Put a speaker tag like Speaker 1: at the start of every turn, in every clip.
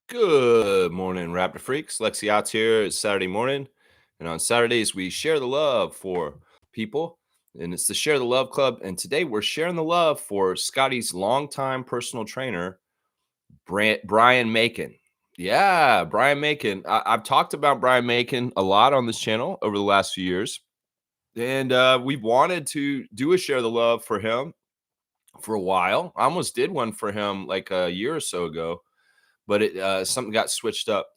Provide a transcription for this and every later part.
Speaker 1: Good morning, Raptor Freaks. Lexi Otts here. It's Saturday morning, and on Saturdays we share the love for people, and it's the Share the Love Club. And today we're sharing the love for Scottie's longtime personal trainer, Brian Macon. Yeah, Brian Macon. I've talked about Brian Macon a lot on this channel over the last few years, and we've wanted to do a Share the Love for him for a while. I almost did one for him like a year or so ago, but something got switched up.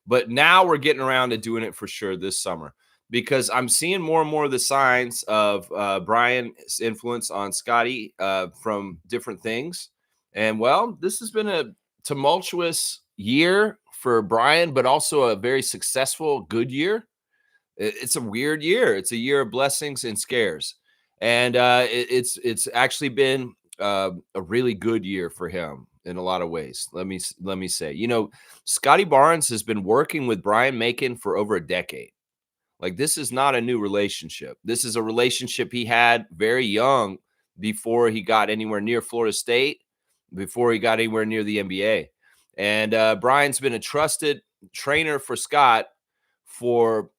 Speaker 1: But now we're getting around to doing it for sure this summer because I'm seeing more and more of the signs of Brian's influence on Scottie from different things. And well, this has been a tumultuous year for Brian, but also a very successful, good year. It's a weird year. It's a year of blessings and scares, and it's actually been a really good year for him in a lot of ways. Let me say, Scottie Barnes has been working with Brian Macon for over a decade. Like, this is not a new relationship. This is a relationship he had very young, before he got anywhere near Florida State, before he got anywhere near the NBA. And Brian's been a trusted trainer for Scott for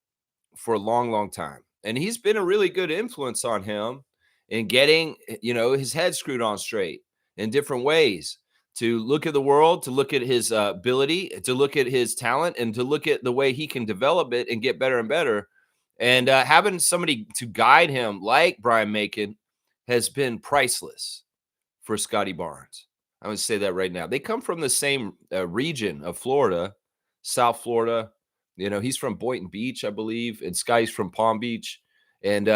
Speaker 1: a long, long time. And he's been a really good influence on him in getting, his head screwed on straight in different ways, to look at the world, to look at his ability, to look at his talent, and to look at the way he can develop it and get better and better. And having somebody to guide him like Brian Macon has been priceless for Scottie Barnes. I'm going to say that right now. They come from the same region of Florida, South Florida. He's from Boynton Beach, I believe, and Sky's from Palm Beach. And,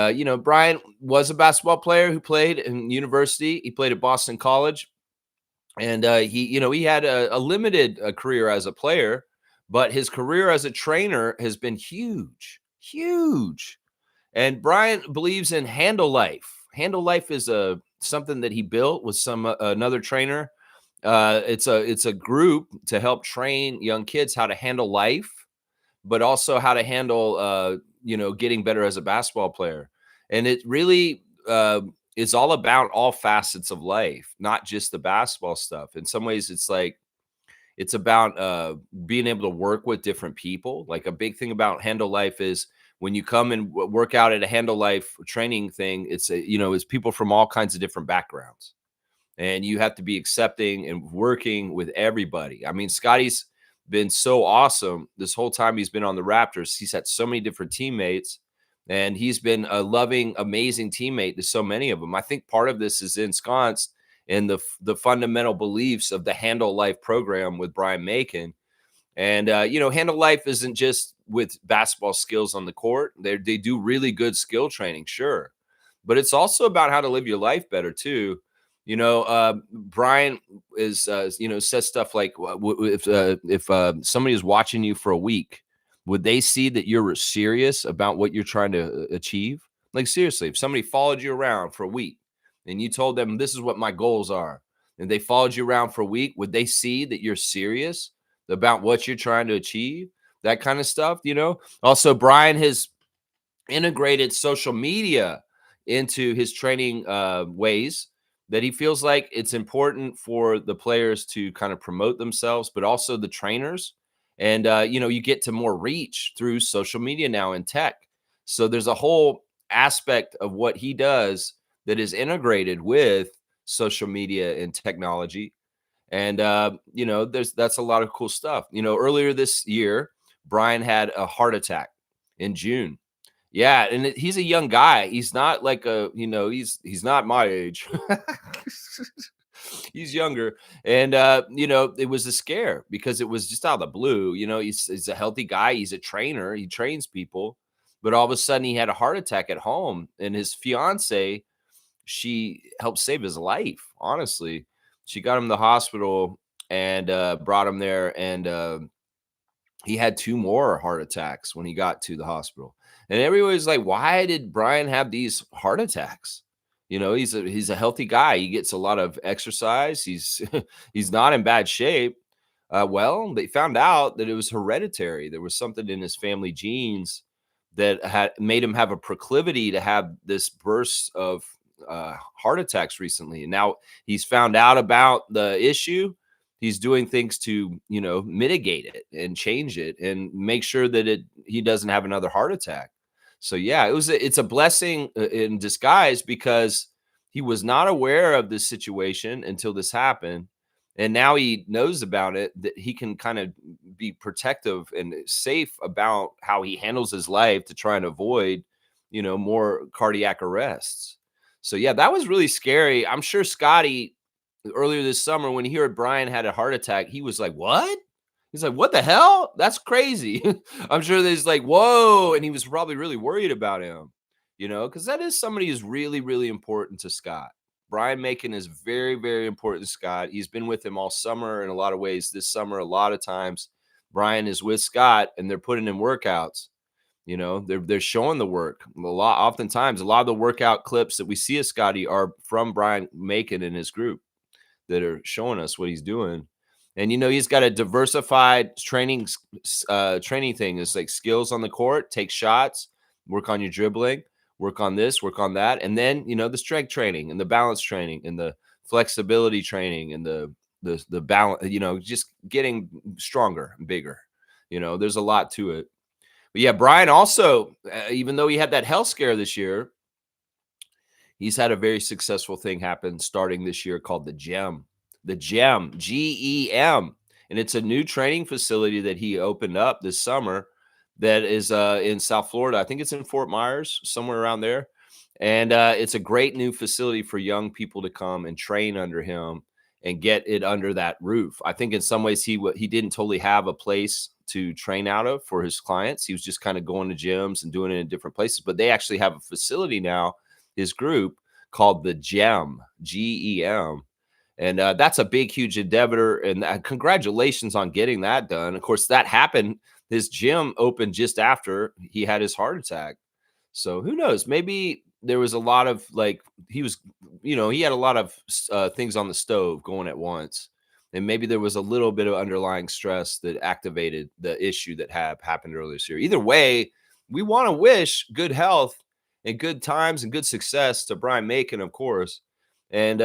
Speaker 1: Brian was a basketball player who played in university. He played at Boston College. And he had a limited career as a player, but his career as a trainer has been huge, huge. And Brian believes in Handle Life. Handle Life is something that he built with another trainer. It's a group to help train young kids how to handle life, but also how to handle getting better as a basketball player. And it really is all about all facets of life, not just the basketball stuff. In some ways, it's about being able to work with different people. Like, a big thing about Handle Life is when you come and work out at a Handle Life training thing, it's people from all kinds of different backgrounds, and you have to be accepting and working with everybody. I mean, Scottie's been so awesome this whole time he's been on the Raptors. He's had so many different teammates, and he's been a loving, amazing teammate to so many of them. I think part of this is ensconced in the fundamental beliefs of the Handle Life program with Brian Macon. And Handle Life isn't just with basketball skills on the court. They do really good skill training, sure, but it's also about how to live your life better too. Brian is says stuff like, if somebody is watching you for a week, would they see that you're serious about what you're trying to achieve? Like, seriously, if somebody followed you around for a week and you told them, this is what my goals are, and they followed you around for a week, would they see that you're serious about what you're trying to achieve? That kind of stuff. Also, Brian has integrated social media into his training ways, that he feels like it's important for the players to kind of promote themselves, but also the trainers. And, you get to more reach through social media now in tech. So there's a whole aspect of what he does that is integrated with social media and technology. And, that's a lot of cool stuff. Earlier this year, Brian had a heart attack in June. Yeah, and he's a young guy. He's not like he's not my age. He's younger. And it was a scare because it was just out of the blue. He's a healthy guy. He's a trainer. He trains people. But all of a sudden he had a heart attack at home, and his fiance, she helped save his life. Honestly, she got him to the hospital and brought him there, and he had 2 more heart attacks when he got to the hospital. And everybody's like, why did Brian have these heart attacks? He's a healthy guy. He gets a lot of exercise. He's he's not in bad shape. Well, they found out that it was hereditary. There was something in his family genes that had made him have a proclivity to have this burst of heart attacks recently. And now he's found out about the issue, he's doing things to, mitigate it and change it and make sure that he doesn't have another heart attack. So yeah, it's a blessing in disguise, because he was not aware of this situation until this happened. And now he knows about it, that he can kind of be protective and safe about how he handles his life to try and avoid, more cardiac arrests. So yeah, that was really scary. I'm sure Scotty, earlier this summer, when he heard Brian had a heart attack, he was like, "What?" He's like, "What the hell? That's crazy." I'm sure that he's like, "Whoa," and he was probably really worried about him, because that is somebody who's really, really important to Scott. Brian Macon is very, very important to Scott. He's been with him all summer in a lot of ways. This summer, a lot of times, Brian is with Scott and they're putting in workouts. They're showing the work. Oftentimes, a lot of the workout clips that we see of Scotty are from Brian Macon and his group that are showing us what he's doing. And he's got a diversified training thing. It's like skills on the court, take shots, work on your dribbling, work on this, work on that, and then the strength training and the balance training and the flexibility training and the balance. Just getting stronger and bigger. There's a lot to it. But yeah, Brian also, even though he had that health scare this year, he's had a very successful thing happen starting this year called the Gem. The Gem, GEM. And it's a new training facility that he opened up this summer that is in South Florida. I think it's in Fort Myers, somewhere around there. And it's a great new facility for young people to come and train under him and get it under that roof. I think in some ways he didn't totally have a place to train out of for his clients. He was just kind of going to gyms and doing it in different places. But they actually have a facility now, his group, called the Gem, GEM. And that's a big, huge endeavor. And congratulations on getting that done. Of course, that happened. His gym opened just after he had his heart attack. So who knows? Maybe there was a lot of he had a lot of things on the stove going at once. And maybe there was a little bit of underlying stress that activated the issue that happened earlier this year. Either way, we want to wish good health and good times and good success to Brian Macon, of course. And,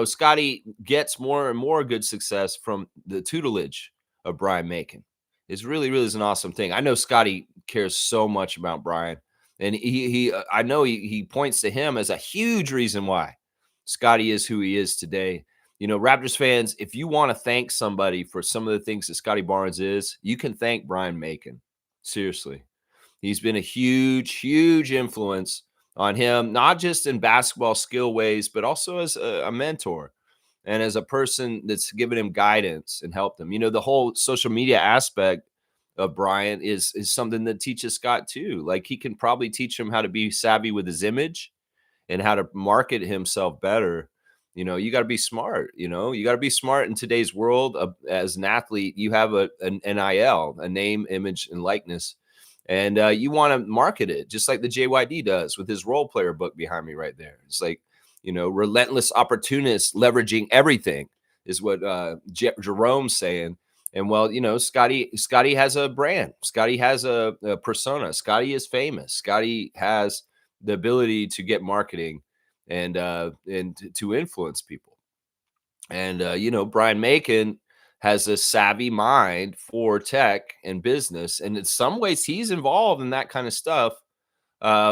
Speaker 1: Scotty gets more and more good success from the tutelage of Brian Macon. It's really, really is an awesome thing. I know Scotty cares so much about Brian. And I know he points to him as a huge reason why Scotty is who he is today. Raptors fans, if you want to thank somebody for some of the things that Scottie Barnes is, you can thank Brian Macon. Seriously. He's been a huge, huge influence on him, not just in basketball skill ways, but also as a mentor and as a person that's given him guidance and helped him. The whole social media aspect of Brian is something that teaches Scott too. Like, he can probably teach him how to be savvy with his image and how to market himself better. You got to be smart. You got to be smart in today's world. As an athlete, you have an NIL, a name, image, and likeness. And you want to market it just like the JYD does with his role player book behind me right there. It's like, relentless opportunists leveraging everything is what Jerome's saying. And well, Scotty has a brand. Scotty has a persona. Scotty is famous. Scotty has the ability to get marketing and to influence people. And Brian Macon has a savvy mind for tech and business, and in some ways he's involved in that kind of stuff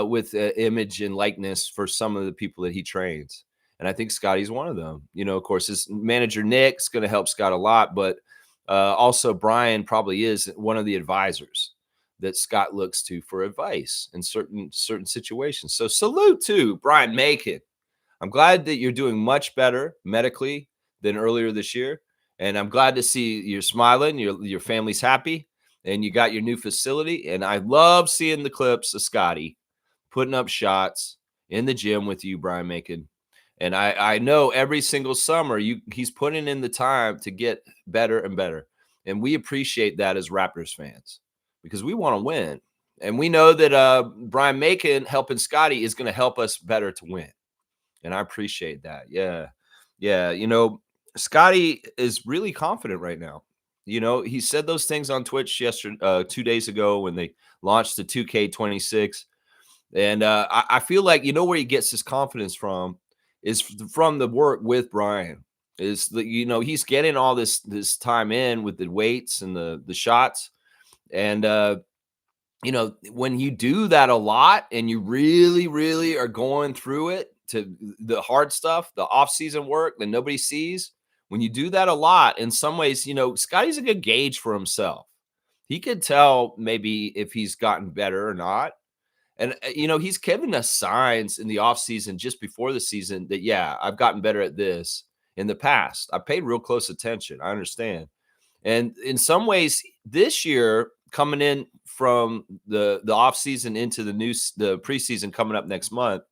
Speaker 1: with image and likeness for some of the people that he trains. And I think Scotty's one of them. Of course, his manager Nick's going to help Scott a lot, but also Brian probably is one of the advisors that Scott looks to for advice in certain situations. So salute to Brian Macon. I'm glad that you're doing much better medically than earlier this year. And I'm glad to see you're smiling, your family's happy, and you got your new facility. And I love seeing the clips of Scotty putting up shots in the gym with you, Brian Macon. And I know every single summer he's putting in the time to get better and better. And we appreciate that as Raptors fans because we want to win. And we know that Brian Macon helping Scotty is going to help us better to win. And I appreciate that. Yeah. Yeah. Scotty is really confident right now. He said those things on Twitch yesterday, 2 days ago when they launched the 2K26. And I feel like, where he gets his confidence from is from the work with Brian. Is that he's getting all this time in with the weights and the shots, and when you do that a lot and you really, really are going through it to the hard stuff, the off-season work that nobody sees, when you do that a lot, in some ways, Scotty's a good gauge for himself. He could tell maybe if he's gotten better or not. And he's given us signs in the offseason just before the season that, yeah, I've gotten better at this in the past. I paid real close attention. I understand. And in some ways, this year, coming in from the off season into the preseason coming up next month,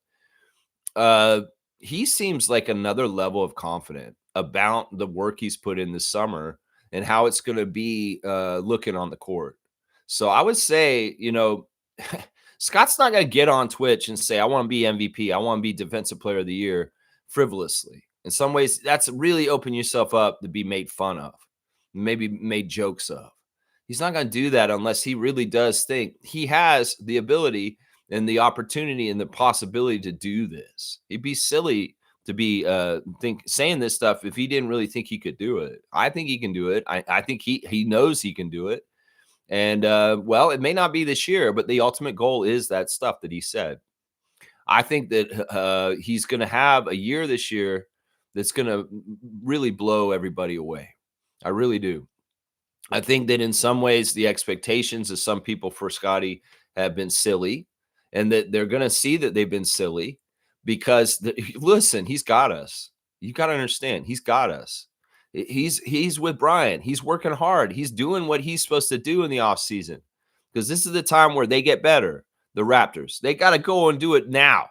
Speaker 1: uh, he seems like another level of confident about the work he's put in this summer and how it's going to be looking on the court. So I would say, Scott's not going to get on Twitch and say, I want to be MVP. I want to be Defensive Player of the Year frivolously. In some ways, that's really open yourself up to be made fun of, maybe made jokes of. He's not going to do that unless he really does think he has the ability and the opportunity and the possibility to do this. He'd be silly to be saying this stuff if he didn't really think he could do it. I think he can do it. I think he knows he can do it. And well, it may not be this year, but the ultimate goal is that stuff that he said. I think that he's going to have a year this year that's going to really blow everybody away. I really do. I think that in some ways, the expectations of some people for Scottie have been silly, and that they're going to see that they've been silly because, listen, he's got us. You got to understand, he's got us. He's with Brian. He's working hard. He's doing what he's supposed to do in the offseason because this is the time where they get better. The Raptors, they got to go and do it now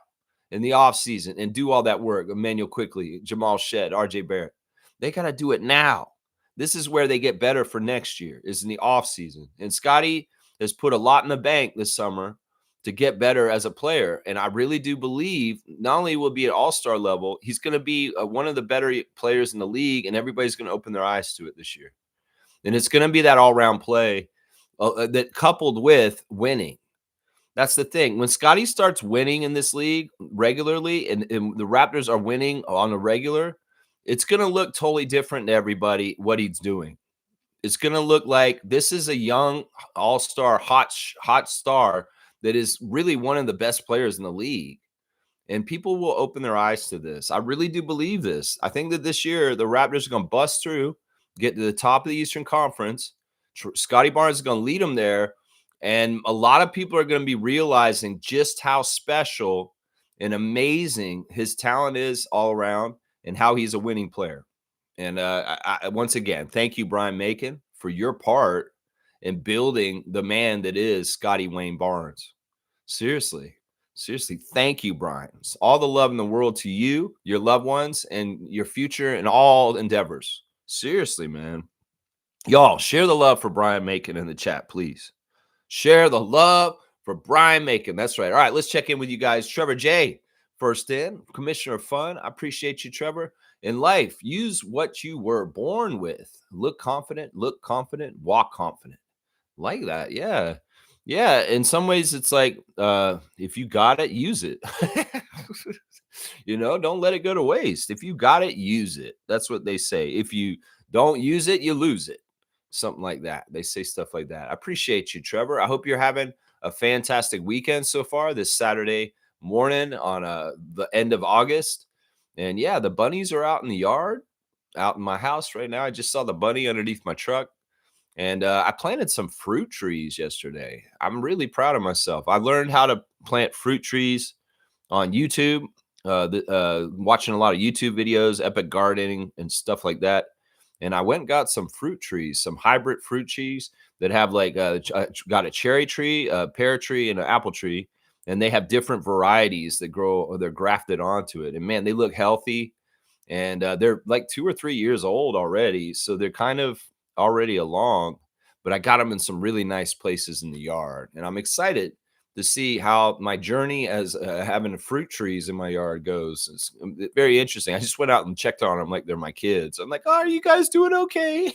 Speaker 1: in the offseason and do all that work. Emmanuel Quickly, Jamal Shed, RJ Barrett. They got to do it now. This is where they get better for next year, is in the offseason. And Scottie has put a lot in the bank this summer to get better as a player. And I really do believe not only will be at all-star level, he's going to be one of the better players in the league, and everybody's going to open their eyes to it this year. And it's going to be that all-round play that coupled with winning. That's the thing. When Scottie starts winning in this league regularly and the Raptors are winning on a regular, it's going to look totally different to everybody what he's doing. It's going to look like this is a young all-star, hot star that is really one of the best players in the league. And people will open their eyes to this. I really do believe this. I think that this year the Raptors are going to bust through, get to the top of the Eastern Conference. Scottie Barnes is going to lead them there. And a lot of people are going to be realizing just how special and amazing his talent is all around and how he's a winning player. And once again, thank you, Brian Macon, for your part in building the man that is Scottie Wayne Barnes. Seriously, thank you, Brian. All the love in the world to you, your loved ones, and your future and all endeavors. Seriously, man. Y'all, share the love for Brian Macon in the chat, please. Share the love for Brian Macon. That's right. All right, let's check in with you guys. Trevor J, first in, Commissioner of Fun. I appreciate you, Trevor. In life, use what you were born with. Look confident, walk confident. Like that. Yeah. Yeah. In some ways, it's like if you got it, use it. Don't let it go to waste. If you got it, use it. That's what they say. If you don't use it, you lose it. Something like that. They say stuff like that. I appreciate you, Trevor. I hope you're having a fantastic weekend so far this Saturday morning on the end of August. And yeah, the bunnies are out in the yard, out in my house right now. I just saw the bunny underneath my truck. And I planted some fruit trees yesterday. I'm really proud of myself. I learned how to plant fruit trees on YouTube, watching a lot of YouTube videos, epic gardening and stuff like that. And I went and got some fruit trees, some hybrid fruit trees that have got a cherry tree, a pear tree, and an apple tree. And they have different varieties that grow or they're grafted onto it. And man, they look healthy. And they're like 2 or 3 years old already. So they're kind of already along. But I got them in some really nice places in the yard. And I'm excited to see how my journey as having fruit trees in my yard goes. It's very interesting. I just went out and checked on them like they're my kids. I'm like, oh, are you guys doing okay?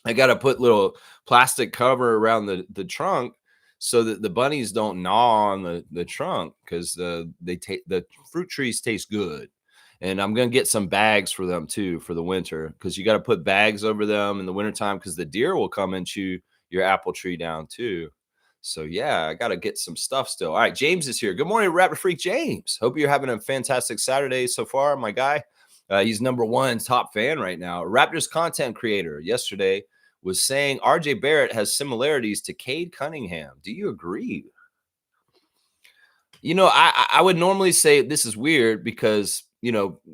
Speaker 1: I got to put little plastic cover around the trunk so that the bunnies don't gnaw on the trunk because the fruit trees taste good. And I'm gonna get some bags for them too for the winter, because you got to put bags over them in the wintertime because the deer will come and chew your apple tree down too. So yeah, I got to get some stuff still. All right, James is here. Good morning, Raptor Freak James. Hope you're having a fantastic Saturday so far, my guy. He's number one top fan right now. Raptors content creator yesterday was saying RJ Barrett has similarities to Cade Cunningham. Do you agree? I would normally say this is weird because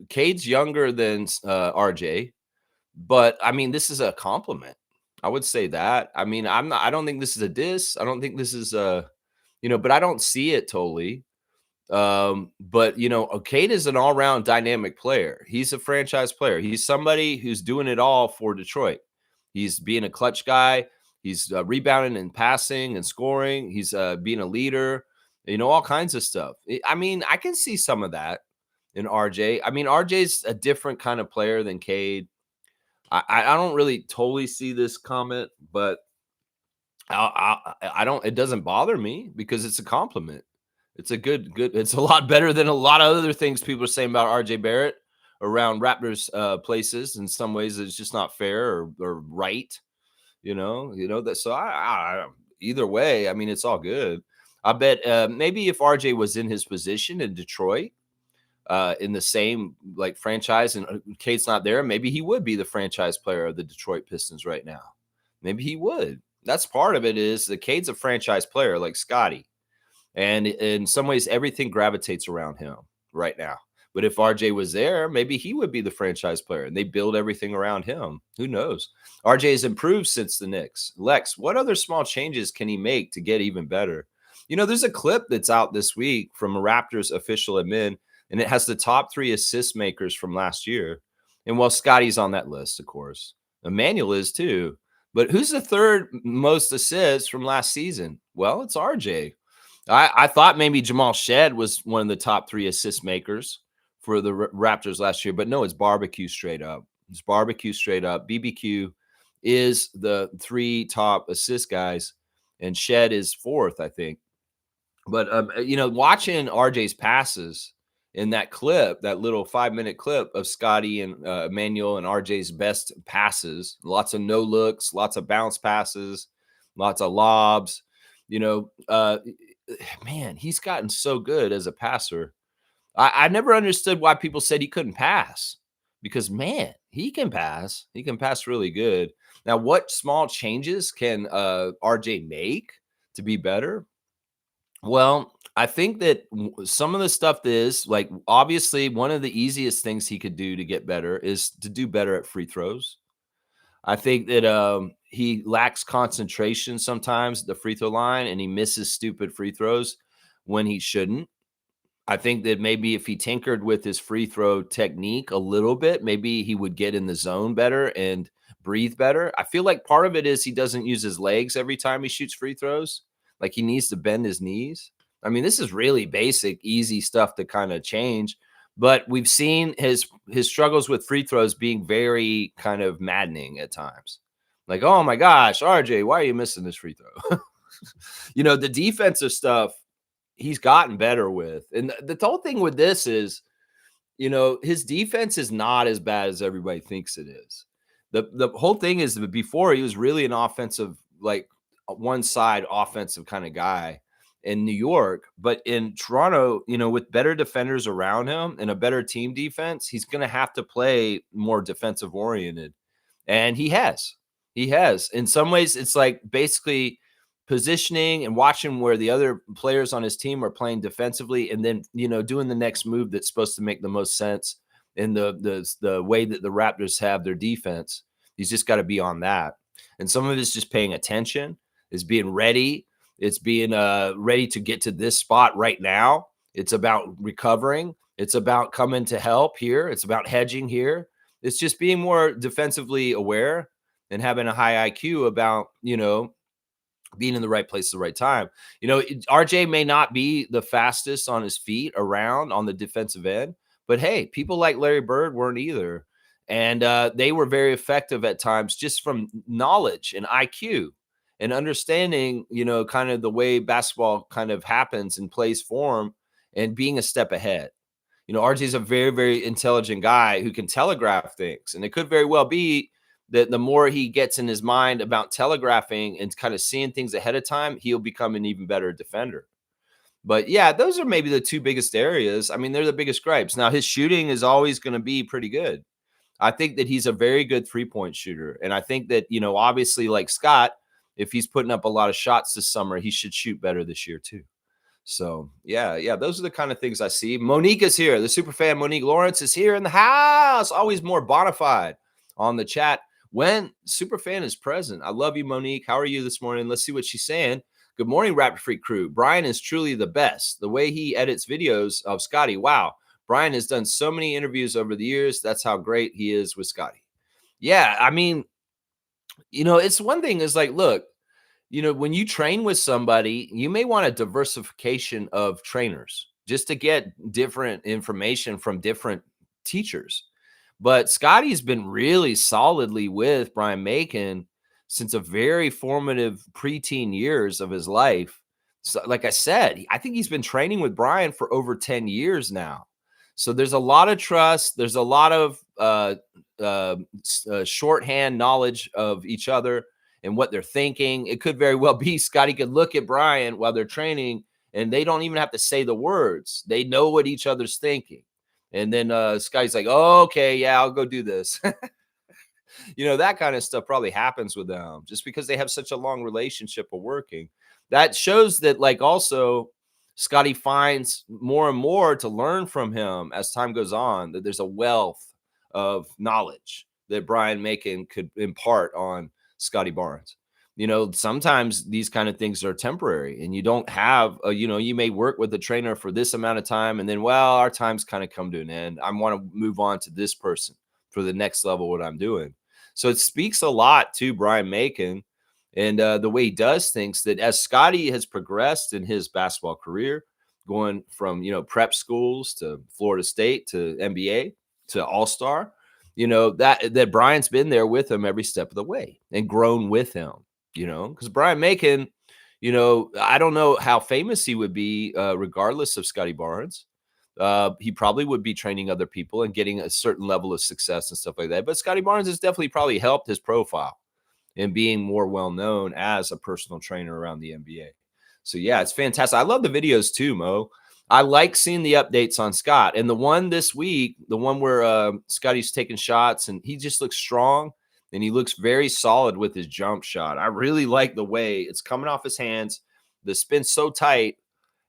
Speaker 1: Cade's younger than RJ, but I mean this is a compliment. I would say that. I mean, I'm not. I don't think this is a diss. I don't think this is a, but I don't see it totally. But Cade is an all-round dynamic player. He's a franchise player. He's somebody who's doing it all for Detroit. He's being a clutch guy. He's rebounding and passing and scoring. He's being a leader. All kinds of stuff. I mean, I can see some of that in RJ. I mean, RJ's a different kind of player than Cade. I don't really totally see this comment, but I don't. It doesn't bother me because it's a compliment. It's a good. It's a lot better than a lot of other things people are saying about RJ Barrett around Raptors places. In some ways, it's just not fair or right. That. So either way, I mean, it's all good. I bet maybe if RJ was in his position in Detroit, in the same like franchise, and Cade's not there, maybe he would be the franchise player of the Detroit Pistons right now. Maybe he would. That's part of it, is the Cade's a franchise player like Scottie. And in some ways, everything gravitates around him right now. But if RJ was there, maybe he would be the franchise player and they build everything around him. Who knows? RJ has improved since the Knicks. Lex, what other small changes can he make to get even better? There's a clip that's out this week from a Raptors official admin, and it has the top 3 assist makers from last year. And well, Scottie's on that list, of course. Emmanuel is too. But who's the third most assists from last season? Well, it's RJ. I thought maybe Jamal Shed was one of the top 3 assist makers for the Raptors last year, but no, it's Barbecue straight up. It's Barbecue straight up. BBQ is the 3 top assist guys, and Shed is 4th, I think. But watching RJ's passes in that clip, that little 5-minute clip of Scottie and Emmanuel and RJ's best passes, lots of no looks, lots of bounce passes, lots of lobs, man, he's gotten so good as a passer. I never understood why people said he couldn't pass, because man, he can pass. He can pass really good. Now, what small changes can RJ make to be better? Well, I think that some of the stuff is like, obviously, one of the easiest things he could do to get better is to do better at free throws. I think that he lacks concentration sometimes at the free throw line, and he misses stupid free throws when he shouldn't. I think that maybe if he tinkered with his free throw technique a little bit, maybe he would get in the zone better and breathe better. I feel like part of it is he doesn't use his legs every time he shoots free throws. Like, he needs to bend his knees. I mean, this is really basic, easy stuff to kind of change. But we've seen his struggles with free throws being very kind of maddening at times. Like, oh my gosh, RJ, why are you missing this free throw? The defensive stuff he's gotten better with. And the whole thing with this is, his defense is not as bad as everybody thinks it is. The whole thing is that before, he was really an offensive, like one side offensive kind of guy in New York, but in Toronto, with better defenders around him and a better team defense, he's going to have to play more defensive oriented. And he has. In some ways, it's like basically positioning and watching where the other players on his team are playing defensively, and then, doing the next move that's supposed to make the most sense in the way that the Raptors have their defense. He's just got to be on that. And some of it's just paying attention, is being ready. It's being ready to get to this spot right now. It's about recovering. It's about coming to help here. It's about hedging here. It's just being more defensively aware and having a high IQ about, being in the right place at the right time. RJ may not be the fastest on his feet around on the defensive end, but hey, people like Larry Bird weren't either. And they were very effective at times just from knowledge and IQ and understanding, kind of the way basketball kind of happens and plays form and being a step ahead. RJ is a very, very intelligent guy who can telegraph things. And it could very well be that the more he gets in his mind about telegraphing and kind of seeing things ahead of time, he'll become an even better defender. But yeah, those are maybe the two biggest areas. I mean, they're the biggest gripes. Now, his shooting is always going to be pretty good. I think that he's a very good 3-point shooter. And I think that, obviously, like Scott, if he's putting up a lot of shots this summer, he should shoot better this year too. So yeah, those are the kind of things I see. Monique is here. The super fan Monique Lawrence is here in the house. Always more bona fide on the chat when super fan is present. I love you, Monique. How are you this morning? Let's see what she's saying. Good morning, Raptor Freak crew. Brian is truly the best. The way he edits videos of Scottie. Wow. Brian has done so many interviews over the years. That's how great he is with Scottie. Yeah, I mean, it's one thing is like, look, when you train with somebody, you may want a diversification of trainers just to get different information from different teachers. But Scottie's been really solidly with Brian Macon since a very formative preteen years of his life. So, like I said, I think he's been training with Brian for over 10 years now. So there's a lot of trust. There's a lot of shorthand knowledge of each other and what they're thinking. It could very well be Scottie could look at Brian while they're training and they don't even have to say the words. They know what each other's thinking. And then Scottie's like, oh, okay, yeah, I'll go do this. That kind of stuff probably happens with them just because they have such a long relationship of working. That shows that, like, also Scottie finds more and more to learn from him as time goes on, that there's a wealth of knowledge that Brian Macon could impart on Scottie Barnes. Sometimes these kind of things are temporary and you don't have, you may work with the trainer for this amount of time and then, well, our time's kind of come to an end. I want to move on to this person for the next level, what I'm doing. So it speaks a lot to Brian Macon and the way he does things, that as Scottie has progressed in his basketball career, going from, prep schools to Florida State to NBA to All-Star, that Brian's been there with him every step of the way and grown with him, because Brian Macon, I don't know how famous he would be regardless of Scottie Barnes. He probably would be training other people and getting a certain level of success and stuff like that. But Scottie Barnes has definitely probably helped his profile and being more well-known as a personal trainer around the NBA. So yeah, it's fantastic. I love the videos too, Mo. I like seeing the updates on Scott. And the one this week, the one where Scottie's taking shots and he just looks strong and he looks very solid with his jump shot. I really like the way it's coming off his hands. The spin's so tight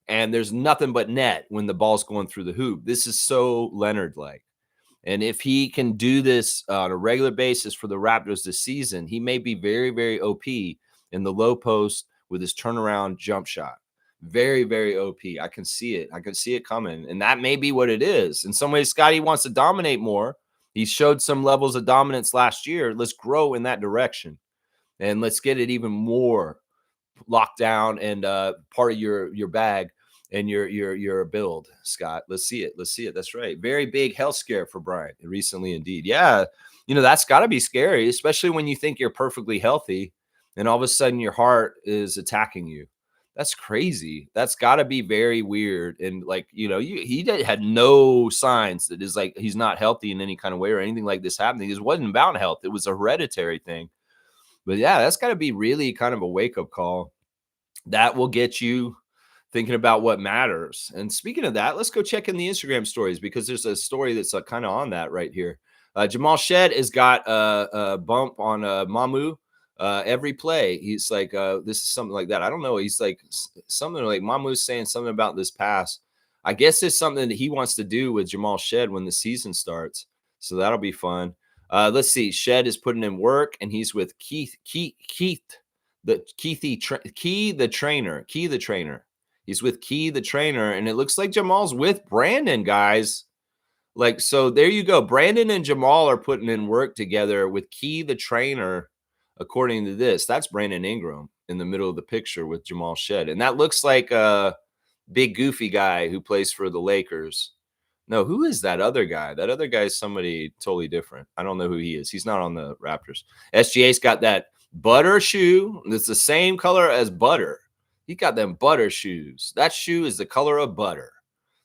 Speaker 1: and there's nothing but net when the ball's going through the hoop. This is so Leonard-like. And if he can do this on a regular basis for the Raptors this season, he may be very, very OP in the low post with his turnaround jump shot. Very, very OP. I can see it. I can see it coming. And that may be what it is. In some ways, Scottie wants to dominate more. He showed some levels of dominance last year. Let's grow in that direction. And let's get it even more locked down and part of your bag and your build, Scott. Let's see it. Let's see it. That's right. Very big health scare for Brian recently, indeed. Yeah, that's got to be scary, especially when you think you're perfectly healthy and all of a sudden your heart is attacking you. That's crazy. That's got to be very weird. And like, he had no signs that is like he's not healthy in any kind of way or anything like this happening. It wasn't about health. It was a hereditary thing. But yeah, that's got to be really kind of a wake-up call. That will get you thinking about what matters. And speaking of that, let's go check in the Instagram stories because there's a story that's kind of on that right here. Jamal Shed has got a bump on Mamu every play. He's like, this is something like that. I don't know. He's like something like Mamu's saying something about this pass. I guess it's something that he wants to do with Jamal Shed when the season starts. So that'll be fun. Let's see. Shed is putting in work and he's with Key the trainer. He's with Key the trainer, and it looks like Jamal's with Brandon, guys. Like, so there you go. Brandon and Jamal are putting in work together with Key the trainer, according to this. That's Brandon Ingram in the middle of the picture with Jamal Shed. And that looks like a big goofy guy who plays for the Lakers. No, who is that other guy? That other guy is somebody totally different. I don't know who he is. He's not on the Raptors. SGA's got that butter shoe. It's the same color as butter. He got them butter shoes. That shoe is the color of butter.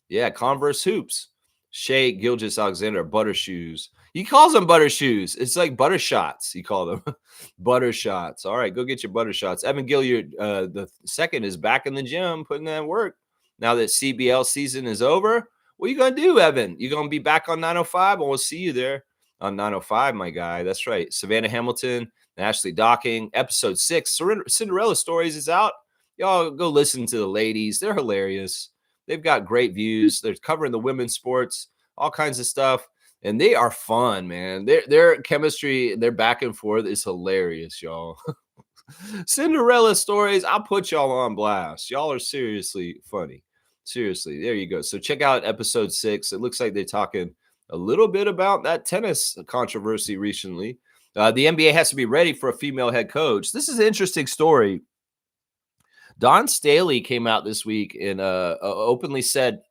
Speaker 1: Yeah, Converse hoops. Shea Gilgeous-Alexander, butter shoes. He calls them butter shoes. It's like butter shots. He called them butter shots. All right, go get your butter shots. Evan Gilliard, the second, is back in the gym putting that work. Now that CBL season is over, what are you gonna do, Evan? You gonna be back on 905? Well, we'll see you there on 905, my guy. That's right. Savannah Hamilton, Ashley Docking, episode 6, Cinderella Stories is out. Y'all go listen to the ladies. They're hilarious. They've got great views. They're covering the women's sports, all kinds of stuff, and they are fun, man. Their chemistry, their back and forth is hilarious, y'all. Cinderella Stories, I'll put y'all on blast. Y'all are seriously funny. Seriously, there you go. So check out episode 6. It looks like they're talking a little bit about that tennis controversy recently. The NBA has to be ready for a female head coach. This is an interesting story. Dawn Staley came out this week and openly said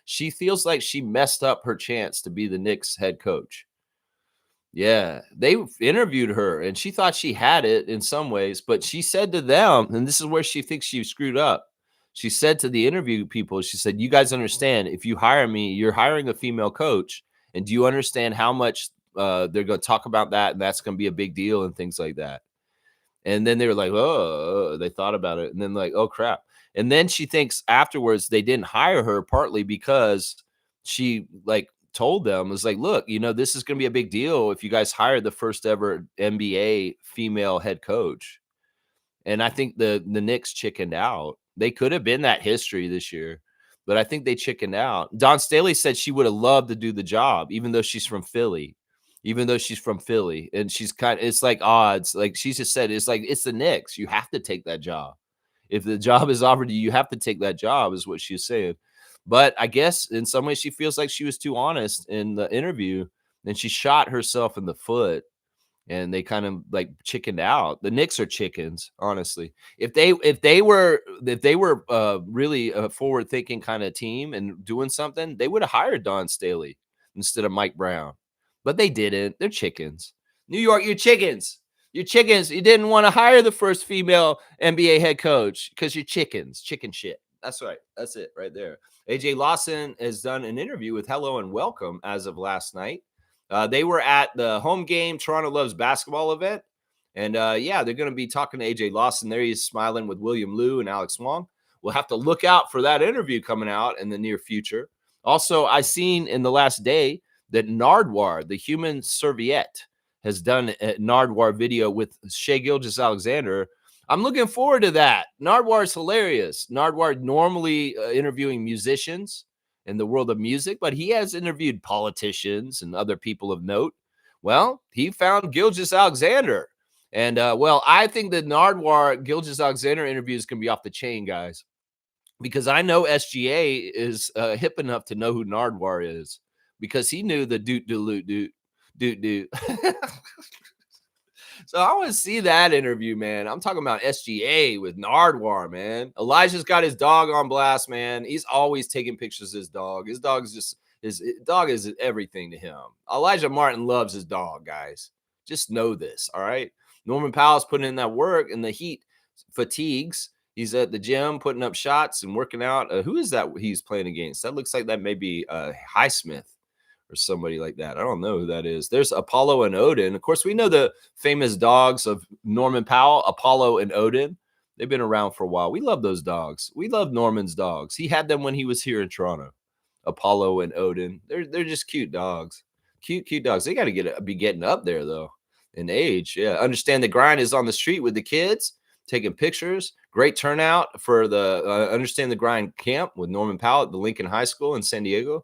Speaker 1: she feels like she messed up her chance to be the Knicks head coach. Yeah, they interviewed her and she thought she had it in some ways, but she said to them, and this is where she thinks she screwed up. She said to the interview people, she said, "You guys understand, if you hire me, you're hiring a female coach. And do you understand how much they're going to talk about that? And that's going to be a big deal and things like that." And then they were like, "Oh," they thought about it. And then like, "Oh crap." And then she thinks afterwards they didn't hire her partly because she like told them, was like, "Look, this is going to be a big deal if you guys hire the first ever NBA female head coach." And I think the Knicks chickened out. They could have been that history this year, but I think they chickened out. Dawn Staley said she would have loved to do the job, even though she's from Philly. And she's it's like odds. Like she just said, it's like, it's the Knicks. You have to take that job. If the job is offered to you, you have to take that job, is what she's saying. But I guess in some ways she feels like she was too honest in the interview and she shot herself in the foot. And they kind of like chickened out. The Knicks are chickens, honestly. If they were really a forward thinking kind of team and doing something, they would have hired Dawn Staley instead of Mike Brown. But they didn't. They're chickens. New York, you're chickens. You're chickens. You didn't want to hire the first female NBA head coach because you're chickens. Chicken shit. That's right. That's it right there. AJ Lawson has done an interview with Hello and Welcome as of last night. They were at the home game Toronto Loves basketball event. And they're going to be talking to AJ Lawson. There he is smiling with William Liu and Alex Wong. We'll have to look out for that interview coming out in the near future. Also, I seen in the last day that Nardwuar, the human serviette, has done a Nardwuar video with Shea Gilgeous-Alexander. I'm looking forward to that. Nardwuar is hilarious. Nardwuar normally interviewing musicians in the world of music, but he has interviewed politicians and other people of note. Well, he found Gilgeous-Alexander. And, I think the Nardwuar Gilgeous-Alexander interviews can be off the chain, guys, because I know SGA is hip enough to know who Nardwuar is because he knew the doot. So I want to see that interview, man. I'm talking about SGA with Nardwuar, man. Elijah's got his dog on blast, man. He's always taking pictures of his dog. His dog is everything to him. Elijah Martin loves his dog, guys. Just know this, all right? Norman Powell's putting in that work, and the heat fatigues. He's at the gym putting up shots and working out. Who is that he's playing against? That looks like that may be Highsmith or somebody like that. I don't know who that is. There's Apollo and Odin. Of course, we know the famous dogs of Norman Powell, Apollo and Odin. They've been around for a while. We love those dogs. We love Norman's dogs. He had them when he was here in Toronto. Apollo and Odin. They're just cute dogs. Cute dogs. They got to be getting up there though in age. Yeah. Understand the grind is on the street with the kids, taking pictures. Great turnout for the Understand the Grind camp with Norman Powell at the Lincoln High School in San Diego.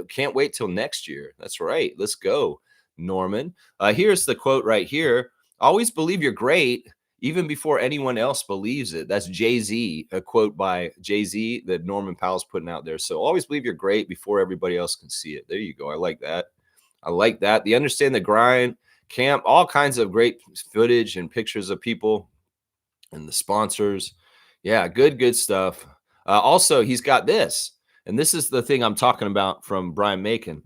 Speaker 1: Can't wait till next year. That's right. Let's go, Norman. Here's the quote right here. Always believe you're great, even before anyone else believes it. That's Jay-Z, a quote by Jay-Z that Norman Powell's putting out there. So always believe you're great before everybody else can see it. There you go. I like that. The Understand the Grind camp, all kinds of great footage and pictures of people and the sponsors. Yeah, good stuff. Also, he's got this. And this is the thing I'm talking about from Brian Macon.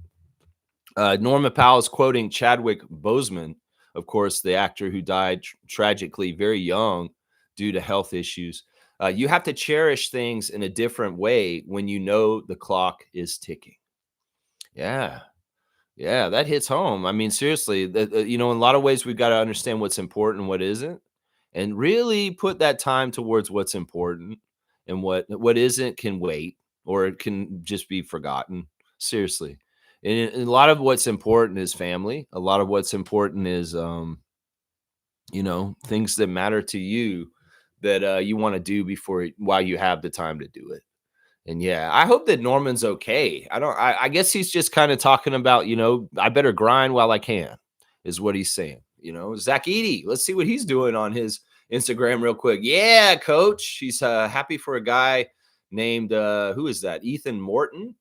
Speaker 1: Norman Powell is quoting Chadwick Boseman, of course, the actor who died tragically very young due to health issues. You have to cherish things in a different way when you know the clock is ticking. Yeah. Yeah, that hits home. I mean, seriously, in a lot of ways, we've got to understand what's important and what isn't, and really put that time towards what's important, and what isn't can wait or it can just be forgotten. Seriously, and a lot of what's important is family. A lot of what's important is, things that matter to you that you want to do while you have the time to do it. And yeah, I hope that Norman's okay. I guess he's just kind of talking about, I better grind while I can, is what he's saying. Zach Eady, let's see what he's doing on his Instagram real quick. Yeah, coach. He's happy for a guy named who is that? Ethan Morton.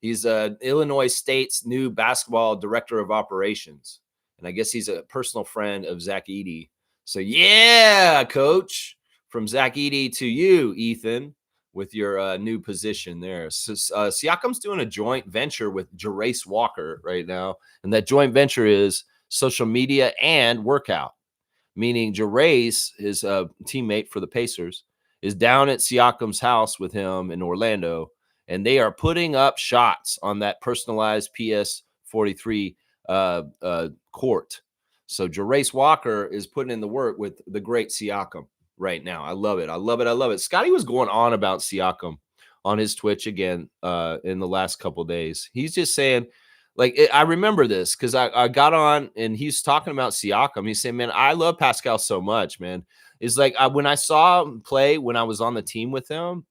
Speaker 1: He's Illinois State's new basketball director of operations. And I guess he's a personal friend of Zach Eady. So yeah, coach. From Zach Eady to you, Ethan, with your new position there. So, Siakam's doing a joint venture with Jerace Walker right now, and that joint venture is social media and workout. Meaning Jerace, his teammate for the Pacers, is down at Siakam's house with him in Orlando, and they are putting up shots on that personalized PS43 court. So Jerace Walker is putting in the work with the great Siakam right now. I love it. I love it. I love it. Scottie was going on about Siakam on his Twitch again in the last couple of days. He's just saying, I remember this because I got on and he's talking about Siakam. He's saying, man, I love Pascal so much, man. It's like when I saw him play when I was on the team with him,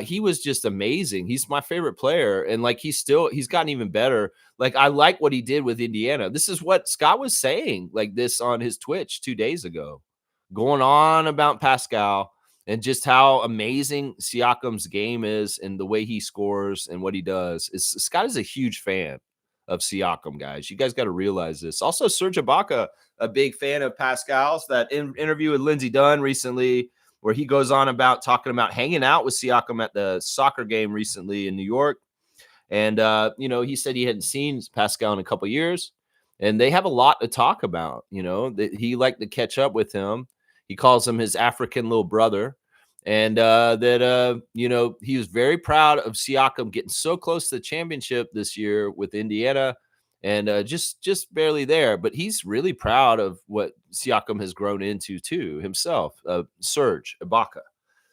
Speaker 1: he was just amazing. He's my favorite player. And he's gotten even better. Like, I like what he did with Indiana. This is what Scott was saying, like this on his Twitch 2 days ago, going on about Pascal and just how amazing Siakam's game is and the way he scores and what he does. Scott is a huge fan of Siakam, guys. You guys got to realize this. Also, Serge Ibaka, a big fan of Pascal's. That interview with Lindsey Dunn recently, where he goes on about talking about hanging out with Siakam at the soccer game recently in New York. And, he said he hadn't seen Pascal in a couple of years, and they have a lot to talk about. That he liked to catch up with him. He calls him his African little brother. And he was very proud of Siakam getting so close to the championship this year with Indiana, and just barely there. But he's really proud of what Siakam has grown into too himself, Serge Ibaka.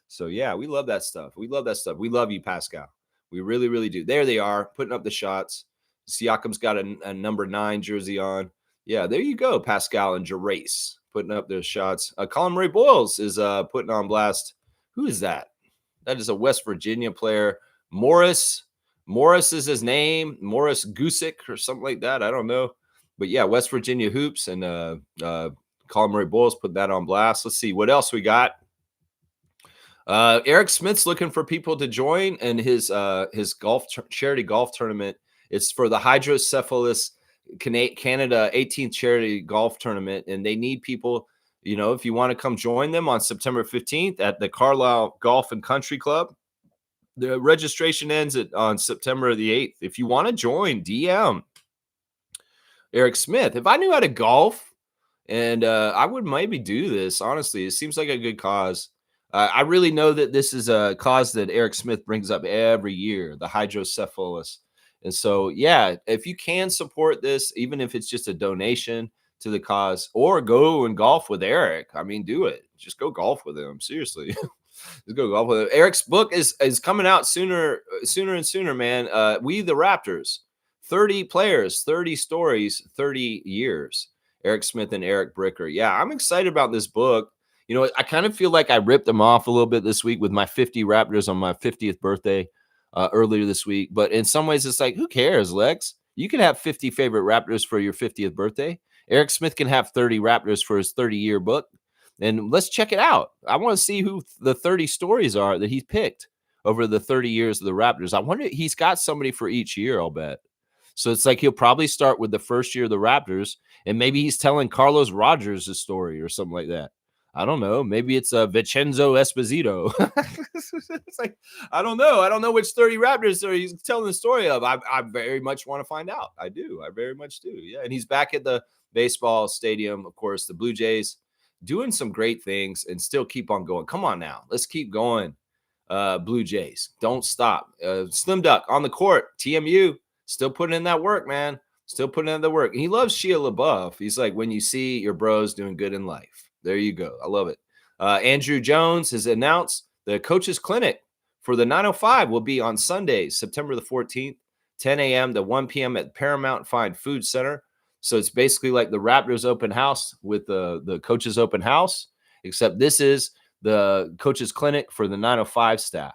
Speaker 1: So yeah, we love that stuff. We love that stuff. We love you, Pascal. We really, really do. There they are, putting up the shots. Siakam's got a number 9 jersey on. Yeah, there you go, Pascal and Jerace putting up their shots. Colin Murray Boyles is putting on blast. Who is that? That is a West Virginia player. Morris is his name. Morris Gusick or something like that. I don't know. But yeah, West Virginia hoops, and Colin Murray Boyles put that on blast. Let's see what else we got. Eric Smith's looking for people to join in his charity golf tournament. It's for the Hydrocephalus Canada 18th charity golf tournament, and they need people. If you want to come join them on September 15th at the Carlisle Golf and Country Club, the registration ends on September the 8th. If you want to join, DM Eric Smith. If I knew how to golf, and I would maybe do this, honestly, it seems like a good cause. I really know that this is a cause that Eric Smith brings up every year, the hydrocephalus. And so, yeah, if you can support this, even if it's just a donation to the cause, or go and golf with Eric. I mean, do it. Just go golf with him. Seriously. Just go golf with him. Eric's book is coming out sooner and sooner, man. We the Raptors. 30 players, 30 stories, 30 years. Eric Smith and Eric Bricker. Yeah, I'm excited about this book. I kind of feel like I ripped them off a little bit this week with my 50 Raptors on my 50th birthday earlier this week. But in some ways, it's like, who cares, Lex? You can have 50 favorite Raptors for your 50th birthday. Eric Smith can have 30 Raptors for his 30-year book. And let's check it out. I want to see who the 30 stories are that he's picked over the 30 years of the Raptors. I wonder, he's got somebody for each year, I'll bet. So it's like he'll probably start with the first year of the Raptors, and maybe he's telling Carlos Rogers' story or something like that. I don't know. Maybe it's Vincenzo Esposito. It's like, I don't know. I don't know which 30 Raptors he's telling the story of. I very much want to find out. I do. I very much do. Yeah. And he's back at the baseball stadium. Of course, the Blue Jays doing some great things and still keep on going. Come on now. Let's keep going. Blue Jays. Don't stop. Slim Duck on the court. TMU Still putting in that work, man. Still putting in the work. And he loves Shia LaBeouf. He's like, when you see your bros doing good in life. There you go. I love it. Andrew Jones has announced the coaches clinic for the 905 will be on Sunday, September the 14th, 10 a.m. to 1 p.m. at Paramount Fine Food Center. So it's basically like the Raptors open house with the coaches open house, except this is the coaches clinic for the 905 staff.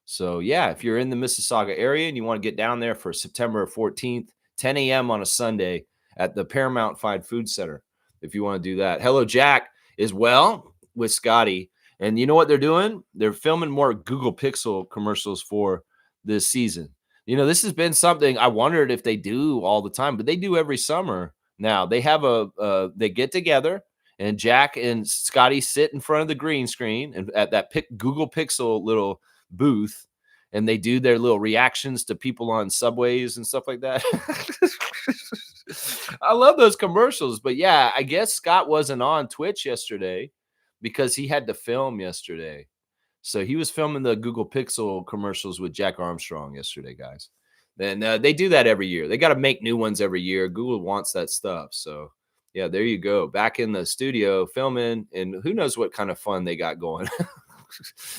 Speaker 1: So yeah, if you're in the Mississauga area and you want to get down there for September 14th, 10 a.m. on a Sunday at the Paramount Fine Food Center, if you want to do that. Hello, Jack is well with Scottie. And you know what they're doing? They're filming more Google Pixel commercials for this season. You know, this has been something I wondered if they do all the time, but they do every summer now. They have they get together and Jack and Scottie sit in front of the green screen and at that Google Pixel little booth, and they do their little reactions to people on subways and stuff like that. I love those commercials. But yeah, I guess Scott wasn't on Twitch yesterday because he had to film yesterday. So he was filming the Google Pixel commercials with Jack Armstrong yesterday, guys. And they do that every year. They got to make new ones every year. Google wants that stuff. So yeah, there you go. Back in the studio filming, and who knows what kind of fun they got going.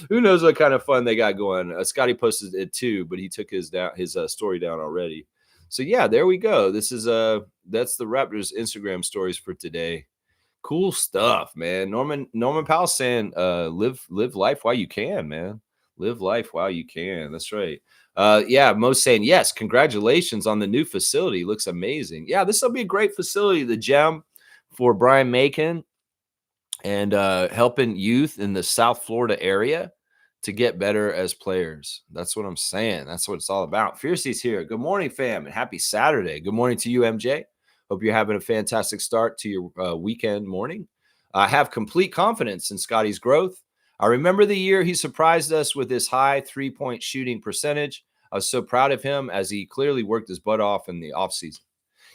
Speaker 1: Who knows what kind of fun they got going. Scottie posted it too, but he took his story down already. So yeah, there we go. This is that's the Raptors Instagram stories for today. Cool stuff, man. Norman Powell saying, live life while you can, man. Live life while you can. That's right. Yeah, Mo's saying, yes, congratulations on the new facility. Looks amazing. Yeah, this will be a great facility, the gem for Brian Macon and helping youth in the South Florida area to get better as players. That's what I'm saying. That's what it's all about. Fiercey's here. Good morning, fam, and happy Saturday. Good morning to you, MJ. Hope you're having a fantastic start to your weekend morning. I have complete confidence in Scottie's growth. I remember the year he surprised us with his high three-point shooting percentage. I was so proud of him as he clearly worked his butt off in the offseason.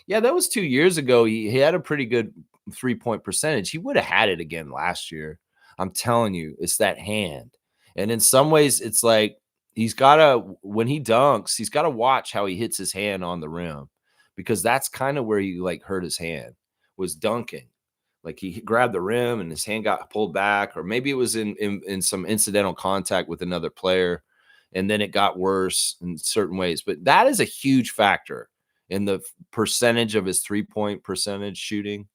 Speaker 1: Yeah, that was 2 years ago. He had a pretty good three-point percentage. He would have had it again last year. I'm telling you, it's that hand. And in some ways, it's like when he dunks, he's got to watch how he hits his hand on the rim, because that's kind of where he like hurt his hand, was dunking. Like he grabbed the rim and his hand got pulled back, or maybe it was in some incidental contact with another player, and then it got worse in certain ways. But that is a huge factor in the percentage of his three-point percentage shooting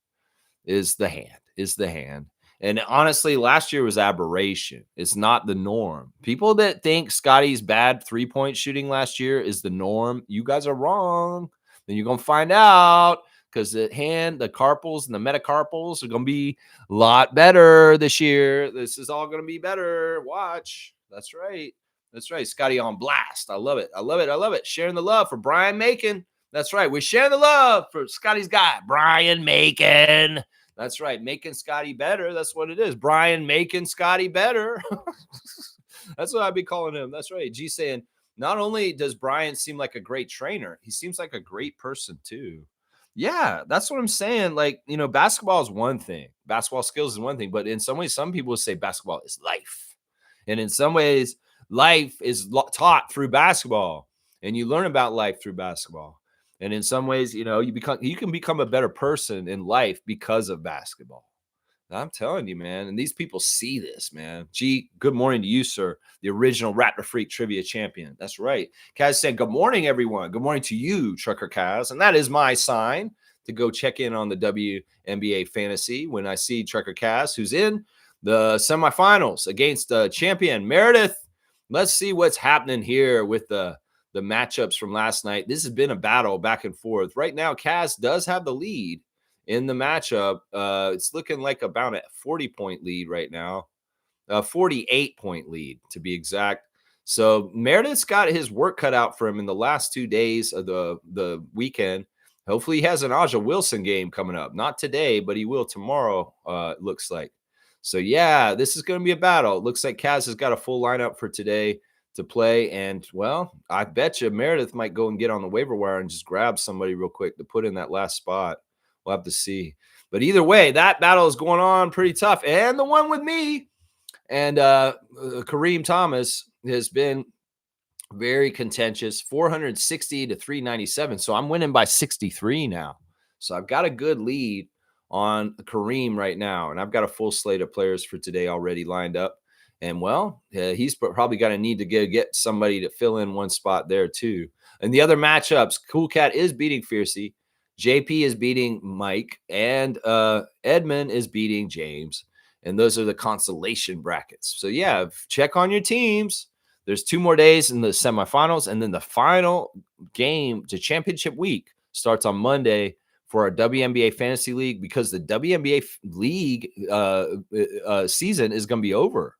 Speaker 1: is the hand. And honestly, last year was aberration. It's not the norm. People that think Scottie's bad three-point shooting last year is the norm, you guys are wrong. Then you're going to find out, because the carpals and the metacarpals are going to be a lot better this year. This is all going to be better. Watch. That's right. That's right. Scottie on blast. I love it. I love it. I love it. Sharing the love for Brian Macon. That's right. We're sharing the love for Scottie's guy, Brian Macon. That's right. Making Scottie better. That's what it is. Brian making Scottie better. That's what I'd be calling him. That's right. G saying, not only does Brian seem like a great trainer, he seems like a great person too. Yeah, that's what I'm saying. Like, you know, basketball is one thing. Basketball skills is one thing. But in some ways, some people say basketball is life. And in some ways, life is taught through basketball. And you learn about life through basketball. And in some ways, you know, you can become a better person in life because of basketball. I'm telling you, man. And these people see this, man. Gee, good morning to you, sir. The original Raptor Freak trivia champion. That's right. Kaz said, good morning, everyone. Good morning to you, Trucker Kaz. And that is my sign to go check in on the WNBA fantasy when I see Trucker Kaz, who's in the semifinals against champion Meredith. Let's see what's happening here with the matchups from last night. This has been a battle back and forth. Right now, Kaz does have the lead in the matchup. It's looking like about a 40-point lead right now, a 48-point lead to be exact. So Meredith's got his work cut out for him in the last 2 days of the weekend. Hopefully he has an Aja Wilson game coming up. Not today, but he will tomorrow, it looks like. So yeah, this is going to be a battle. It looks like Kaz has got a full lineup for today to play. And, well, I bet you Meredith might go and get on the waiver wire and just grab somebody real quick to put in that last spot. We'll have to see. But either way, that battle is going on pretty tough. And the one with me and Kareem Thomas has been Very contentious, 460 to 397. So I'm winning by 63 now. So I've got a good lead on Kareem right now. And I've got a full slate of players for today already lined up. And well, he's probably going to need to get somebody to fill in one spot there too. And the other matchups, Cool Cat is beating Fiercey. JP is beating Mike. And Edmund is beating James. And those are the consolation brackets. So yeah, check on your teams. There's 2 more days in the semifinals, and then the final game to championship week starts on Monday for our WNBA Fantasy League, because the WNBA League season is going to be over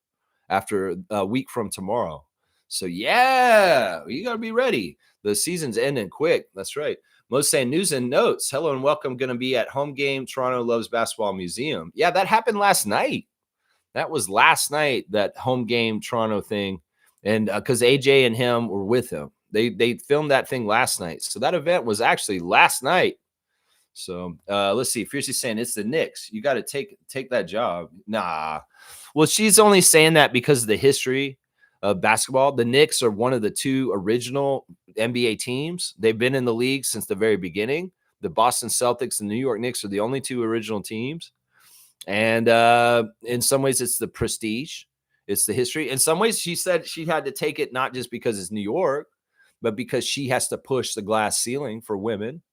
Speaker 1: after a week from tomorrow. So, yeah, you got to be ready. The season's ending quick. That's right. Most saying news and notes. Hello and welcome. Going to be at home game, Toronto Loves Basketball Museum. Yeah, that happened last night. That was last night, that home game Toronto thing. And because AJ and him were with him, they filmed that thing last night. So that event was actually last night. So let's see. Fiercey's saying it's the Knicks. You got to take that job. Nah. Well, she's only saying that because of the history of basketball. The Knicks are one of the 2 original NBA teams. They've been in the league since the very beginning. The Boston Celtics and the New York Knicks are the only 2 original teams. And in some ways, it's the prestige. It's the history. In some ways, she said she had to take it not just because it's New York, but because she has to push the glass ceiling for women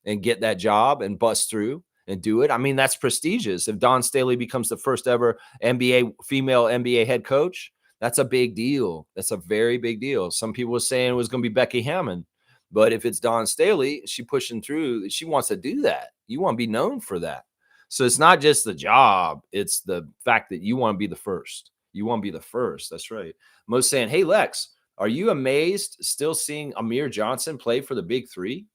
Speaker 1: and get that job and bust through and do it. I mean, that's prestigious. If Dawn Staley becomes the first ever female NBA head coach, that's a big deal. That's a very big deal. Some people were saying it was going to be Becky Hammond. But if it's Dawn Staley, she pushing through. She wants to do that. You want to be known for that. So it's not just the job. It's the fact that you want to be the first. You want to be the first. That's right. Most saying, hey, Lex, are you amazed still seeing Amir Johnson play for the Big 3?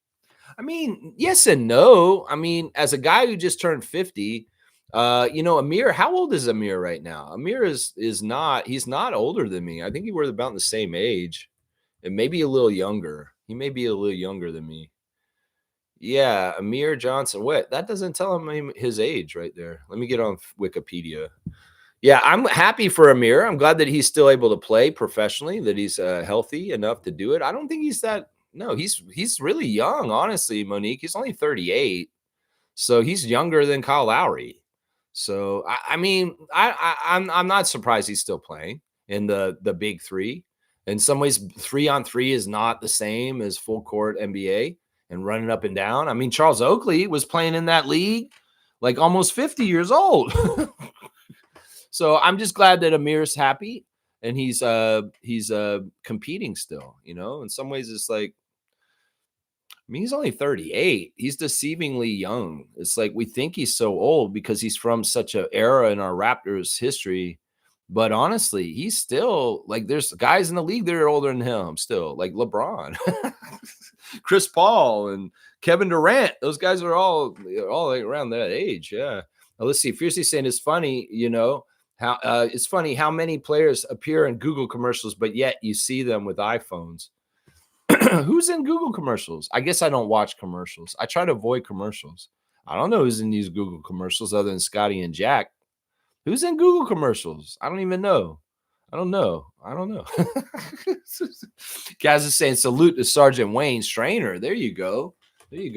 Speaker 1: I mean, yes and no. I mean, as a guy who just turned 50, Amir, how old is Amir right now? Amir is not, he's not older than me. I think we're about the same age and maybe a little younger. He may be a little younger than me. Yeah, Amir Johnson. What? That doesn't tell him his age right there. Let me get on Wikipedia. Yeah, I'm happy for Amir. I'm glad that he's still able to play professionally, that he's healthy enough to do it. I don't think he's that. No, he's really young, honestly, Monique. He's only 38. So he's younger than Kyle Lowry. So, I'm not surprised he's still playing in the Big 3. In some ways, 3-on-3 is not the same as full court NBA and running up and down. I mean, Charles Oakley was playing in that league like almost 50 years old. So I'm just glad that Amir's happy and he's competing still, In some ways it's like, I mean, he's only 38. He's deceivingly young. It's like we think he's so old because he's from such an era in our Raptors history. But honestly, he's still like, there's guys in the league that are older than him still, like LeBron, Chris Paul, and Kevin Durant. Those guys are all like around that age. Yeah. Now, let's see. Fiercely saying it's funny, how it's funny how many players appear in Google commercials, but yet you see them with iPhones. Who's in Google commercials? I guess I don't watch commercials. I try to avoid commercials. I don't know who's in these Google commercials other than Scotty and Jack. Who's in Google commercials? I don't even know. I don't know. Guys is saying salute to Sergeant Wayne Strainer. There you go.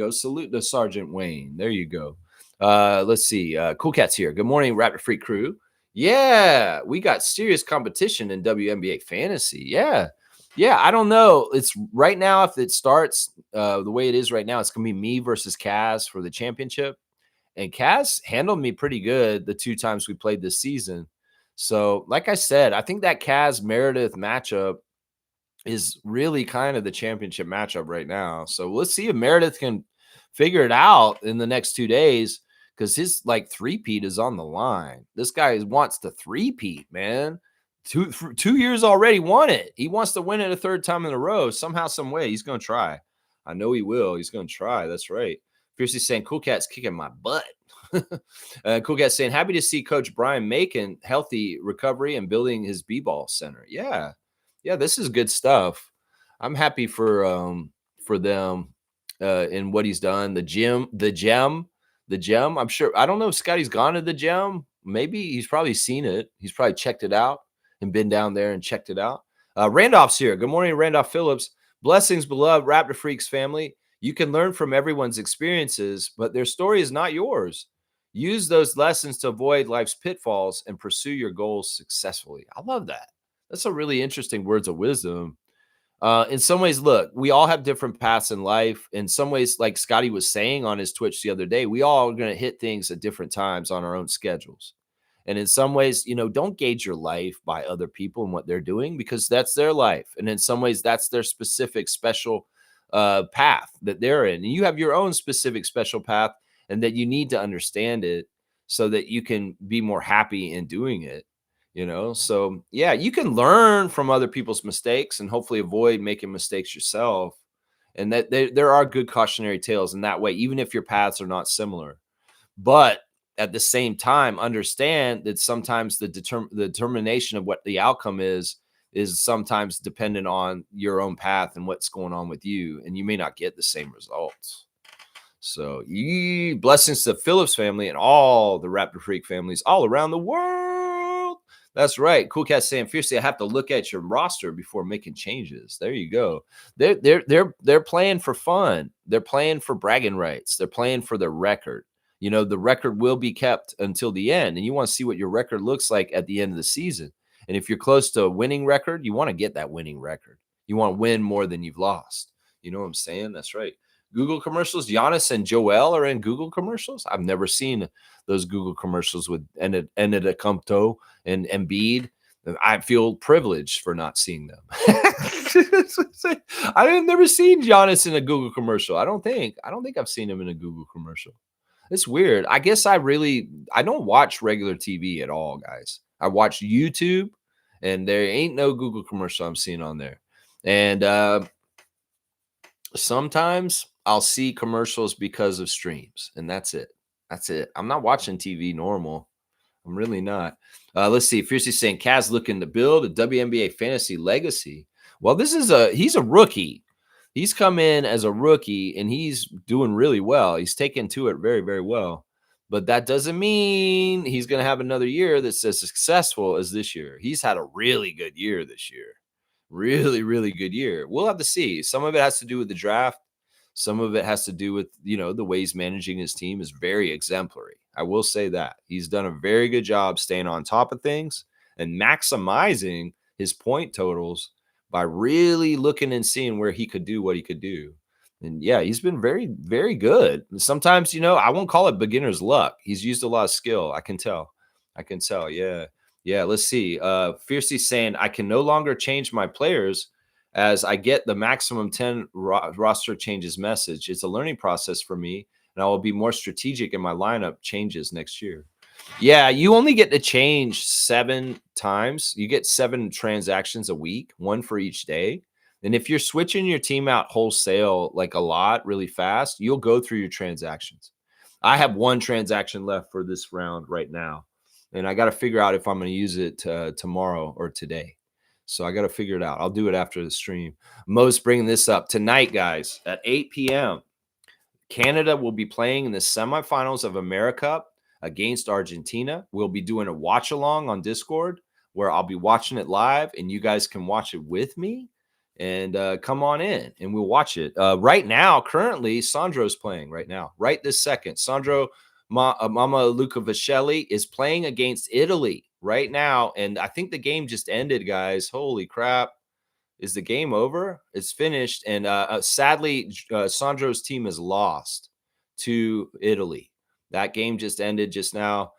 Speaker 1: Salute to Sergeant Wayne. There you go. Let's see. Cool Cat's here. Good morning, Raptor Freak crew. Yeah, we got serious competition in WNBA fantasy. Yeah. I don't know. It's right now, if it starts the way it is right now, it's going to be me versus Kaz for the championship. And Kaz handled me pretty good the 2 times we played this season. So, like I said, I think that Kaz Meredith matchup is really kind of the championship matchup right now. So let's see if Meredith can figure it out in the next 2 days, because his three-peat is on the line. This guy wants to three-peat, man. 2 years already won it. He wants to win it a 3rd time in a row. Somehow, some way, he's going to try. I know he will. He's going to try. That's right. Fiercely saying, Cool Cat's kicking my butt. Cool Cat's saying, happy to see Coach Brian Macon healthy recovery and building his B-ball center. Yeah, this is good stuff. I'm happy for them in what he's done. The gem. I'm sure. I don't know if Scotty's gone to the gem. Maybe he's probably seen it. He's probably checked it out and been down there and checked it out. Randolph's here. Good morning, Randolph Phillips. Blessings, beloved Raptor Freaks family. You can learn from everyone's experiences, but their story is not yours. Use those lessons to avoid life's pitfalls and pursue your goals successfully. I love that. That's a really interesting words of wisdom. In some ways, look, we all have different paths in life. In some ways, like Scottie was saying on his Twitch the other day, we all are going to hit things at different times on our own schedules. And in some ways, don't gauge your life by other people and what they're doing because that's their life. And in some ways, that's their specific special path that they're in. And you have your own specific special path, and that you need to understand it so that you can be more happy in doing it. So yeah, you can learn from other people's mistakes and hopefully avoid making mistakes yourself. And that there are good cautionary tales in that way, even if your paths are not similar. But at the same time, understand that sometimes the determination of what the outcome is sometimes dependent on your own path and what's going on with you, and you may not get the same results. So, blessings to Phillips family and all the Raptor Freak families all around the world. That's right. Cool Cat saying fiercely, I have to look at your roster before making changes. There you go. They're playing for fun. They're playing for bragging rights. They're playing for their record. The record will be kept until the end, and you want to see what your record looks like at the end of the season. And if you're close to a winning record, you want to get that winning record. You want to win more than you've lost. You know what I'm saying? That's right. Google commercials. Giannis and Joel are in Google commercials. I've never seen those Google commercials with Antetokounmpo and Embiid. I feel privileged for not seeing them. I've never seen Giannis in a Google commercial. I don't think I've seen him in a Google commercial. It's weird. I guess I don't watch regular TV at all, guys. I watch YouTube, and there ain't no Google commercial I'm seeing on there. And sometimes I'll see commercials because of streams, and that's it. That's it. I'm not watching TV normal. I'm really not. Let's see. Fiercely saying Kaz looking to build a WNBA fantasy legacy. Well, he's a rookie. He's come in as a rookie, and he's doing really well. He's taken to it very, very well. But that doesn't mean he's going to have another year that's as successful as this year. He's had a really good year this year. Really, really good year. We'll have to see. Some of it has to do with the draft. Some of it has to do with, the way he's managing his team is very exemplary. I will say that. He's done a very good job staying on top of things and maximizing his point totals by really looking and seeing where he could do what he could do. And yeah, he's been very, very good. Sometimes, I won't call it beginner's luck. He's used a lot of skill. I can tell. Yeah. Yeah. Let's see. Fiercely saying, I can no longer change my players as I get the maximum 10 roster changes message. It's a learning process for me, and I will be more strategic in my lineup changes next year. Yeah, you only get to change 7 times. You get 7 transactions a week, 1 for each day. And if you're switching your team out wholesale, like a lot really fast, you'll go through your transactions. I have 1 transaction left for this round right now, and I got to figure out if I'm going to use it tomorrow or today. So I got to figure it out. I'll do it after the stream. Mo's bringing this up tonight, guys, at 8 p.m. Canada will be playing in the semifinals of AmeriCup against Argentina. We'll be doing a watch along on Discord where I'll be watching it live, and you guys can watch it with me. And come on in, and we'll watch it. Right now, currently, Sandro's playing right now. Right this second, Sandro Mama Lucavascelli is playing against Italy right now, and I think the game just ended, guys. Holy crap. Is the game over? It's finished, and sadly, Sandro's team has lost to Italy. That game just ended just now.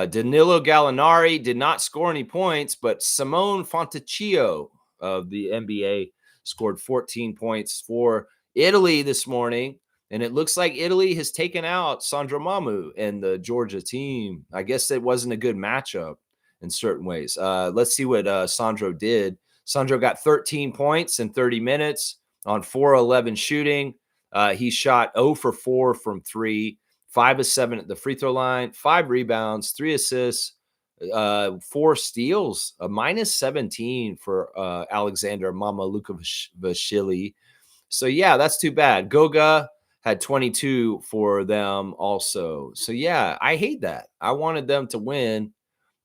Speaker 1: Danilo Gallinari did not score any points, but Simone Fontecchio of the NBA scored 14 points for Italy this morning. And it looks like Italy has taken out Sandro Mamu and the Georgia team. I guess it wasn't a good matchup in certain ways. Let's see what Sandro did. Sandro got 13 points in 30 minutes on 4-11 shooting. He shot 0 for 4 from 3, 5 of 7 at the free throw line, 5 rebounds, 3 assists, 4 steals, a minus 17 for Alexander Mama Lucavashvili. So, yeah, that's too bad. Goga had 22 for them also. So, yeah, I hate that. I wanted them to win,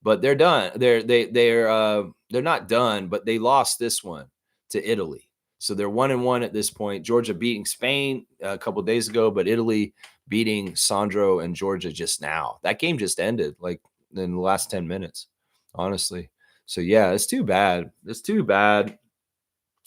Speaker 1: but they're done. They're they're not done, but they lost this one to Italy. So they're 1-1 at this point. Georgia beating Spain a couple of days ago, but Italy beating Sandro and Georgia just now. That game just ended like in the last 10 minutes, honestly. So yeah, it's too bad. It's too bad.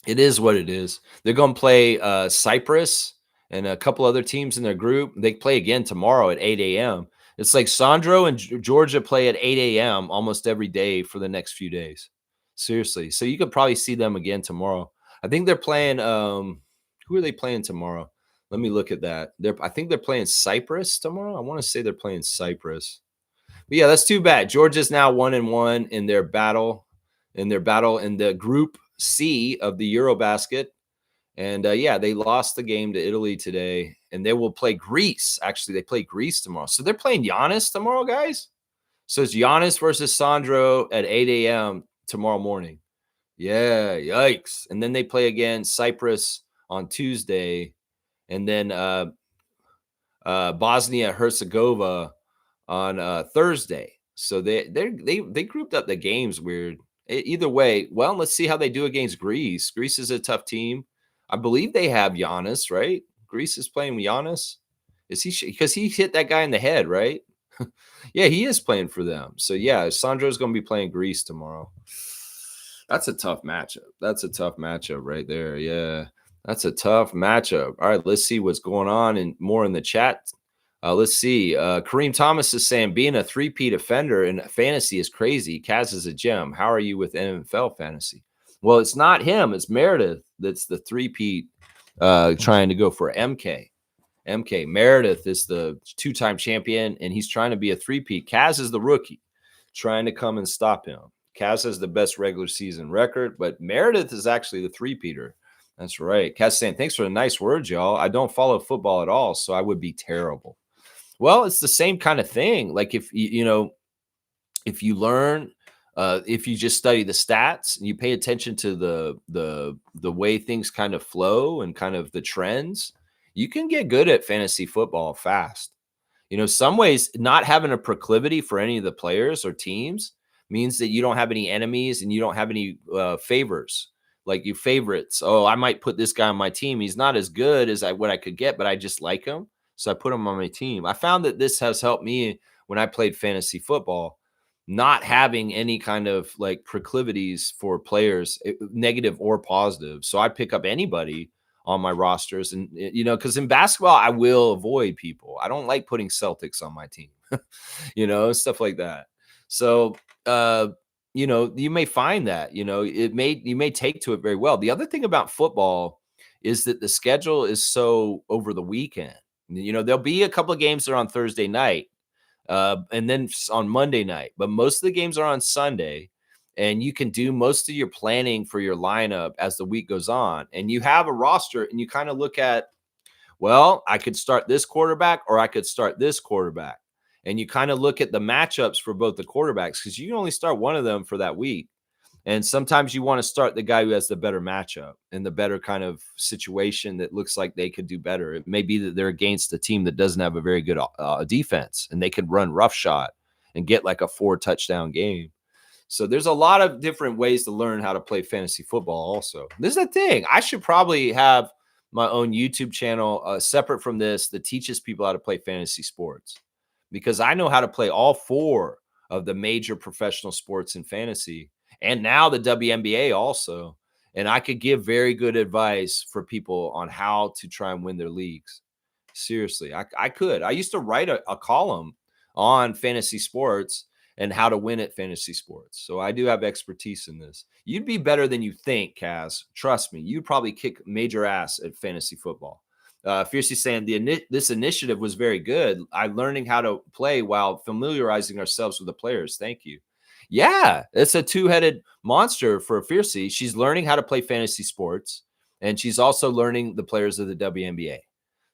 Speaker 1: It is what it is. They're going to play Cyprus and a couple other teams in their group. They play again tomorrow at 8 a.m. It's like Sandro and Georgia play at 8 a.m. almost every day for the next few days. Seriously. So you could probably see them again tomorrow. I think they're playing who are they playing tomorrow? Let me look at that. I think they're playing Cyprus tomorrow. I want to say they're playing Cyprus. But yeah, that's too bad. Georgia's now 1-1 in their battle in the Group C of the Eurobasket. And yeah, they lost the game to Italy today, and they will play Greece. Actually, they play Greece tomorrow. So they're playing Giannis tomorrow, guys. So it's Giannis versus Sandro at 8 a.m. tomorrow morning. Yeah, yikes. And then they play again Cyprus on Tuesday, and then Bosnia Herzegovina on Thursday. So they grouped up the games weird. Either way, well, let's see how they do against Greece. Greece is a tough team. I believe they have Giannis, right? Greece is playing with Giannis. Is he because he hit that guy in the head, right? Yeah, he is playing for them. So yeah, Sandro's going to be playing Greece tomorrow. That's a tough matchup. That's a tough matchup right there. Yeah, that's a tough matchup. All right, let's see what's going on and more in the chat. Let's see. Kareem Thomas is saying being a three-peat offender in fantasy is crazy. Kaz is a gem. How are you with NFL fantasy? Well, it's not him. It's Meredith that's the three-peat trying to go for MK. Meredith is the two-time champion, and he's trying to be a three-peat. Kaz is the rookie trying to come and stop him. Kaz has the best regular season record, but Meredith is actually the three-peater. That's right. Kaz saying, thanks for the nice words, y'all. I don't follow football at all, so I would be terrible. Well, it's the same kind of thing. Like if if you learn, if you just study the stats and you pay attention to the way things kind of flow and kind of the trends, you can get good at fantasy football fast. Some ways not having a proclivity for any of the players or teams means that you don't have any enemies and you don't have any favors, like you favorites. Oh, I might put this guy on my team. He's not as good as what I could get, but I just like him. So I put him on my team. I found that this has helped me when I played fantasy football, not having any kind of like proclivities for players, negative or positive. So I pick up anybody on my rosters. And, because in basketball, I will avoid people. I don't like putting Celtics on my team, stuff like that. So, you may find that, you may take to it very well. The other thing about football is that the schedule is so over the weekend. There'll be a couple of games that are on Thursday night and then on Monday night, but most of the games are on Sunday. And you can do most of your planning for your lineup as the week goes on. And you have a roster and you kind of look at, well, I could start this quarterback or I could start this quarterback. And you kind of look at the matchups for both the quarterbacks because you can only start one of them for that week. And sometimes you want to start the guy who has the better matchup and the better kind of situation that looks like they could do better. It may be that they're against a team that doesn't have a very good defense and they could run roughshod and get like a 4-touchdown game. So there's a lot of different ways to learn how to play fantasy football also. This is the thing. I should probably have my own YouTube channel separate from this that teaches people how to play fantasy sports because I know how to play all 4 of the major professional sports in fantasy and now the WNBA also. And I could give very good advice for people on how to try and win their leagues. Seriously, I could. I used to write a column on fantasy sports and how to win at fantasy sports. So I do have expertise in this. You'd be better than you think, Kaz. Trust me. You'd probably kick major ass at fantasy football. Fiercely saying this initiative was very good. I'm learning how to play while familiarizing ourselves with the players. Thank you. Yeah, it's a two-headed monster for Fiercely. She's learning how to play fantasy sports, and she's also learning the players of the WNBA.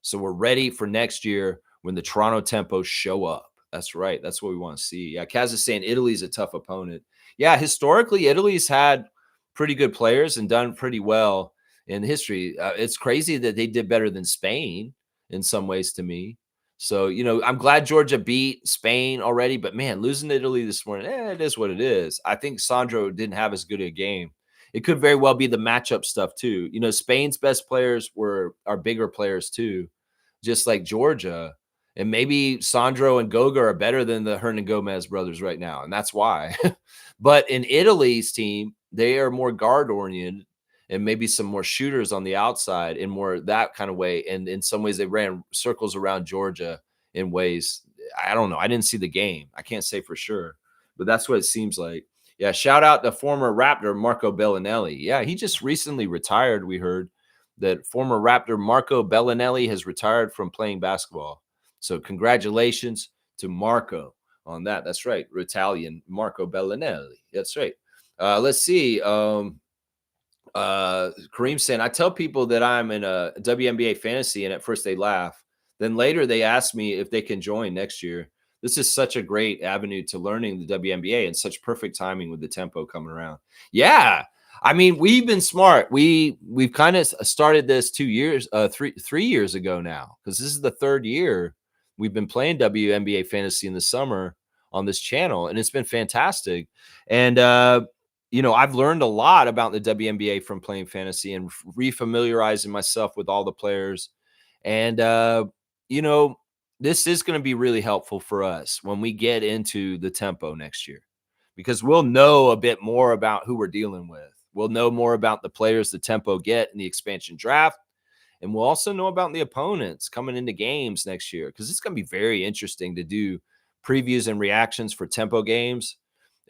Speaker 1: So we're ready for next year when the Toronto Tempos show up. That's right. That's what we want to see. Yeah, Kaz is saying Italy's a tough opponent. Yeah, historically, Italy's had pretty good players and done pretty well in history. It's crazy that they did better than Spain in some ways to me. So, I'm glad Georgia beat Spain already, but man, losing to Italy this morning, it is what it is. I think Sandro didn't have as good a game. It could very well be the matchup stuff too. Spain's best players are bigger players too, just like Georgia. And maybe Sandro and Goga are better than the Hernan Gomez brothers right now, and that's why. But in Italy's team, they are more guard oriented and maybe some more shooters on the outside in more that kind of way. And in some ways, they ran circles around Georgia in ways I don't know. I didn't see the game. I can't say for sure, but that's what it seems like. Yeah, shout out to former Raptor Marco Bellinelli. Yeah, he just recently retired. We heard that former Raptor Marco Bellinelli has retired from playing basketball. So congratulations to Marco on that. That's right, Italian Marco Bellinelli. That's right. Let's see. Kareem saying, I tell people that I'm in a WNBA fantasy, and at first they laugh. Then later they ask me if they can join next year. This is such a great avenue to learning the WNBA and such perfect timing with the tempo coming around. Yeah. I mean, we've been smart. We've kind of started this 3 years ago now, because this is the third year we've been playing WNBA fantasy in the summer on this channel, and it's been fantastic. And I've learned a lot about the WNBA from playing fantasy and refamiliarizing myself with all the players. And, this is going to be really helpful for us when we get into the tempo next year, because we'll know a bit more about who we're dealing with. We'll know more about the players the tempo get in the expansion draft. And we'll also know about the opponents coming into games next year, because it's going to be very interesting to do previews and reactions for tempo games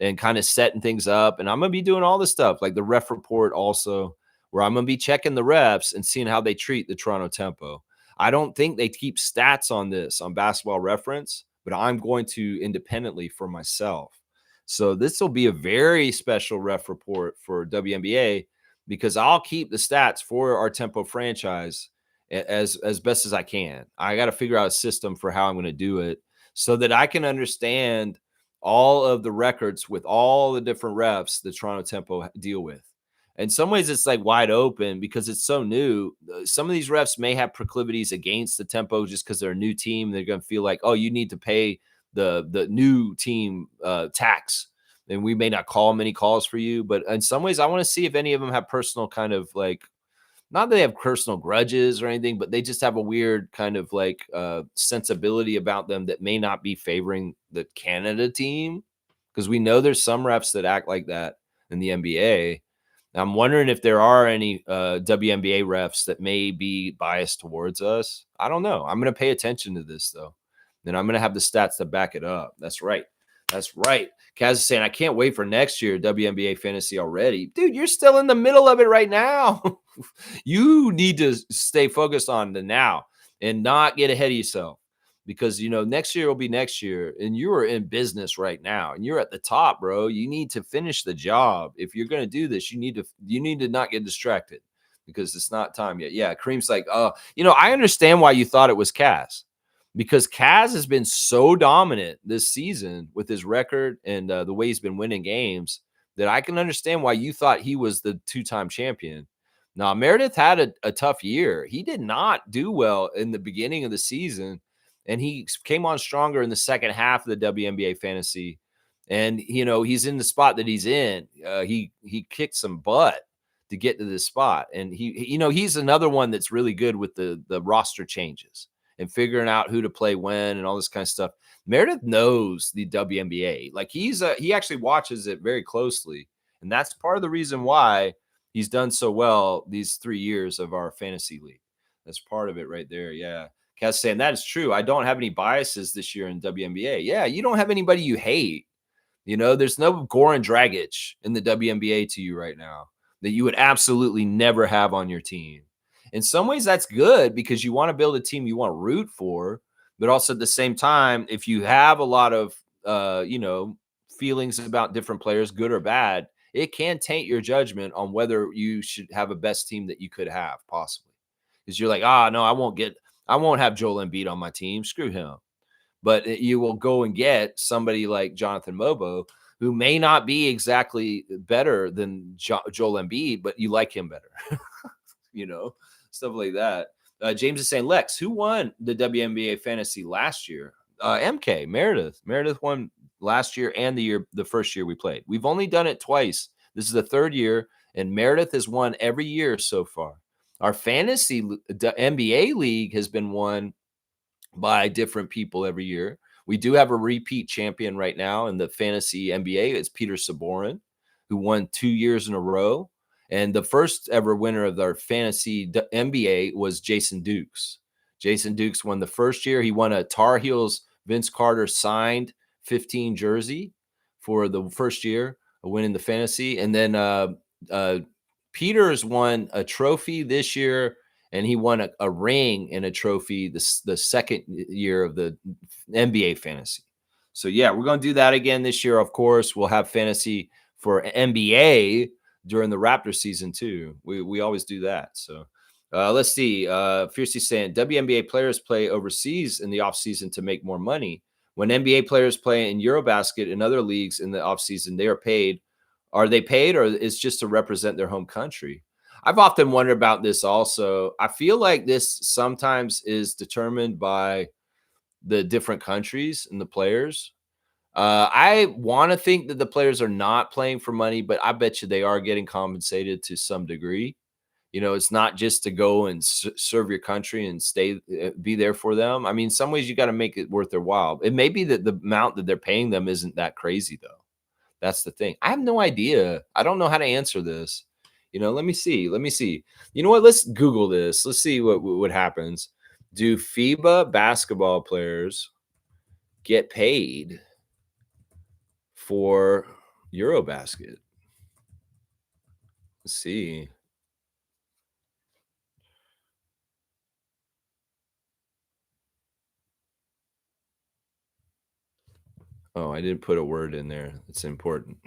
Speaker 1: and kind of setting things up. And I'm going to be doing all this stuff like the ref report also, where I'm going to be checking the refs and seeing how they treat the Toronto tempo. I don't think they keep stats on this on Basketball Reference, but I'm going to independently for myself. So this will be a very special ref report for WNBA, because I'll keep the stats for our tempo franchise as best as I can. I got to figure out a system for how I'm going to do it so that I can understand all of the records with all the different refs the Toronto tempo deal with. In some ways, it's like wide open because it's so new. Some of these refs may have proclivities against the tempo just because they're a new team. They're going to feel like, oh, you need to pay the new team tax, and we may not call many calls for you. But in some ways, I want to see if any of them have personal kind of like, not that they have personal grudges or anything, but they just have a weird kind of like sensibility about them that may not be favoring the Canada team, because we know there's some refs that act like that in the NBA. I'm wondering if there are any WNBA refs that may be biased towards us. I don't know. I'm going to pay attention to this, though. And I'm going to have the stats to back it up. That's right. That's right. Kaz is saying, I can't wait for next year WNBA fantasy already. Dude, you're still in the middle of it right now. You need to stay focused on the now and not get ahead of yourself, because, next year will be next year, and you are in business right now and you're at the top, bro. You need to finish the job. If you're going to do this, you need to not get distracted, because it's not time yet. Yeah. Kareem's like, I understand why you thought it was Kaz, because Kaz has been so dominant this season with his record and the way he's been winning games, that I can understand why you thought he was the two-time champion. Now, Meredith had a tough year. He did not do well in the beginning of the season, and he came on stronger in the second half of the WNBA fantasy. And, he's in the spot that he's in. He kicked some butt to get to this spot. And he's another one that's really good with the roster changes and figuring out who to play when and all this kind of stuff. Meredith knows the WNBA. Like he actually watches it very closely. And that's part of the reason why he's done so well these 3 years of our fantasy league. That's part of it right there. Yeah. Kaz saying that is true. I don't have any biases this year in WNBA. Yeah. You don't have anybody you hate. There's no Goran Dragic in the WNBA to you right now that you would absolutely never have on your team. In some ways, that's good, because you want to build a team you want to root for, but also at the same time, if you have a lot of, feelings about different players, good or bad, it can taint your judgment on whether you should have a best team that you could have possibly. Because you're like, no, I won't have Joel Embiid on my team. Screw him. But you will go and get somebody like Jonathan Mobo, who may not be exactly better than Joel Embiid, but you like him better, stuff like that. James is saying, Lex, who won the WNBA fantasy last year? MK Meredith. Meredith won last year and the first year we played. We've only done it twice. This is the third year, and Meredith has won every year so far. Our fantasy NBA league has been won by different people every year. We do have a repeat champion right now in the fantasy NBA. It's Peter Saborin, who won 2 years in a row. And the first ever winner of our fantasy NBA was Jason Dukes. Jason Dukes won the first year. He won a Tar Heels Vince Carter signed 15 jersey for the first year, winning the fantasy. And then Peters won a trophy this year, and he won a ring and a trophy the second year of the NBA fantasy. So, yeah, we're going to do that again this year. Of course, we'll have fantasy for NBA during the Raptor season too. We always do that. So let's see. Fiercely saying WNBA players play overseas in the offseason to make more money. When NBA players play in Eurobasket and other leagues in the offseason, they are paid. Are they paid, or is just to represent their home country? I've often wondered about this also. I feel like this sometimes is determined by the different countries and the players. I want to think that the players are not playing for money, but I bet you they are getting compensated to some degree. You know, it's not just to go and serve your country and be there for them. I mean, some ways you got to make it worth their while. It may be that the amount that they're paying them isn't that crazy, though. That's the thing. I have no idea. I don't know how to answer this. You know, let me see. Let me see. You know what? Let's Google this. Let's see what happens. Do FIBA basketball players get paid for Eurobasket? Let's see. Oh, I didn't put a word in there. It's important.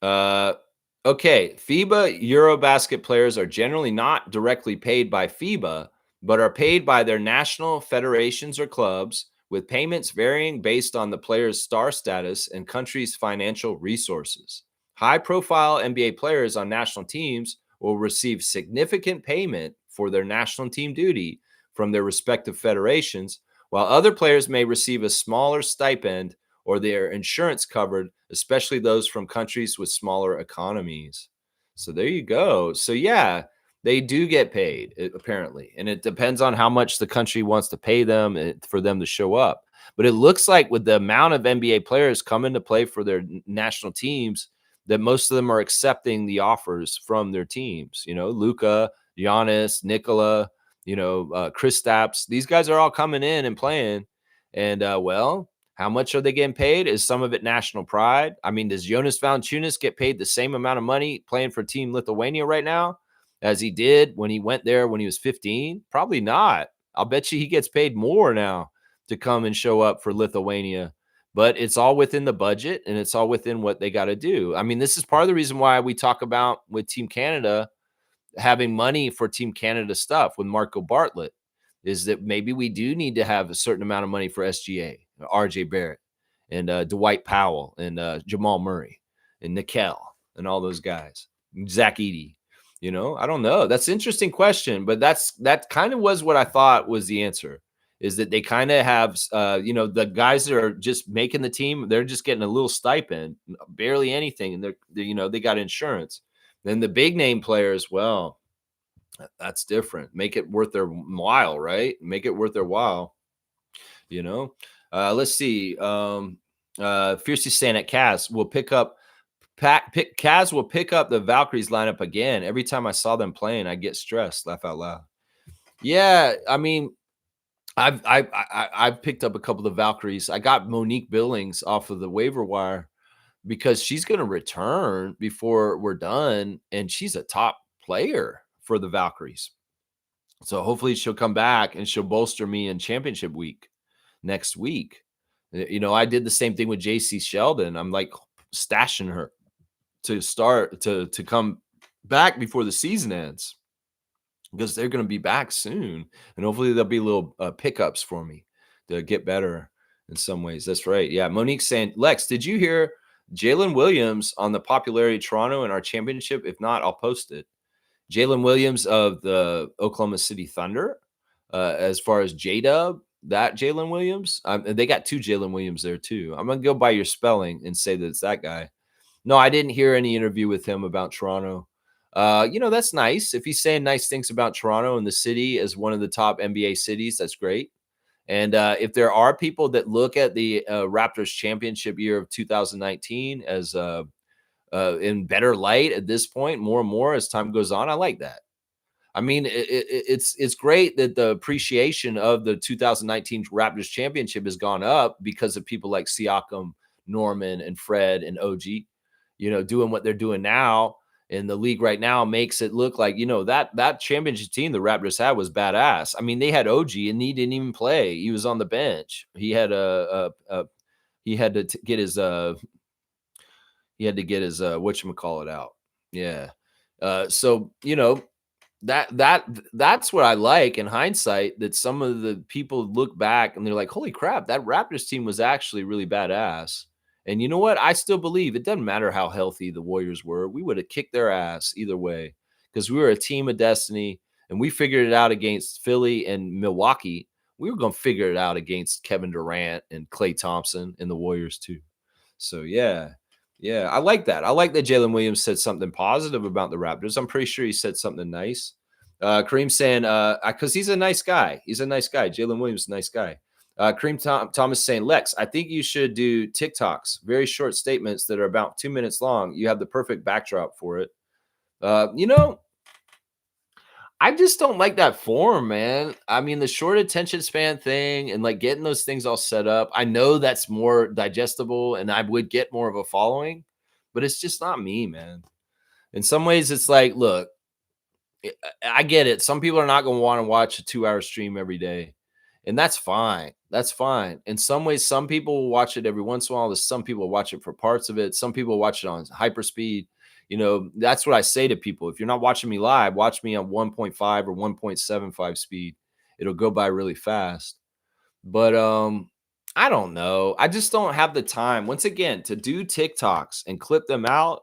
Speaker 1: Okay. FIBA Eurobasket players are generally not directly paid by FIBA, but are paid by their national federations or clubs, with payments varying based on the player's star status and country's financial resources. High-profile NBA players on national teams will receive significant payment for their national team duty from their respective federations, while other players may receive a smaller stipend or their insurance covered, especially those from countries with smaller economies. So there you go. So yeah, they do get paid apparently, and it depends on how much the country wants to pay them for them to show up. But it looks like with the amount of NBA players coming to play for their national teams, that most of them are accepting the offers from their teams. You know, Luka, Giannis, Nikola, Kristaps. These guys are all coming in and playing. And well, how much are they getting paid? Is some of it national pride? I mean, does Jonas Valanciunas get paid the same amount of money playing for Team Lithuania right now as he did when he went there when he was 15? Probably not. I'll bet you he gets paid more now to come and show up for Lithuania. But it's all within the budget, and it's all within what they got to do. I mean, this is part of the reason why we talk about with Team Canada having money for Team Canada stuff with Marco Bartlett, is that maybe we do need to have a certain amount of money for SGA, RJ Barrett, and Dwight Powell, and Jamal Murray, and Nickel, and all those guys, Zach Edey. You know, I don't know. That's an interesting question, but that kind of was what I thought was the answer. Is that they kind of have, the guys that are just making the team, they're just getting a little stipend, barely anything, and they got insurance. Then the big name players, well, that's different. Make it worth their while, right? Make it worth their while. Let's see. Fiercely saying at Kaz will Kaz will pick up the Valkyries lineup again. Every time I saw them playing, I get stressed. Laugh out loud. Yeah, I mean, I've picked up a couple of Valkyries. I got Monique Billings off of the waiver wire because she's going to return before we're done, and she's a top player for the Valkyries. So hopefully she'll come back and she'll bolster me in championship week next week. I did the same thing with JC Sheldon. I'm like stashing her to start to come back before the season ends, because they're going to be back soon, and hopefully there'll be little pickups for me to get better in some ways. That's right. Yeah. Monique's saying, Lex, did you hear Jalen Williams on the popularity of Toronto in our championship? If not, I'll post it. Jalen Williams of the Oklahoma City Thunder. As far as J-Dub, that Jalen Williams, and they got 2 Jalen Williams there too. I'm gonna go by your spelling and say that it's that guy. No, I didn't hear any interview with him about Toronto. That's nice. If he's saying nice things about Toronto and the city as one of the top NBA cities, that's great. And if there are people that look at the Raptors championship year of 2019 as in better light at this point, more and more as time goes on, I like that. I mean, it's great that the appreciation of the 2019 Raptors championship has gone up because of people like Siakam, Norman, and Fred and OG, doing what they're doing now in the league right now makes it look like, that championship team the Raptors had was badass. I mean, they had OG and he didn't even play. He was on the bench. He had he had to get his whatchamacallit out. Yeah. So, that's what I like in hindsight, that some of the people look back and they're like, holy crap, that Raptors team was actually really badass. And you know what? I still believe it doesn't matter how healthy the Warriors were. We would have kicked their ass either way because we were a team of destiny and we figured it out against Philly and Milwaukee. We were going to figure it out against Kevin Durant and Klay Thompson and the Warriors too. So, yeah. Yeah, I like that. I like that Jalen Williams said something positive about the Raptors. I'm pretty sure he said something nice. Kareem saying, because he's a nice guy. He's a nice guy. Jalen Williams is a nice guy. Thomas saying, Lex, I think you should do TikToks, very short statements that are about 2 minutes long. You have the perfect backdrop for it. I just don't like that form, man. I mean, the short attention span thing and like getting those things all set up. I know that's more digestible and I would get more of a following, but it's just not me, man. In some ways, it's like, look, I get it. Some people are not going to want to watch a 2-hour stream every day, and that's fine. That's fine. In some ways, some people will watch it every once in a while. Some people watch it for parts of it. Some people watch it on hyperspeed. That's what I say to people. If you're not watching me live, watch me on 1.5 or 1.75 speed. It'll go by really fast. But I don't know. I just don't have the time. Once again, to do TikToks and clip them out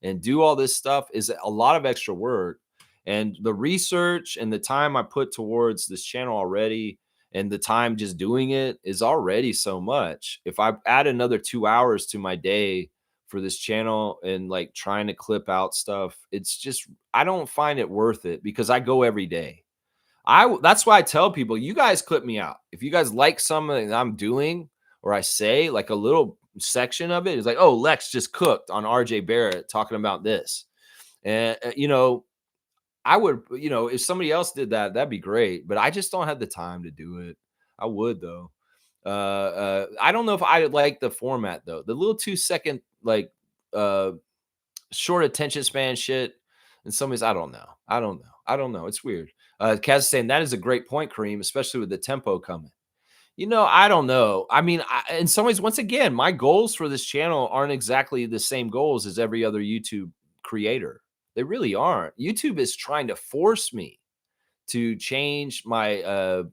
Speaker 1: and do all this stuff is a lot of extra work. And the research and the time I put towards this channel already and the time just doing it is already so much. If I add another 2 hours to my day for this channel and like trying to clip out stuff, it's just, I don't find it worth it because I go every day. That's why I tell people, you guys clip me out. If you guys like something that I'm doing or I say like a little section of it is like, oh, Lex just cooked on RJ Barrett talking about this. And, I would, if somebody else did that, that'd be great. But I just don't have the time to do it. I would though. I don't know if I like the format though. The little 2-second like short attention span shit. In some ways, I don't know. I don't know. It's weird. Kaz is saying that is a great point, Kareem, especially with the tempo coming. I don't know. I mean, in some ways, once again, my goals for this channel aren't exactly the same goals as every other YouTube creator. They really aren't. YouTube is trying to force me to change my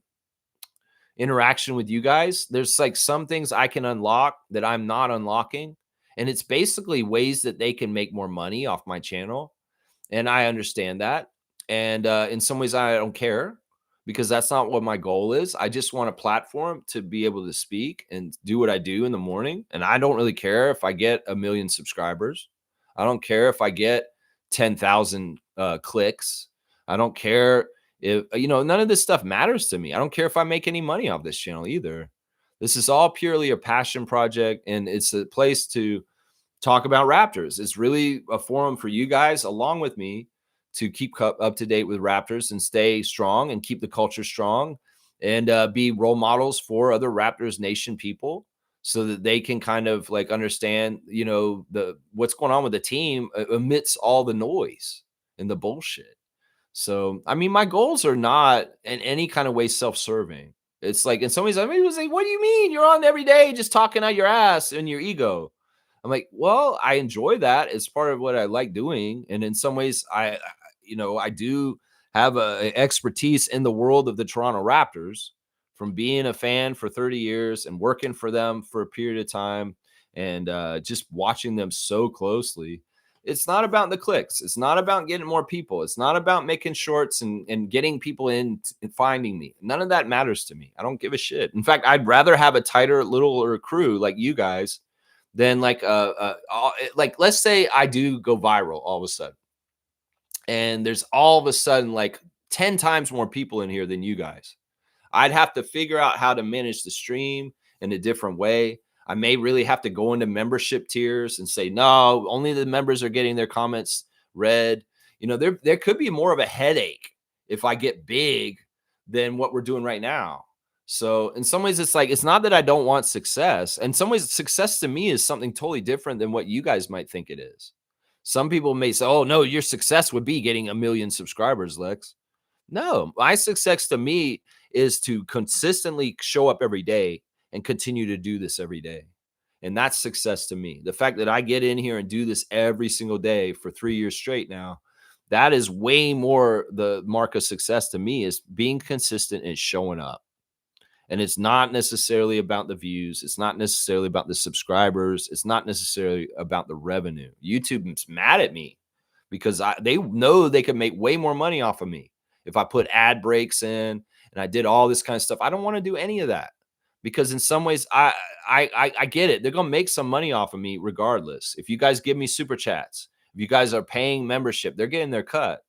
Speaker 1: interaction with you guys. There's like some things I can unlock that I'm not unlocking. And it's basically ways that they can make more money off my channel. And I understand that. And in some ways, I don't care because that's not what my goal is. I just want a platform to be able to speak and do what I do in the morning. And I don't really care if I get 1 million subscribers. I don't care if I get 10,000 clicks. I don't care if, none of this stuff matters to me. I don't care if I make any money off this channel either. This is all purely a passion project, and it's a place to talk about Raptors. It's really a forum for you guys, along with me, to keep up to date with Raptors and stay strong and keep the culture strong and be role models for other Raptors Nation people so that they can kind of like understand, what's going on with the team amidst all the noise and the bullshit. So, I mean, my goals are not in any kind of way self-serving. It's like, in some ways, I mean, it was like, what do you mean? You're on every day just talking out your ass and your ego. I'm like, well, I enjoy that. It's part of what I like doing. And in some ways, I do have a expertise in the world of the Toronto Raptors from being a fan for 30 years and working for them for a period of time and just watching them so closely It's not about the clicks. It's not about getting more people. It's not about making shorts and getting people in and finding me. None of that matters to me. I don't give a shit. In fact, I'd rather have a tighter, littler crew like you guys than like let's say I do go viral all of a sudden, and there's all of a sudden like 10 times more people in here than you guys. I'd have to figure out how to manage the stream in a different way. I may really have to go into membership tiers and say, no, only the members are getting their comments read. There could be more of a headache if I get big than what we're doing right now. So in some ways, it's like, it's not that I don't want success. In some ways, success to me is something totally different than what you guys might think it is. Some people may say, oh, no, your success would be getting 1 million subscribers, Lex. No, my success to me is to consistently show up every day and continue to do this every day. And that's success to me. The fact that I get in here and do this every single day for 3 years straight now, that is way more the mark of success to me, is being consistent and showing up. And it's not necessarily about the views. It's not necessarily about the subscribers. It's not necessarily about the revenue. YouTube's mad at me because they know they could make way more money off of me if I put ad breaks in and I did all this kind of stuff. I don't want to do any of that because in some ways I get it. They're going to make some money off of me regardless. If you guys give me super chats, if you guys are paying membership, they're getting their cut.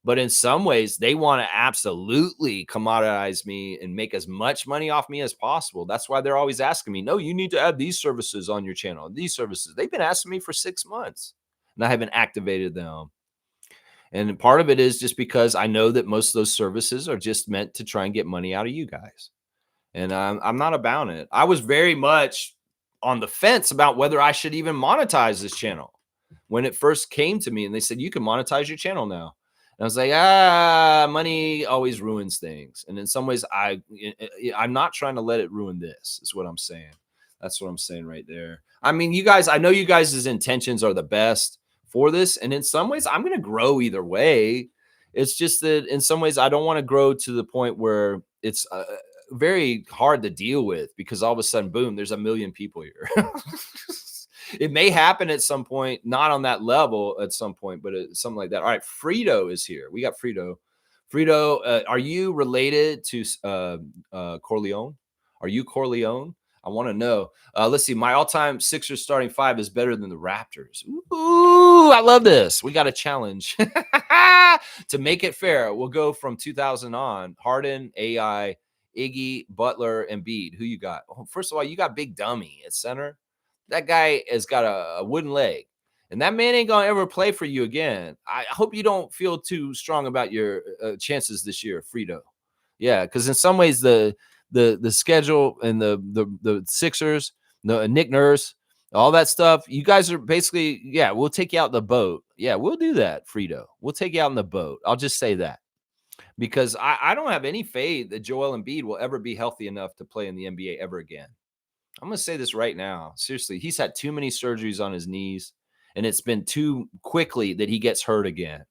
Speaker 1: But in some ways, they want to absolutely commoditize me and make as much money off me as possible. That's why they're always asking me, no, you need to add these services on your channel. These services, they've been asking me for 6 months and I haven't activated them. And part of it is just because I know that most of those services are just meant to try and get money out of you guys. And I'm not about it. I was very much on the fence about whether I should even monetize this channel when it first came to me and they said, you can monetize your channel now. And I was like, money always ruins things. And in some ways, I'm not trying to let it ruin this, is what I'm saying. That's what I'm saying right there. I mean, you guys, I know you guys' intentions are the best for this. And in some ways, I'm going to grow either way. It's just that in some ways, I don't want to grow to the point where it's very hard to deal with because all of a sudden, boom, there's 1 million people here. It may happen at some point, not on that level at some point, but something like that. All right, Frito is here. We got Frito. Frito, are you related to Corleone? Are you Corleone? I want to know. Let's see. My all-time Sixers starting five is better than the Raptors. Ooh, I love this. We got a challenge. To make it fair, we'll go from 2000 on. Harden, AI, Iggy, Butler, and Embiid. Who you got? Oh, first of all, you got Big Dummy at center. That guy has got a wooden leg, and that man ain't gonna ever play for you again. I hope you don't feel too strong about your chances this year, Frito. Yeah, because in some ways the schedule and the Sixers, Nick Nurse, all that stuff, you guys are basically, yeah, we'll take you out in the boat. Yeah, we'll do that, Frito. We'll take you out in the boat. I'll just say that because I don't have any faith that Joel Embiid will ever be healthy enough to play in the NBA ever again. I'm going to say this right now. Seriously, he's had too many surgeries on his knees, and it's been too quickly that he gets hurt again.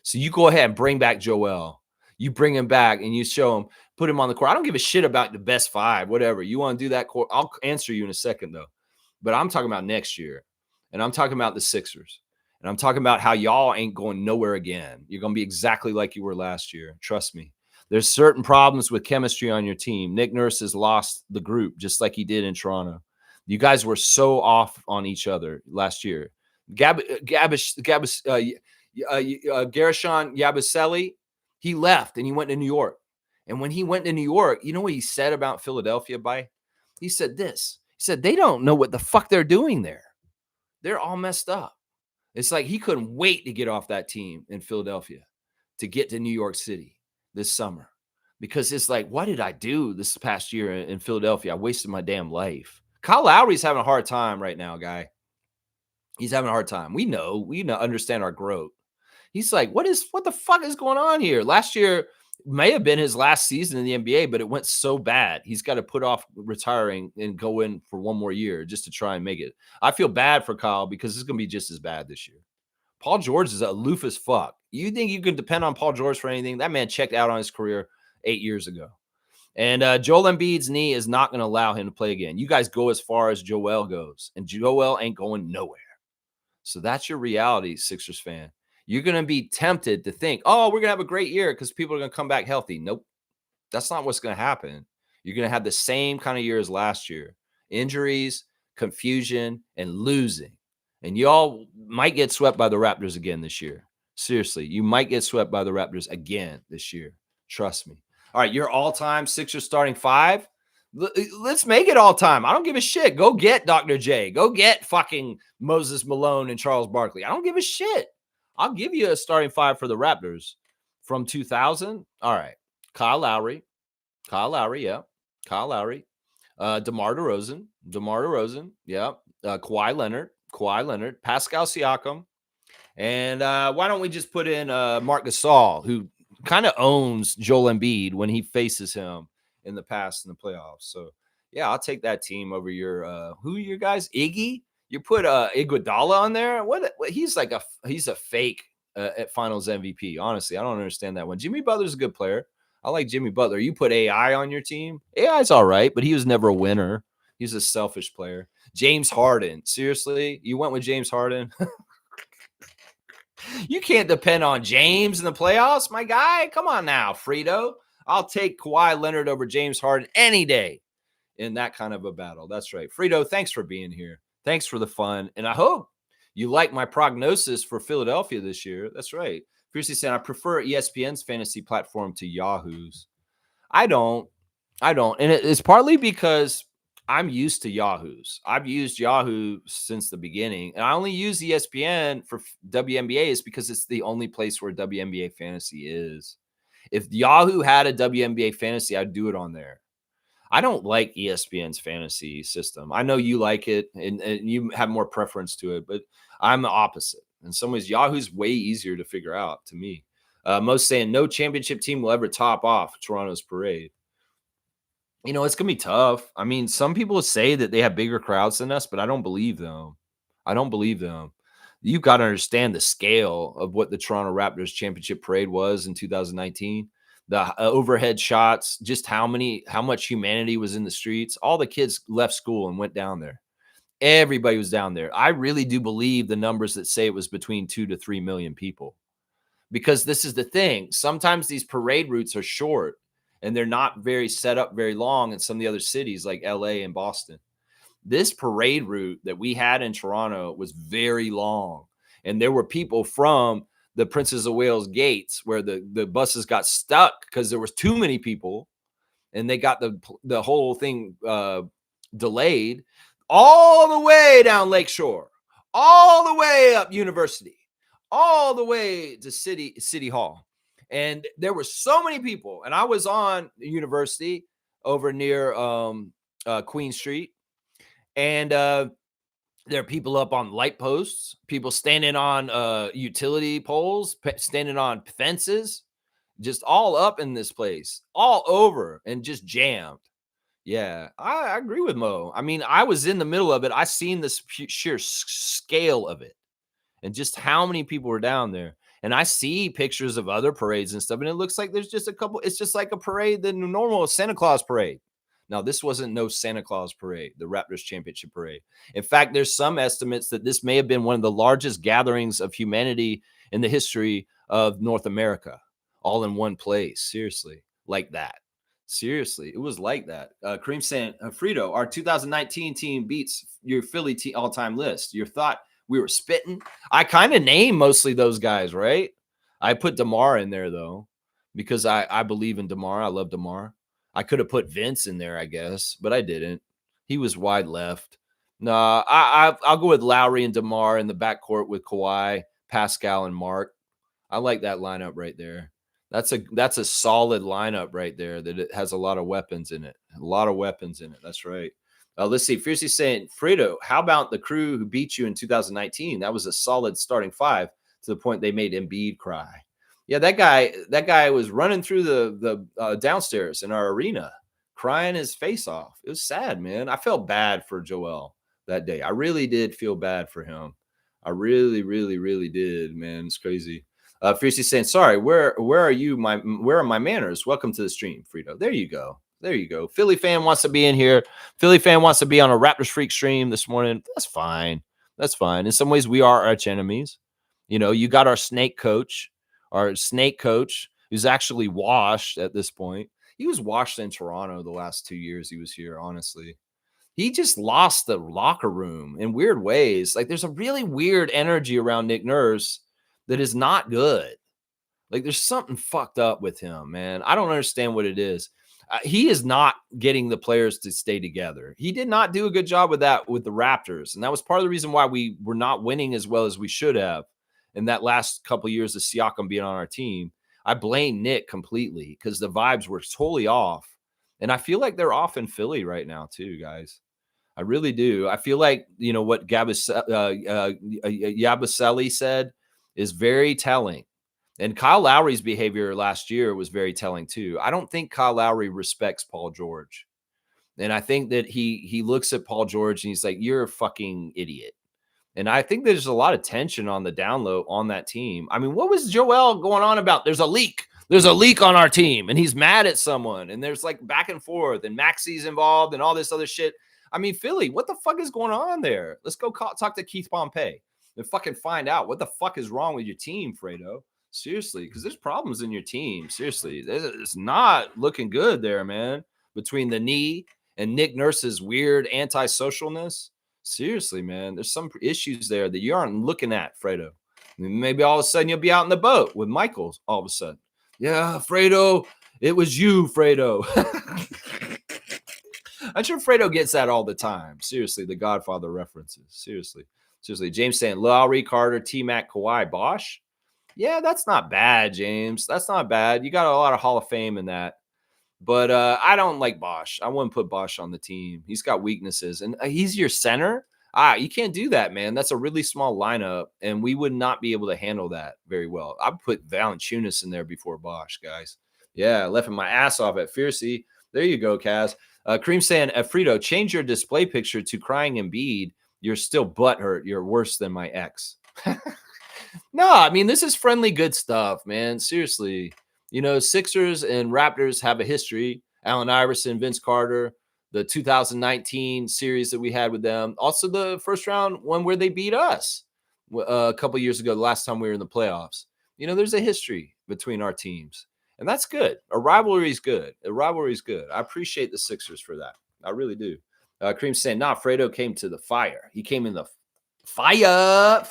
Speaker 1: So you go ahead and bring back Joel. You bring him back and you show him, put him on the court. I don't give a shit about the best five, whatever. You want to do that court? I'll answer you in a second, though. But I'm talking about next year, and I'm talking about the Sixers, and I'm talking about how y'all ain't going nowhere again. You're going to be exactly like you were last year. Trust me. There's certain problems with chemistry on your team. Nick Nurse has lost the group just like he did in Toronto. You guys were so off on each other last year. Garishon Yabusele, he left and he went to New York. And when he went to New York, you know what he said about Philadelphia, By? He said this. He said, they don't know what the fuck they're doing there. They're all messed up. It's like he couldn't wait to get off that team in Philadelphia to get to New York City this summer, because it's like, what did I do this past year in Philadelphia? I wasted my damn life. Kyle Lowry's having a hard time right now, guy. He's having a hard time. We understand our growth. He's like, what the fuck is going on here? Last year may have been his last season in the NBA, but it went so bad. He's got to put off retiring and go in for one more year just to try and make it. I feel bad for Kyle because it's going to be just as bad this year. Paul George is aloof as fuck. You think you can depend on Paul George for anything? That man checked out on his career 8 years ago. And Joel Embiid's knee is not going to allow him to play again. You guys go as far as Joel goes, and Joel ain't going nowhere. So that's your reality, Sixers fan. You're going to be tempted to think, oh, we're going to have a great year because people are going to come back healthy. Nope. That's not what's going to happen. You're going to have the same kind of year as last year. Injuries, confusion, and losing. And y'all might get swept by the Raptors again this year. Seriously, you might get swept by the Raptors again this year. Trust me. All right, your all-time Sixers starting five. Let's make it all time. I don't give a shit. Go get Dr. J. Go get fucking Moses Malone and Charles Barkley. I don't give a shit. I'll give you a starting five for the Raptors from 2000. All right. Kyle Lowry, yeah. Kyle Lowry. DeMar DeRozan, yeah. Kawhi Leonard, Pascal Siakam. And why don't we just put in Marc Gasol, who kind of owns Joel Embiid when he faces him in the past in the playoffs. So, yeah, I'll take that team over your who are your guys? Iggy? You put Iguodala on there? What he's a fake at Finals MVP. Honestly, I don't understand that one. Jimmy Butler's a good player. I like Jimmy Butler. You put AI on your team. AI's all right, but he was never a winner. He's a selfish player. James Harden. Seriously, you went with James Harden? You can't depend on James in the playoffs, my guy. Come on now, Frito. I'll take Kawhi Leonard over James Harden any day in that kind of a battle. That's right. Frito, thanks for being here. Thanks for the fun. And I hope you like my prognosis for Philadelphia this year. That's right. Fiercely saying, I prefer ESPN's fantasy platform to Yahoo's. I don't. And it's partly because I'm used to Yahoo's. I've used Yahoo since the beginning. And I only use ESPN for WNBA is because it's the only place where WNBA fantasy is. If Yahoo had a WNBA fantasy, I'd do it on there. I don't like ESPN's fantasy system. I know you like it and you have more preference to it, but I'm the opposite. In some ways, Yahoo's way easier to figure out to me. Most saying no championship team will ever top off Toronto's parade. You know, it's going to be tough. I mean, some people say that they have bigger crowds than us, but I don't believe them. You've got to understand the scale of what the Toronto Raptors championship parade was in 2019. The overhead shots, just how much humanity was in the streets. All the kids left school and went down there. Everybody was down there. I really do believe the numbers that say it was between 2 to 3 million people. Because this is the thing. Sometimes these parade routes are short and they're not very set up very long in some of the other cities like LA and Boston. This parade route that we had in Toronto was very long. And there were people from the Princess of Wales gates where the buses got stuck because there was too many people and they got the whole thing delayed all the way down Lakeshore, all the way up University, all the way to City Hall. And there were so many people. And I was on University over near Queen Street. And there are people up on light posts, people standing on utility poles, standing on fences, just all up in this place, all over and just jammed. Yeah, I agree with Mo. I mean, I was in the middle of it. I seen the sheer scale of it and just how many people were down there. And I see pictures of other parades and stuff, and it looks like there's just a couple. It's just like a parade, the normal Santa Claus parade. Now, this wasn't no Santa Claus parade, the Raptors championship parade. In fact, there's some estimates that this may have been one of the largest gatherings of humanity in the history of North America, all in one place. Seriously, like that. Seriously, it was like that. Kareem saying, Frito, our 2019 team beats your Philly all-time list. Your thought we were spitting? I kind of named mostly those guys, right? I put DeMar in there, though, because I believe in DeMar. I love DeMar. I could have put Vince in there, I guess, but I didn't. He was wide left. No, I'll go with Lowry and DeMar in the backcourt with Kawhi, Pascal, and Mark. I like that lineup right there. That's a solid lineup right there that it has a lot of weapons in it. A lot of weapons in it. That's right. Let's see. Fiercely saying, Frito, how about the crew who beat you in 2019? That was a solid starting five to the point they made Embiid cry. Yeah, that guy was running through the downstairs in our arena, crying his face off. It was sad, man. I felt bad for Joel that day. I really did feel bad for him. I really, really, really did, man. It's crazy. Fiercely saying, sorry, where are you? Where are my manners? Welcome to the stream, Frito. There you go. There you go. Philly fan wants to be in here. Philly fan wants to be on a Raptors Freak stream this morning. That's fine. That's fine. In some ways, we are arch enemies. You know, you got our snake coach, who's actually washed at this point. He was washed in Toronto the last 2 years he was here, honestly. He just lost the locker room in weird ways. Like, there's a really weird energy around Nick Nurse that is not good. Like, there's something fucked up with him, man. I don't understand what it is. He is not getting the players to stay together. He did not do a good job with that with the Raptors, and that was part of the reason why we were not winning as well as we should have in that last couple of years of Siakam being on our team. I blame Nick completely because the vibes were totally off, and I feel like they're off in Philly right now too, guys. I really do. I feel like what Yabusele said is very telling. And Kyle Lowry's behavior last year was very telling too. I don't think Kyle Lowry respects Paul George. And I think that he looks at Paul George and he's like, "You're a fucking idiot." And I think there's a lot of tension on the down low on that team. I mean, what was Joel going on about? There's a leak. There's a leak on our team, and he's mad at someone. And there's like back and forth, and Maxi's involved, and all this other shit. I mean, Philly, what the fuck is going on there? Let's go talk to Keith Pompey and fucking find out what the fuck is wrong with your team, Fredo. Seriously, because there's problems in your team. Seriously, it's not looking good there, man. Between the knee and Nick Nurse's weird antisocialness. Seriously, man, there's some issues there that you aren't looking at, Fredo. Maybe all of a sudden you'll be out in the boat with Michaels all of a sudden. Yeah, Fredo, it was you, Fredo. I'm sure Fredo gets that all the time. Seriously, the Godfather references. Seriously. James saying Lowry, Carter, T-Mac, Kawhi, Bosch. Yeah, that's not bad, James. That's not bad. You got a lot of Hall of Fame in that. But I don't like Bosch. I wouldn't put Bosch on the team. He's got weaknesses. And he's your center. You can't do that, man. That's a really small lineup, and we would not be able to handle that very well. I'd put Valanciunas in there before Bosch, guys. Yeah, laughing my ass off at Fiercey. There you go, Kaz. Kareem saying, Frito, change your display picture to crying Embiid. You're still butthurt. You're worse than my ex. No, I mean, this is friendly, good stuff, man. Seriously. Sixers and Raptors have a history. Allen Iverson, Vince Carter, the 2019 series that we had with them. Also, the first round one where they beat us a couple years ago, the last time we were in the playoffs. There's a history between our teams, and that's good. A rivalry is good. I appreciate the Sixers for that. I really do. Cream saying, nah, Fredo came to the fire. He came in the fire.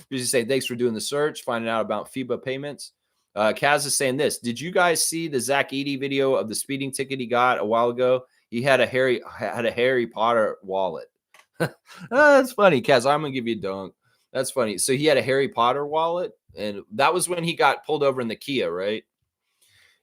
Speaker 1: You say, thanks for doing the search, finding out about FIBA payments. Kaz is saying this. Did you guys see the Zach Edey video of the speeding ticket he got a while ago? He had a Harry Potter wallet. That's funny, Kaz. I'm gonna give you a dunk. That's funny. So he had a Harry Potter wallet, and that was when he got pulled over in the Kia, right?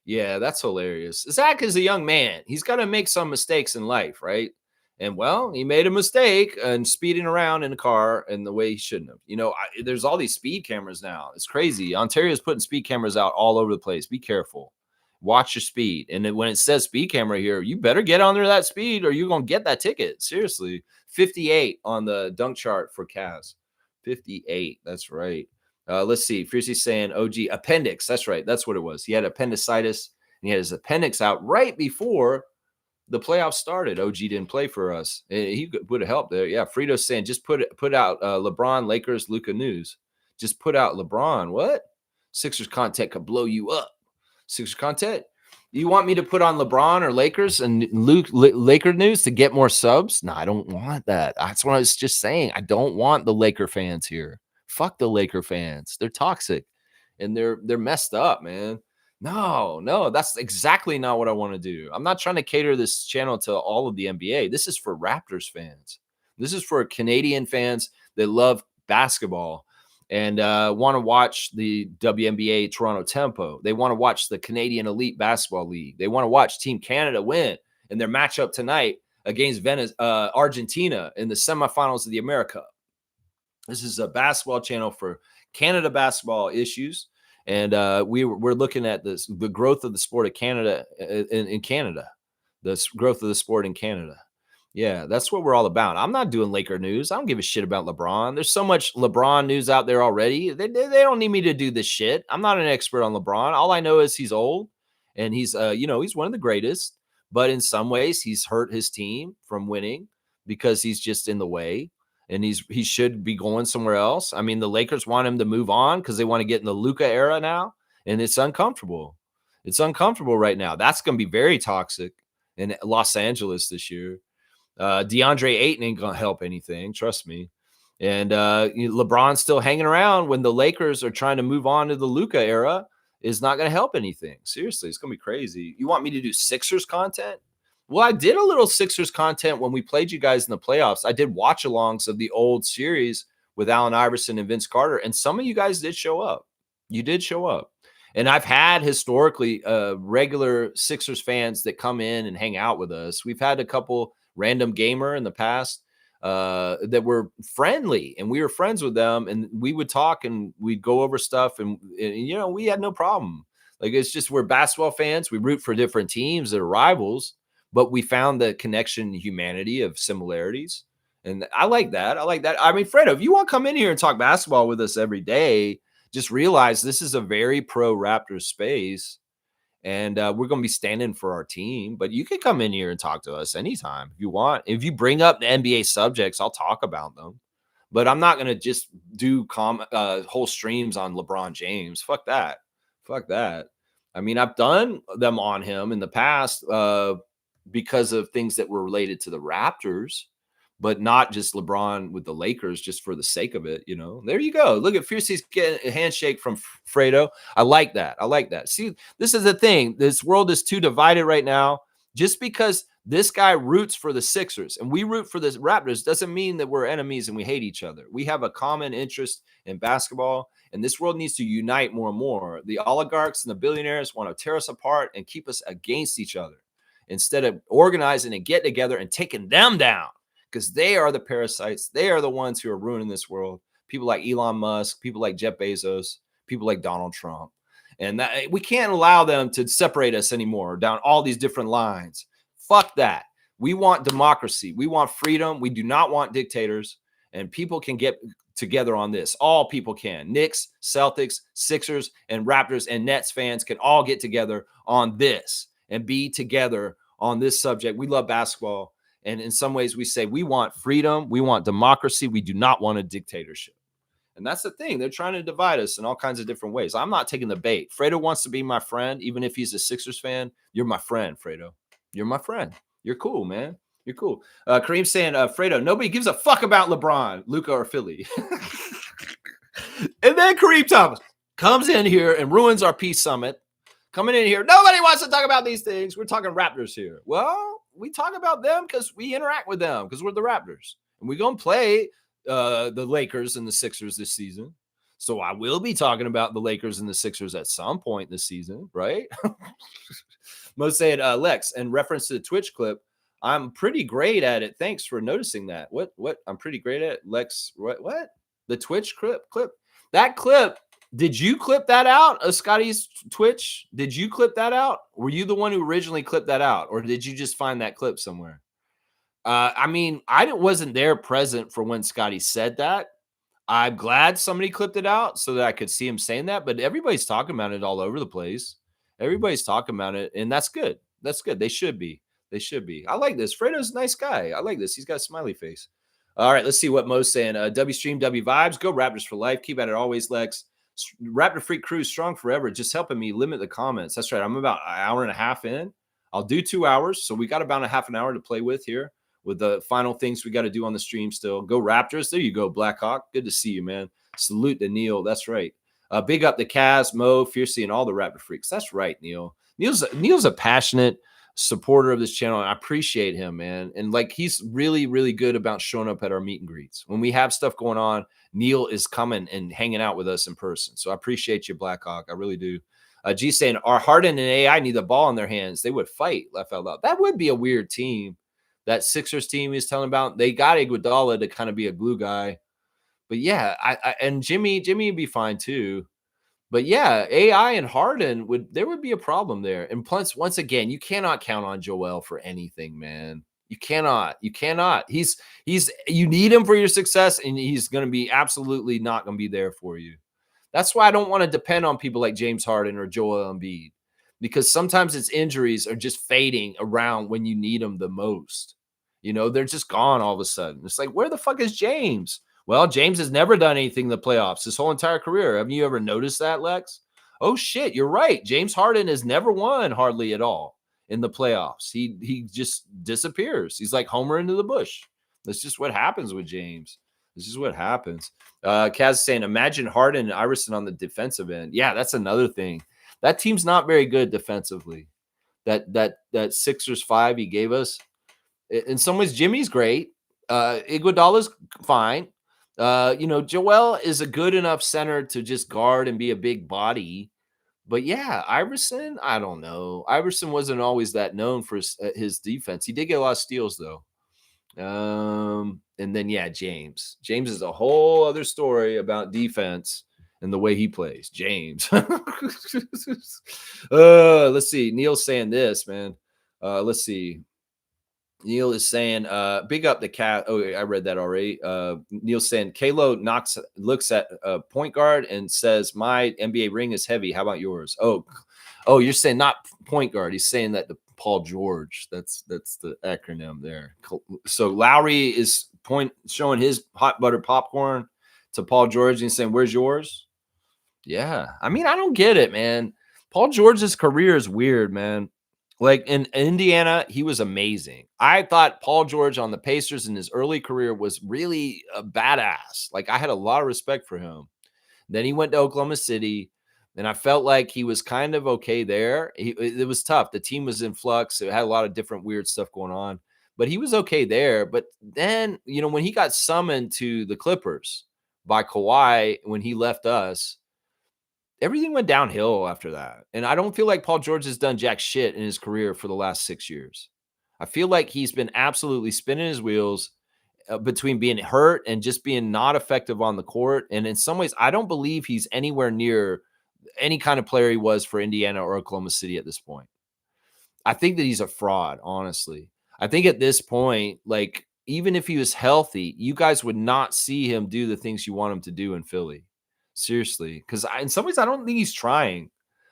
Speaker 1: Yeah, that's hilarious. Zach is a young man. He's got to make some mistakes in life, right? And well, he made a mistake and speeding around in a car in the way he shouldn't have. There's all these speed cameras now. It's crazy. Ontario's putting speed cameras out all over the place. Be careful. Watch your speed. And when it says speed camera here, you better get under that speed or you're going to get that ticket. Seriously. 58 on the dunk chart for Kaz. 58. That's right. Let's see. Fiercey's saying OG appendix. That's right. That's what it was. He had appendicitis and he had his appendix out right before the playoffs started. OG didn't play for us. He would have helped there. Yeah. Frito's saying just put out LeBron, Lakers, Luka news. Just put out LeBron. What? Sixers content could blow you up. Sixers content. You want me to put on LeBron or Lakers and Laker news to get more subs? No, I don't want that. That's what I was just saying. I don't want the Laker fans here. Fuck the Laker fans. They're toxic and they're messed up, man. No, that's exactly not what I want to do. I'm not trying to cater this channel to all of the NBA. This is for Raptors fans. This is for Canadian fans that love basketball and want to watch the WNBA Toronto Tempo. They want to watch the Canadian Elite Basketball League. They want to watch Team Canada win in their matchup tonight against Argentina in the semifinals of the America. This is a basketball channel for Canada basketball issues. And we're looking at the growth of the sport of Canada in Canada, the growth of the sport in Canada. Yeah, that's what we're all about. I'm not doing Laker news. I don't give a shit about LeBron. There's so much LeBron news out there already. They don't need me to do this shit. I'm not an expert on LeBron. All I know is he's old and he's he's one of the greatest. But in some ways, he's hurt his team from winning because he's just in the way. and he should be going somewhere else. I mean, the Lakers want him to move on because they want to get in the Luka era now, and it's uncomfortable. It's uncomfortable right now. That's going to be very toxic in Los Angeles this year. DeAndre Ayton ain't going to help anything. Trust me. And LeBron's still hanging around when the Lakers are trying to move on to the Luka era is not going to help anything. Seriously, it's going to be crazy. You want me to do Sixers content? Well, I did a little Sixers content when we played you guys in the playoffs. I did watch alongs of the old series with Allen Iverson and Vince Carter, and some of you guys did show up. You did show up. And I've had historically regular Sixers fans that come in and hang out with us. We've had a couple random gamer in the past that were friendly, and we were friends with them, and we would talk and we'd go over stuff, and we had no problem. Like, it's just, we're basketball fans. We root for different teams that are rivals, but we found the connection, humanity of similarities. And I like that. I mean, Fredo, if you want to come in here and talk basketball with us every day, just realize this is a very pro Raptors space. And we're going to be standing for our team. But you can come in here and talk to us anytime if you want. If you bring up the NBA subjects, I'll talk about them. But I'm not going to just do whole streams on LeBron James. Fuck that. I mean, I've done them on him in the past because of things that were related to the Raptors, but not just LeBron with the Lakers just for the sake of it. There you go. Look at Fiercey's getting a handshake from Fredo. I like that. See, this is the thing. This world is too divided right now. Just because this guy roots for the Sixers and we root for the Raptors doesn't mean that we're enemies and we hate each other. We have a common interest in basketball, and this world needs to unite more and more. The oligarchs and the billionaires want to tear us apart and keep us against each other instead of organizing and getting together and taking them down, because they are the parasites. They are the ones who are ruining this world. People like Elon Musk, people like Jeff Bezos, people like Donald Trump. And we can't allow them to separate us anymore down all these different lines. Fuck that. We want democracy. We want freedom. We do not want dictators. And people can get together on this. All people can. Knicks, Celtics, Sixers, and Raptors and Nets fans can all get together on this and be together on this subject. We love basketball. And in some ways, we say we want freedom. We want democracy. We do not want a dictatorship. And that's the thing. They're trying to divide us in all kinds of different ways. I'm not taking the bait. Fredo wants to be my friend, even if he's a Sixers fan. You're my friend, Fredo. You're my friend. You're cool, man. You're cool. Kareem's saying, Fredo, nobody gives a fuck about LeBron, Luka, or Philly. And then Kareem Thomas comes in here and ruins our peace summit. Coming in here, nobody wants to talk about these things. We're talking Raptors here. Well, we talk about them because we interact with them because we're the Raptors. And we're going to play the Lakers and the Sixers this season. So I will be talking about the Lakers and the Sixers at some point this season, right? Most saying, Lex, in reference to the Twitch clip, I'm pretty great at it. Thanks for noticing that. What? I'm pretty great at it. Lex, what? The Twitch clip? That clip, did you clip that out of Scotty's Twitch? Did you clip that out? Were you the one who originally clipped that out? Or did you just find that clip somewhere? I mean, I wasn't there present for when Scotty said that. I'm glad somebody clipped it out so that I could see him saying that. But everybody's talking about it all over the place. Everybody's talking about it, and that's good. That's good. They should be. I like this. Fredo's a nice guy. I like this. He's got a smiley face. All right, let's see what Mo's saying. W Stream, W Vibes. Go Raptors for life. Keep at it always, Lex. Raptor Freak Crew, strong forever. Just helping me limit the comments. That's right. I'm about an hour and a half in. I'll do 2 hours. So we got about a half an hour to play with here, with the final things we got to do on the stream still. Go Raptors. There you go, Blackhawk. Good to see you, man. Salute to Neil. That's right. Big up the Kaz, Mo, Fiercey, and all the Raptor Freaks. That's right, Neil. Neil's a passionate supporter of this channel, and I appreciate him, man. And like, he's really, really good about showing up at our meet and greets. When we have stuff going on, Neil is coming and hanging out with us in person. So I appreciate you, Blackhawk. I really do. G saying, our Harden and AI need the ball in their hands. They would fight, laugh out loud. That would be a weird team. That Sixers team he's telling about, they got Iguodala to kind of be a glue guy. But yeah, and Jimmy would be fine too. But yeah, AI and Harden there would be a problem there. And plus, once again, you cannot count on Joel for anything, man. You cannot. You need him for your success, and he's going to be absolutely not going to be there for you. That's why I don't want to depend on people like James Harden or Joel Embiid, because sometimes its injuries are just fading around when you need them the most. They're just gone all of a sudden. It's like, where the fuck is James? Well, James has never done anything in the playoffs his whole entire career. Have you ever noticed that, Lex? Oh shit, you're right. James Harden has never won hardly at all in the playoffs. He just disappears. He's like Homer into the bush. That's just what happens with James. This is what happens. Kaz is saying, imagine Harden and Iverson on the defensive end. Yeah, that's another thing. That team's not very good defensively. That Sixers 5 he gave us. In some ways, Jimmy's great. Iguodala's fine. Joel is a good enough center to just guard and be a big body. But yeah, Iverson, I don't know. Iverson wasn't always that known for his defense. He did get a lot of steals, though. And then, yeah, James. James is a whole other story about defense and the way he plays. James. Let's see. Neil's saying this, man. Let's see. Neil is saying, big up the cat. Oh, I read that already. Neil's saying, Kalo looks at a point guard and says, my NBA ring is heavy. How about yours? Oh, you're saying not point guard. He's saying that the Paul George. That's the acronym there. So Lowry is showing his hot butter popcorn to Paul George and saying, where's yours? Yeah. I mean, I don't get it, man. Paul George's career is weird, man. Like in Indiana, he was amazing. I thought Paul George on the Pacers in his early career was really a badass. Like I had a lot of respect for him. Then he went to Oklahoma City, and I felt like he was kind of okay there. It was tough. The team was in flux. It had a lot of different weird stuff going on, but he was okay there. But then, when he got summoned to the Clippers by Kawhi when he left us, everything went downhill after that. And I don't feel like Paul George has done jack shit in his career for the last 6 years. I feel like he's been absolutely spinning his wheels between being hurt and just being not effective on the court. And in some ways, I don't believe he's anywhere near any kind of player he was for Indiana or Oklahoma City at this point. I think that he's a fraud, honestly. I think at this point, like, even if he was healthy, you guys would not see him do the things you want him to do in Philly. Seriously. Because in some ways, I don't think he's trying.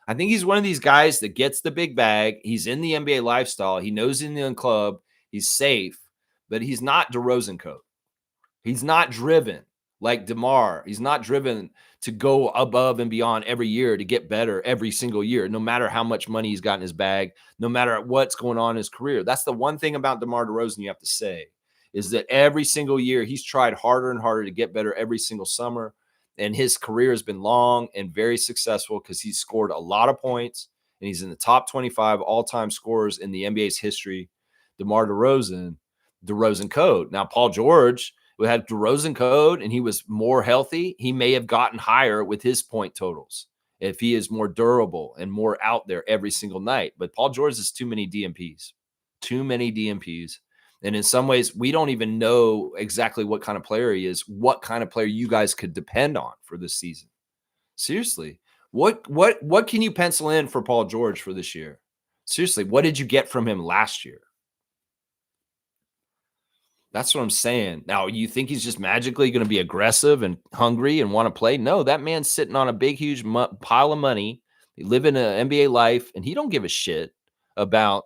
Speaker 1: I think he's one of these guys that gets the big bag. He's in the NBA lifestyle. He knows in the club. He's safe. But he's not DeRozan code. He's not driven like DeMar. He's not driven to go above and beyond every year to get better every single year, no matter how much money he's got in his bag, no matter what's going on in his career. That's the one thing about DeMar DeRozan you have to say, is that every single year he's tried harder and harder to get better every single summer. And his career has been long and very successful because he's scored a lot of points, and he's in the top 25 all-time scorers in the NBA's history. DeMar DeRozan code. Now, Paul George, who had DeRozan code and he was more healthy, he may have gotten higher with his point totals if he is more durable and more out there every single night. But Paul George is too many DMPs. And in some ways, we don't even know exactly what kind of player he is, what kind of player you guys could depend on for this season. Seriously, what can you pencil in for Paul George for this year? Seriously, what did you get from him last year? That's what I'm saying. Now, you think he's just magically going to be aggressive and hungry and want to play? No, that man's sitting on a big, huge pile of money, living an NBA life, and he don't give a shit about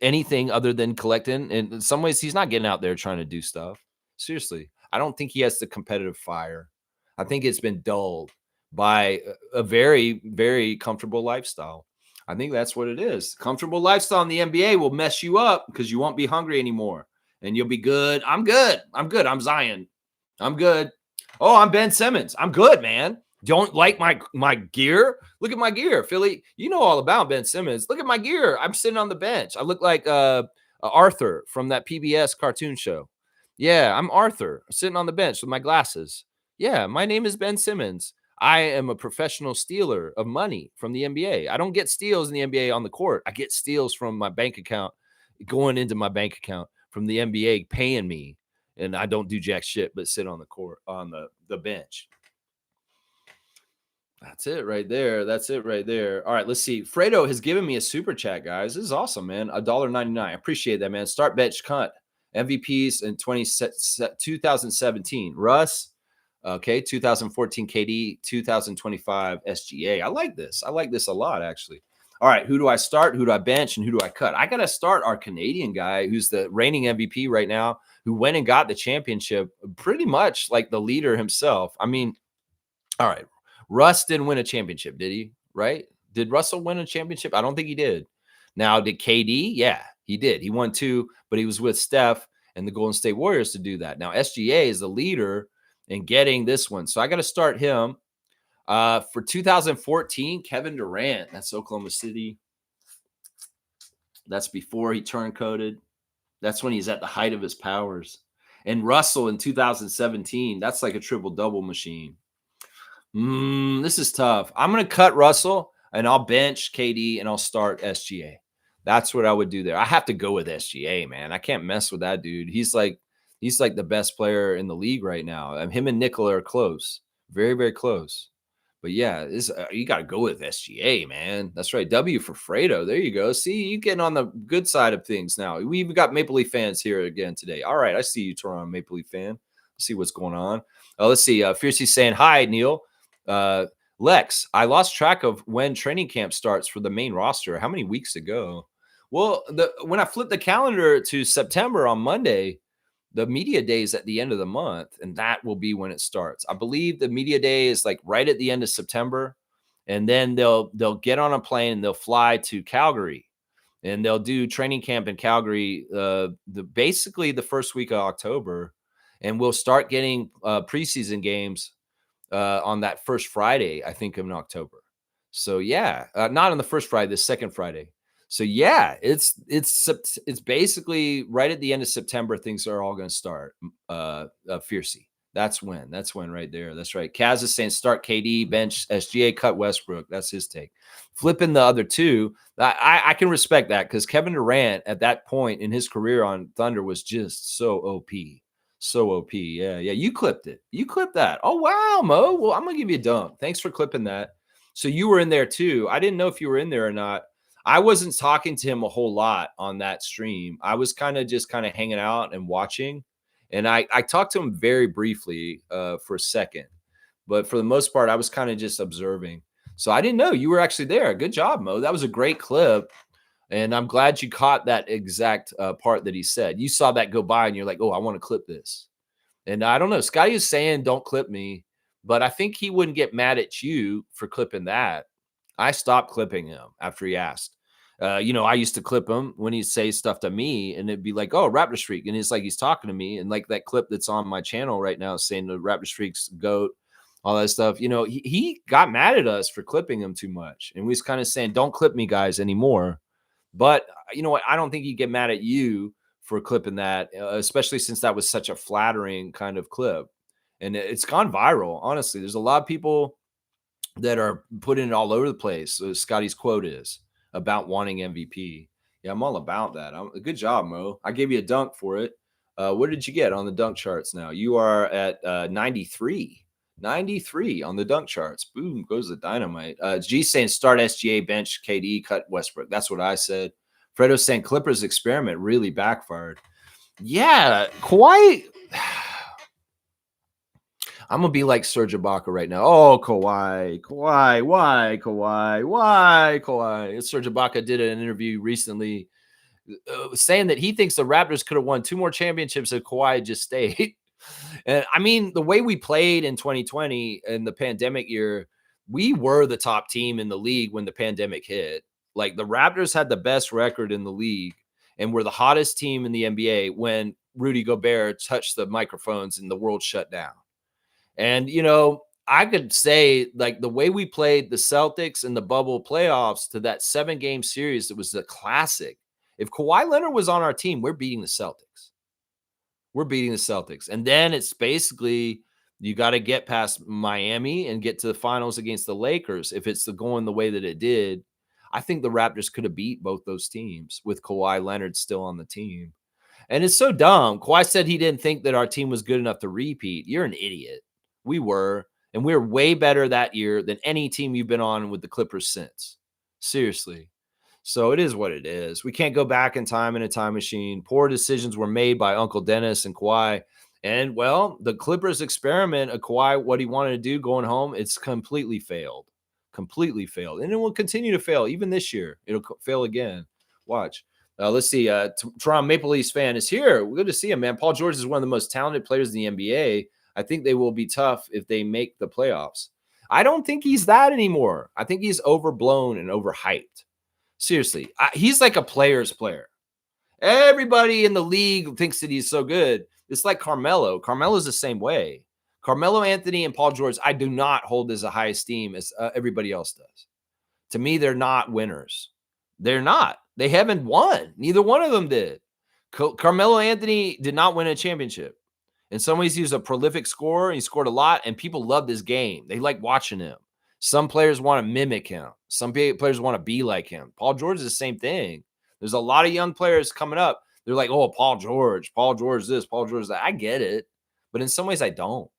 Speaker 1: anything other than collecting. And in some ways, he's not getting out there trying to do stuff. Seriously, I don't think he has the competitive fire. I think it's been dulled by a very, very comfortable lifestyle. I think that's what it is. Comfortable lifestyle in the NBA will mess you up because you won't be hungry anymore. And you'll be good. I'm good. I'm Zion. I'm good. Oh, I'm Ben Simmons. I'm good, man. Don't like my gear? Look at my gear, Philly. You know all about Ben Simmons. Look at my gear. I'm sitting on the bench. I look like Arthur from that PBS cartoon show. Yeah, I'm Arthur, sitting on the bench with my glasses. Yeah, my name is Ben Simmons. I am a professional stealer of money from the NBA. I don't get steals in the NBA on the court. I get steals from my bank account, going into my bank account from the NBA paying me, and I don't do jack shit but sit on the court, on the bench. That's it right there. All right, let's see. Fredo has given me a super chat, guys. This is awesome, man. $1.99. Appreciate that, man. Start bench cut. MVPs in 2017. Russ, okay, 2014 KD, 2025 SGA. I like this a lot, actually. All right, who do I start? Who do I bench? And who do I cut? I got to start our Canadian guy who's the reigning MVP right now, who went and got the championship pretty much like the leader himself. I mean, all right, Russ didn't win a championship, did he? Right? Did Russell win a championship? I don't think he did. Now, did KD? Yeah, he did. He won 2, but he was with Steph and the Golden State Warriors to do that. Now, SGA is the leader in getting this one. So I got to start him. For 2014, Kevin Durant, that's Oklahoma City. That's before he turncoated. That's when he's at the height of his powers. And Russell in 2017, that's like a triple-double machine. This is tough. I'm going to cut Russell, and I'll bench KD, and I'll start SGA. That's what I would do there. I have to go with SGA, man. I can't mess with that dude. He's like the best player in the league right now. Him and Nikola are close. Very, very close. But yeah, you got to go with SGA, man. That's right. W for Fredo. There you go. See, you getting on the good side of things now. We even got Maple Leaf fans here again today. All right, I see you, Toronto Maple Leaf fan. Let's see what's going on. Let's see. Fiercey saying, hi, Neil. Lex, I lost track of when training camp starts for the main roster. How many weeks to go? Well, when I flipped the calendar to September on Monday, the media day is at the end of the month, and that will be when it starts. I believe the media day is like right at the end of September, and then they'll get on a plane and they'll fly to Calgary, and they'll do training camp in Calgary basically the first week of October, and we'll start getting preseason games on that first Friday, I think, in October. So yeah, not on the first Friday, the second Friday. So yeah, it's basically right at the end of September. Things are all going to start. Fiercey. That's when right there. That's right. Kaz is saying start KD, bench SGA, cut Westbrook. That's his take. Flipping the other two, I can respect that because Kevin Durant at that point in his career on Thunder was just so OP. So OP. Yeah. You clipped it. You clipped that. Oh, wow, Mo. Well, I'm going to give you a dunk. Thanks for clipping that. So you were in there too. I didn't know if you were in there or not. I wasn't talking to him a whole lot on that stream. I was kind of hanging out and watching. And I talked to him very briefly for a second. But for the most part, I was kind of just observing. So I didn't know you were actually there. Good job, Mo. That was a great clip. And I'm glad you caught that exact part that he said. You saw that go by and you're like, oh, I want to clip this. And I don't know. Scottie is saying, don't clip me. But I think he wouldn't get mad at you for clipping that. I stopped clipping him after he asked. I used to clip him when he'd say stuff to me and it'd be like, oh, Raptor Streak. And it's like he's talking to me. And like that clip that's on my channel right now saying the Raptor Streak's GOAT, all that stuff. He got mad at us for clipping him too much. And we was kind of saying, don't clip me, guys, anymore. But you know what? I don't think he'd get mad at you for clipping that, especially since that was such a flattering kind of clip. And it's gone viral. Honestly, there's a lot of people that are putting it all over the place. So Scotty's quote is about wanting MVP. Yeah, I'm all about that. Good job, Mo. I gave you a dunk for it. What did you get on the dunk charts now? You are at 93. 93 on the dunk charts. Boom, goes the dynamite. G saying start SGA, bench KD, cut Westbrook. That's what I said. Fredo saying Clippers experiment really backfired. Yeah, Kawhi. I'm going to be like Serge Ibaka right now. Oh, Kawhi. Why Kawhi? Serge Ibaka did an interview recently saying that he thinks the Raptors could have won 2 more championships if Kawhi had just stayed. And I mean, the way we played in 2020 in the pandemic year, we were the top team in the league when the pandemic hit. Like the Raptors had the best record in the league and were the hottest team in the NBA when Rudy Gobert touched the microphones and the world shut down. And, I could say like the way we played the Celtics in the bubble playoffs to that 7-game series, it was a classic. If Kawhi Leonard was on our team, we're beating the Celtics. And then it's basically you got to get past Miami and get to the finals against the Lakers. If it's going the way that it did, I think the Raptors could have beat both those teams with Kawhi Leonard still on the team. And it's so dumb. Kawhi said he didn't think that our team was good enough to repeat. You're an idiot. We were. And we were way better that year than any team you've been on with the Clippers since. Seriously. So it is what it is. We can't go back in time in a time machine. Poor decisions were made by Uncle Dennis and Kawhi. And, well, the Clippers experiment of Kawhi, what he wanted to do going home, it's completely failed. completely failed, and it will continue to fail even this year. It'll fail again. Watch. Let's see. Toronto Maple Leafs fan is here. Good to see him, man. Paul George is one of the most talented players in the NBA. I think they will be tough if they make the playoffs. I don't think he's that anymore. I think he's overblown and overhyped. Seriously, he's like a player's player. Everybody in the league thinks that he's so good. It's like Carmelo. Carmelo's the same way. Carmelo Anthony and Paul George, I do not hold as a high esteem as everybody else does. To me, they're not winners. They're not. They haven't won. Neither one of them did. Carmelo Anthony did not win a championship. In some ways, he was a prolific scorer. He scored a lot, and people loved his game. They like watching him. Some players want to mimic him. Some players want to be like him. Paul George is the same thing. There's a lot of young players coming up. They're like, oh, Paul George this, Paul George that. I get it. But in some ways, I don't.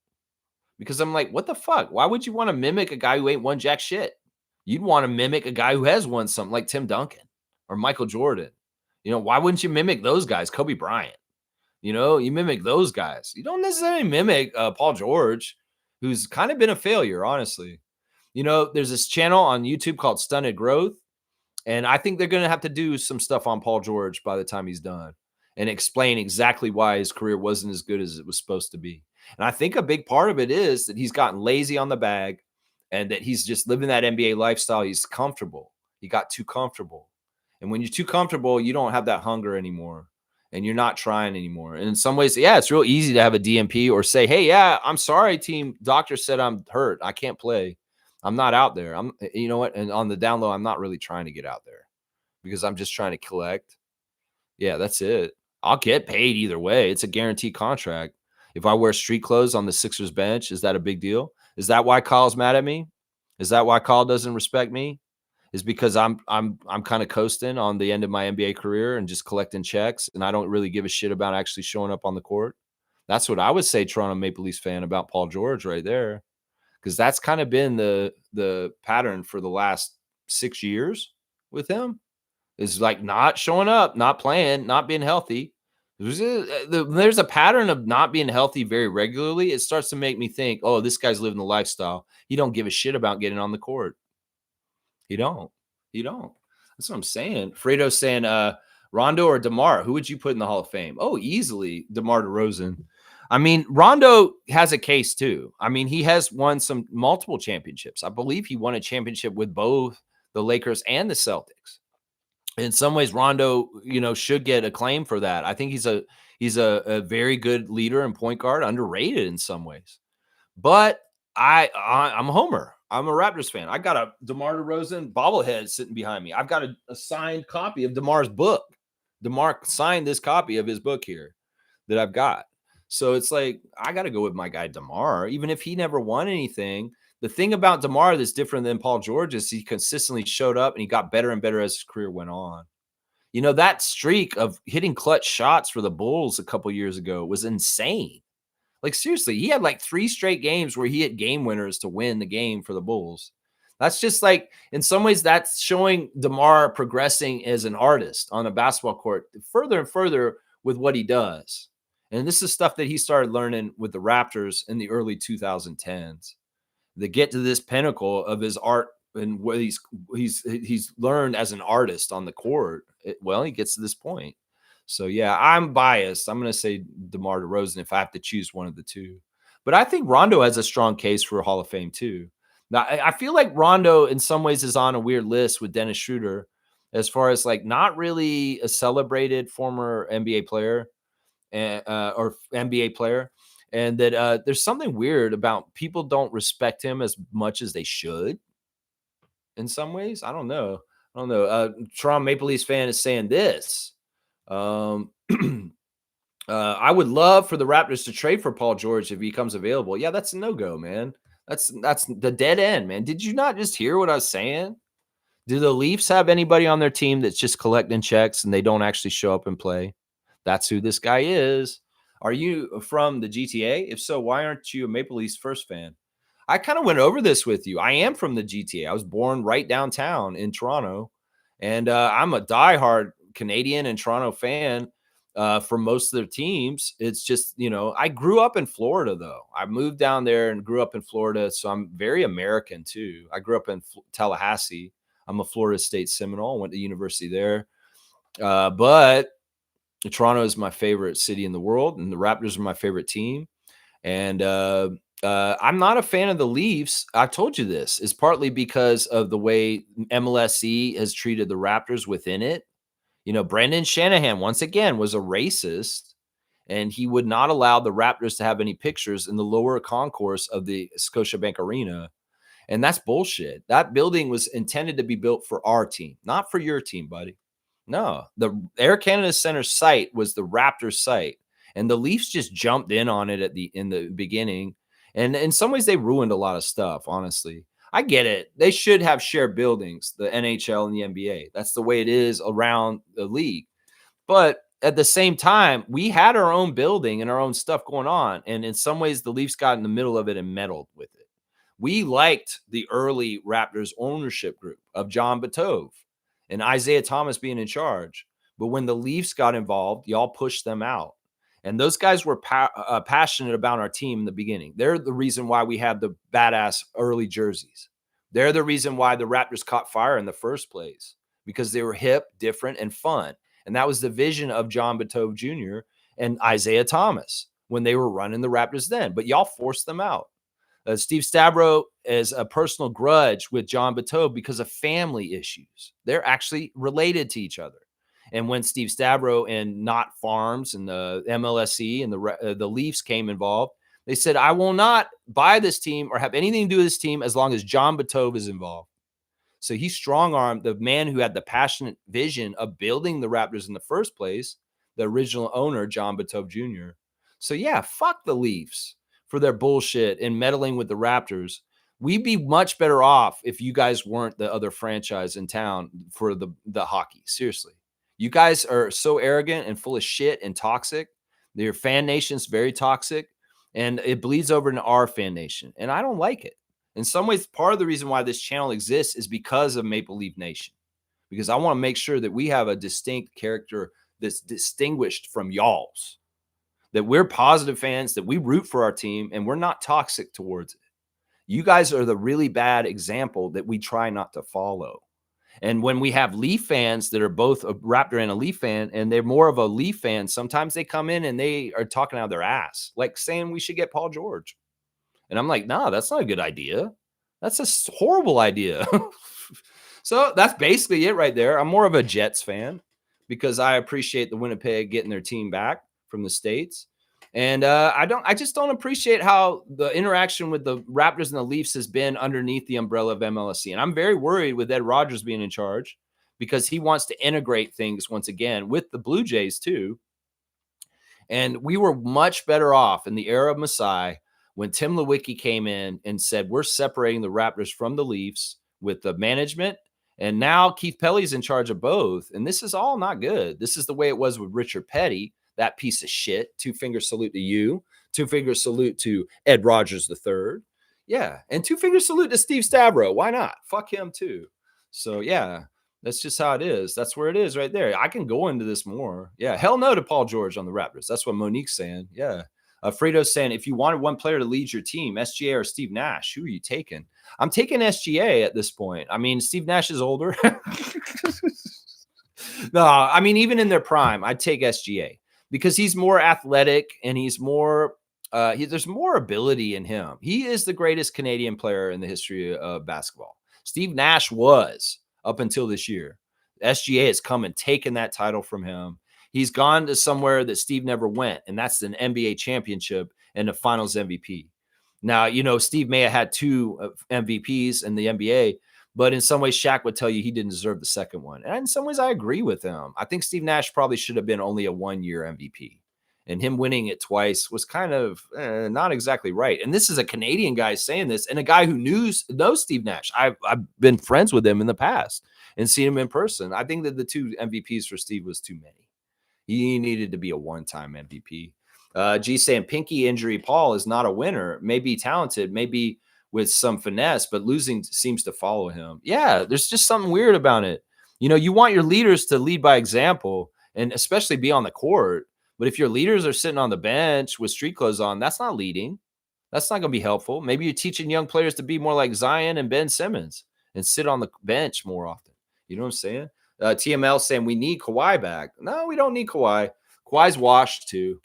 Speaker 1: Because I'm like, what the fuck? Why would you want to mimic a guy who ain't won jack shit? You'd want to mimic a guy who has won something like Tim Duncan or Michael Jordan. Why wouldn't you mimic those guys? Kobe Bryant. You mimic those guys. You don't necessarily mimic Paul George, who's kind of been a failure, honestly. There's this channel on YouTube called Stunted Growth, and I think they're going to have to do some stuff on Paul George by the time he's done and explain exactly why his career wasn't as good as it was supposed to be. And I think a big part of it is that he's gotten lazy on the bag and that he's just living that NBA lifestyle. He's comfortable. He got too comfortable. And when you're too comfortable, you don't have that hunger anymore. And you're not trying anymore. And in some ways, yeah, it's real easy to have a DMP or say, hey, yeah, I'm sorry, team. Doctor said I'm hurt. I can't play. I'm not out there. You know what? And on the down low, I'm not really trying to get out there because I'm just trying to collect. Yeah, that's it. I'll get paid either way. It's a guaranteed contract. If I wear street clothes on the Sixers bench, is that a big deal? Is that why Kyle's mad at me? Is that why Kyle doesn't respect me? Is because I'm kind of coasting on the end of my NBA career and just collecting checks, and I don't really give a shit about actually showing up on the court. That's what I would say, Toronto Maple Leafs fan, about Paul George right there, because that's kind of been the pattern for the last 6 years with him. Is like not showing up, not playing, not being healthy. There's a pattern of not being healthy very regularly. It starts to make me think, oh, this guy's living the lifestyle. He don't give a shit about getting on the court. You don't. That's what I'm saying. Fredo's saying, Rondo or DeMar, who would you put in the Hall of Fame? Oh, easily DeMar DeRozan. I mean, Rondo has a case too. I mean, he has won multiple championships. I believe he won a championship with both the Lakers and the Celtics. In some ways, Rondo, should get acclaim for that. I think he's a very good leader and point guard, underrated in some ways. But I'm a homer. I'm a Raptors fan. I got a DeMar DeRozan bobblehead sitting behind me. I've got a signed copy of DeMar's book. DeMar signed this copy of his book here that I've got. So it's like, I got to go with my guy DeMar, even if he never won anything. The thing about DeMar that's different than Paul George is he consistently showed up and he got better and better as his career went on. That streak of hitting clutch shots for the Bulls a couple years ago was insane. Like, seriously, he had like 3 straight games where he hit game winners to win the game for the Bulls. That's just like, in some ways, that's showing DeMar progressing as an artist on a basketball court further and further with what he does. And this is stuff that he started learning with the Raptors in the early 2010s. They get to this pinnacle of his art and what he's learned as an artist on the court. He gets to this point. So, yeah, I'm biased. I'm going to say DeMar DeRozan if I have to choose one of the two. But I think Rondo has a strong case for Hall of Fame, too. Now, I feel like Rondo, in some ways, is on a weird list with Dennis Schroeder as far as, like, not really a celebrated former NBA player or NBA player. And that there's something weird about people don't respect him as much as they should in some ways. I don't know. Toronto Maple Leafs fan is saying this. I would love for the Raptors to trade for Paul George if he becomes available. Yeah, that's a no-go, man. That's the dead end, man. Did you not just hear what I was saying? Do the Leafs have anybody on their team that's just collecting checks and they don't actually show up and play? That's who this guy is. Are you from the GTA? If so, why aren't you a Maple Leafs first fan? I kind of went over this with you. I am from the GTA. I was born right downtown in Toronto, and I'm a diehard Canadian and Toronto fan. for most of their teams. It's just, I grew up in Florida, though. I moved down there and grew up in Florida, so I'm very American too. I grew up in Tallahassee. I'm a Florida State Seminole. Went to university there, but Toronto is my favorite city in the world, and the Raptors are my favorite team. And I'm not a fan of the Leafs. I've told you this is partly because of the way MLSE has treated the Raptors within it. Brendan Shanahan, once again, was a racist, and he would not allow the Raptors to have any pictures in the lower concourse of the Scotiabank Arena. And that's bullshit. That building was intended to be built for our team, not for your team, buddy. No, the Air Canada Center site was the Raptors site, and the Leafs just jumped in on it in the beginning. And in some ways, they ruined a lot of stuff, honestly. I get it. They should have shared buildings, the NHL and the NBA. That's the way it is around the league. But at the same time, we had our own building and our own stuff going on. And in some ways, the Leafs got in the middle of it and meddled with it. We liked the early Raptors ownership group of John Batove and Isaiah Thomas being in charge. But when the Leafs got involved, y'all pushed them out. And those guys were passionate about our team in the beginning. They're the reason why we have the badass early jerseys. They're the reason why the Raptors caught fire in the first place, because they were hip, different, and fun. And that was the vision of John Batove Jr. and Isaiah Thomas when they were running the Raptors then. But y'all forced them out. Steve Stavro is a personal grudge with John Batove because of family issues. They're actually related to each other. And when Steve Stavro and Knott Farms and the MLSE and the Leafs came involved, they said, I will not buy this team or have anything to do with this team as long as John Batove is involved. So he strong-armed the man who had the passionate vision of building the Raptors in the first place, the original owner, John Batove Jr. So yeah, fuck the Leafs for their bullshit and meddling with the Raptors. We'd be much better off if you guys weren't the other franchise in town for the hockey. Seriously. You guys are so arrogant and full of shit and toxic. Your fan nation's very toxic, and it bleeds over into our fan nation. And I don't like it. In some ways, part of the reason why this channel exists is because of Maple Leaf Nation, because I want to make sure that we have a distinct character that's distinguished from y'all's, that we're positive fans, that we root for our team, and we're not toxic towards it. You guys are the really bad example that we try not to follow. And when we have Leaf fans that are both a Raptor and a Leaf fan, and they're more of a Leaf fan, sometimes they come in and they are talking out of their ass, like saying we should get Paul George. And I'm like, no, that's not a good idea. That's a horrible idea. So that's basically it right there. I'm more of a Jets fan because I appreciate the Winnipeg getting their team back from the States. And I just don't appreciate how the interaction with the Raptors and the Leafs has been underneath the umbrella of MLSE. And I'm very worried with Ed Rogers being in charge because he wants to integrate things once again with the Blue Jays too. And we were much better off in the era of Masai when Tim Lewicki came in and said, we're separating the Raptors from the Leafs with the management. And now Keith Pelly's in charge of both. And this is all not good. This is the way it was with Richard Petty. That piece of shit. 2-finger salute to you. 2-finger salute to Ed Rogers III. Yeah. And 2-finger salute to Steve Stavro. Why not? Fuck him too. So yeah, that's just how it is. That's where it is right there. I can go into this more. Yeah. Hell no to Paul George on the Raptors. That's what Monique's saying. Yeah. Fredo's saying, if you wanted one player to lead your team, SGA or Steve Nash, who are you taking? I'm taking SGA at this point. I mean, Steve Nash is older. No, I mean, even in their prime, I'd take SGA. Because he's more athletic and he's more, there's more ability in him. He is the greatest Canadian player in the history of basketball. Steve Nash was up until this year. SGA has come and taken that title from him. He's gone to somewhere that Steve never went, and that's an NBA championship and the finals MVP. Now, Steve may have had 2 MVPs in the NBA, but in some ways, Shaq would tell you he didn't deserve the second one. And in some ways, I agree with him. I think Steve Nash probably should have been only a 1-year MVP. And him winning it twice was kind of not exactly right. And this is a Canadian guy saying this, and a guy who knows Steve Nash. I've been friends with him in the past and seen him in person. I think that the 2 MVPs for Steve was too many. He needed to be a one-time MVP. G saying pinky injury Paul is not a winner. Maybe talented, maybe with some finesse, but losing seems to follow him. Yeah, there's just something weird about it. You want your leaders to lead by example. and especially be on the court. But if your leaders are sitting on the bench with street clothes on, that's not leading. That's not going to be helpful. Maybe you're teaching young players to be more like Zion and Ben Simmons and sit on the bench more often. You know what I'm saying? TML saying we need Kawhi back. No, we don't need Kawhi. Kawhi's washed too.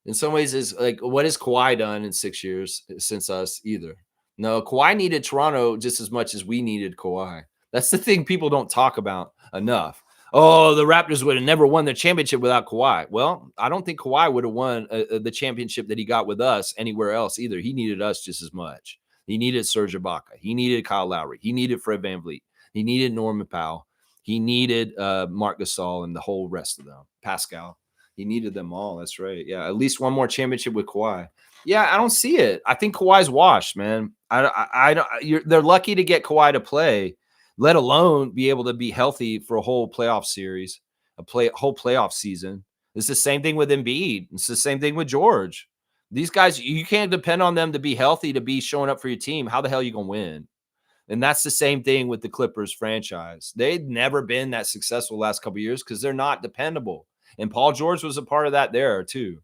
Speaker 1: In some ways, is like, what has Kawhi done in 6 years since us either? No, Kawhi needed Toronto just as much as we needed Kawhi. That's the thing people don't talk about enough. Oh, the Raptors would have never won their championship without Kawhi. Well, I don't think Kawhi would have won the championship that he got with us anywhere else either. He needed us just as much. He needed Serge Ibaka. He needed Kyle Lowry. He needed Fred VanVleet. He needed Norman Powell. He needed Marc Gasol and the whole rest of them. Pascal. He needed them all. That's right. Yeah, at least one more championship with Kawhi. Yeah, I don't see it. I think Kawhi's washed, man. I don't. They're lucky to get Kawhi to play, let alone be able to be healthy for a whole playoff series, whole playoff season. It's the same thing with Embiid. It's the same thing with George. These guys, you can't depend on them to be healthy, to be showing up for your team. How the hell are you going to win? And that's the same thing with the Clippers franchise. They've never been that successful the last couple of years because they're not dependable. And Paul George was a part of that there too.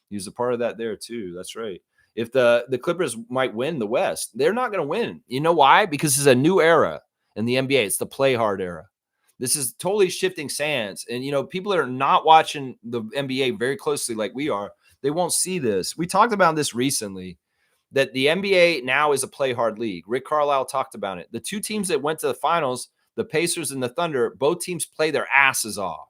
Speaker 1: He was a part of that there too. That's right. If the Clippers might win the West, they're not going to win. You know why? Because it's a new era in the NBA. It's the play hard era. This is totally shifting sands. And, people that are not watching the NBA very closely like we are, they won't see this. We talked about this recently, that the NBA now is a play hard league. Rick Carlisle talked about it. The two teams that went to the finals, the Pacers and the Thunder, both teams play their asses off,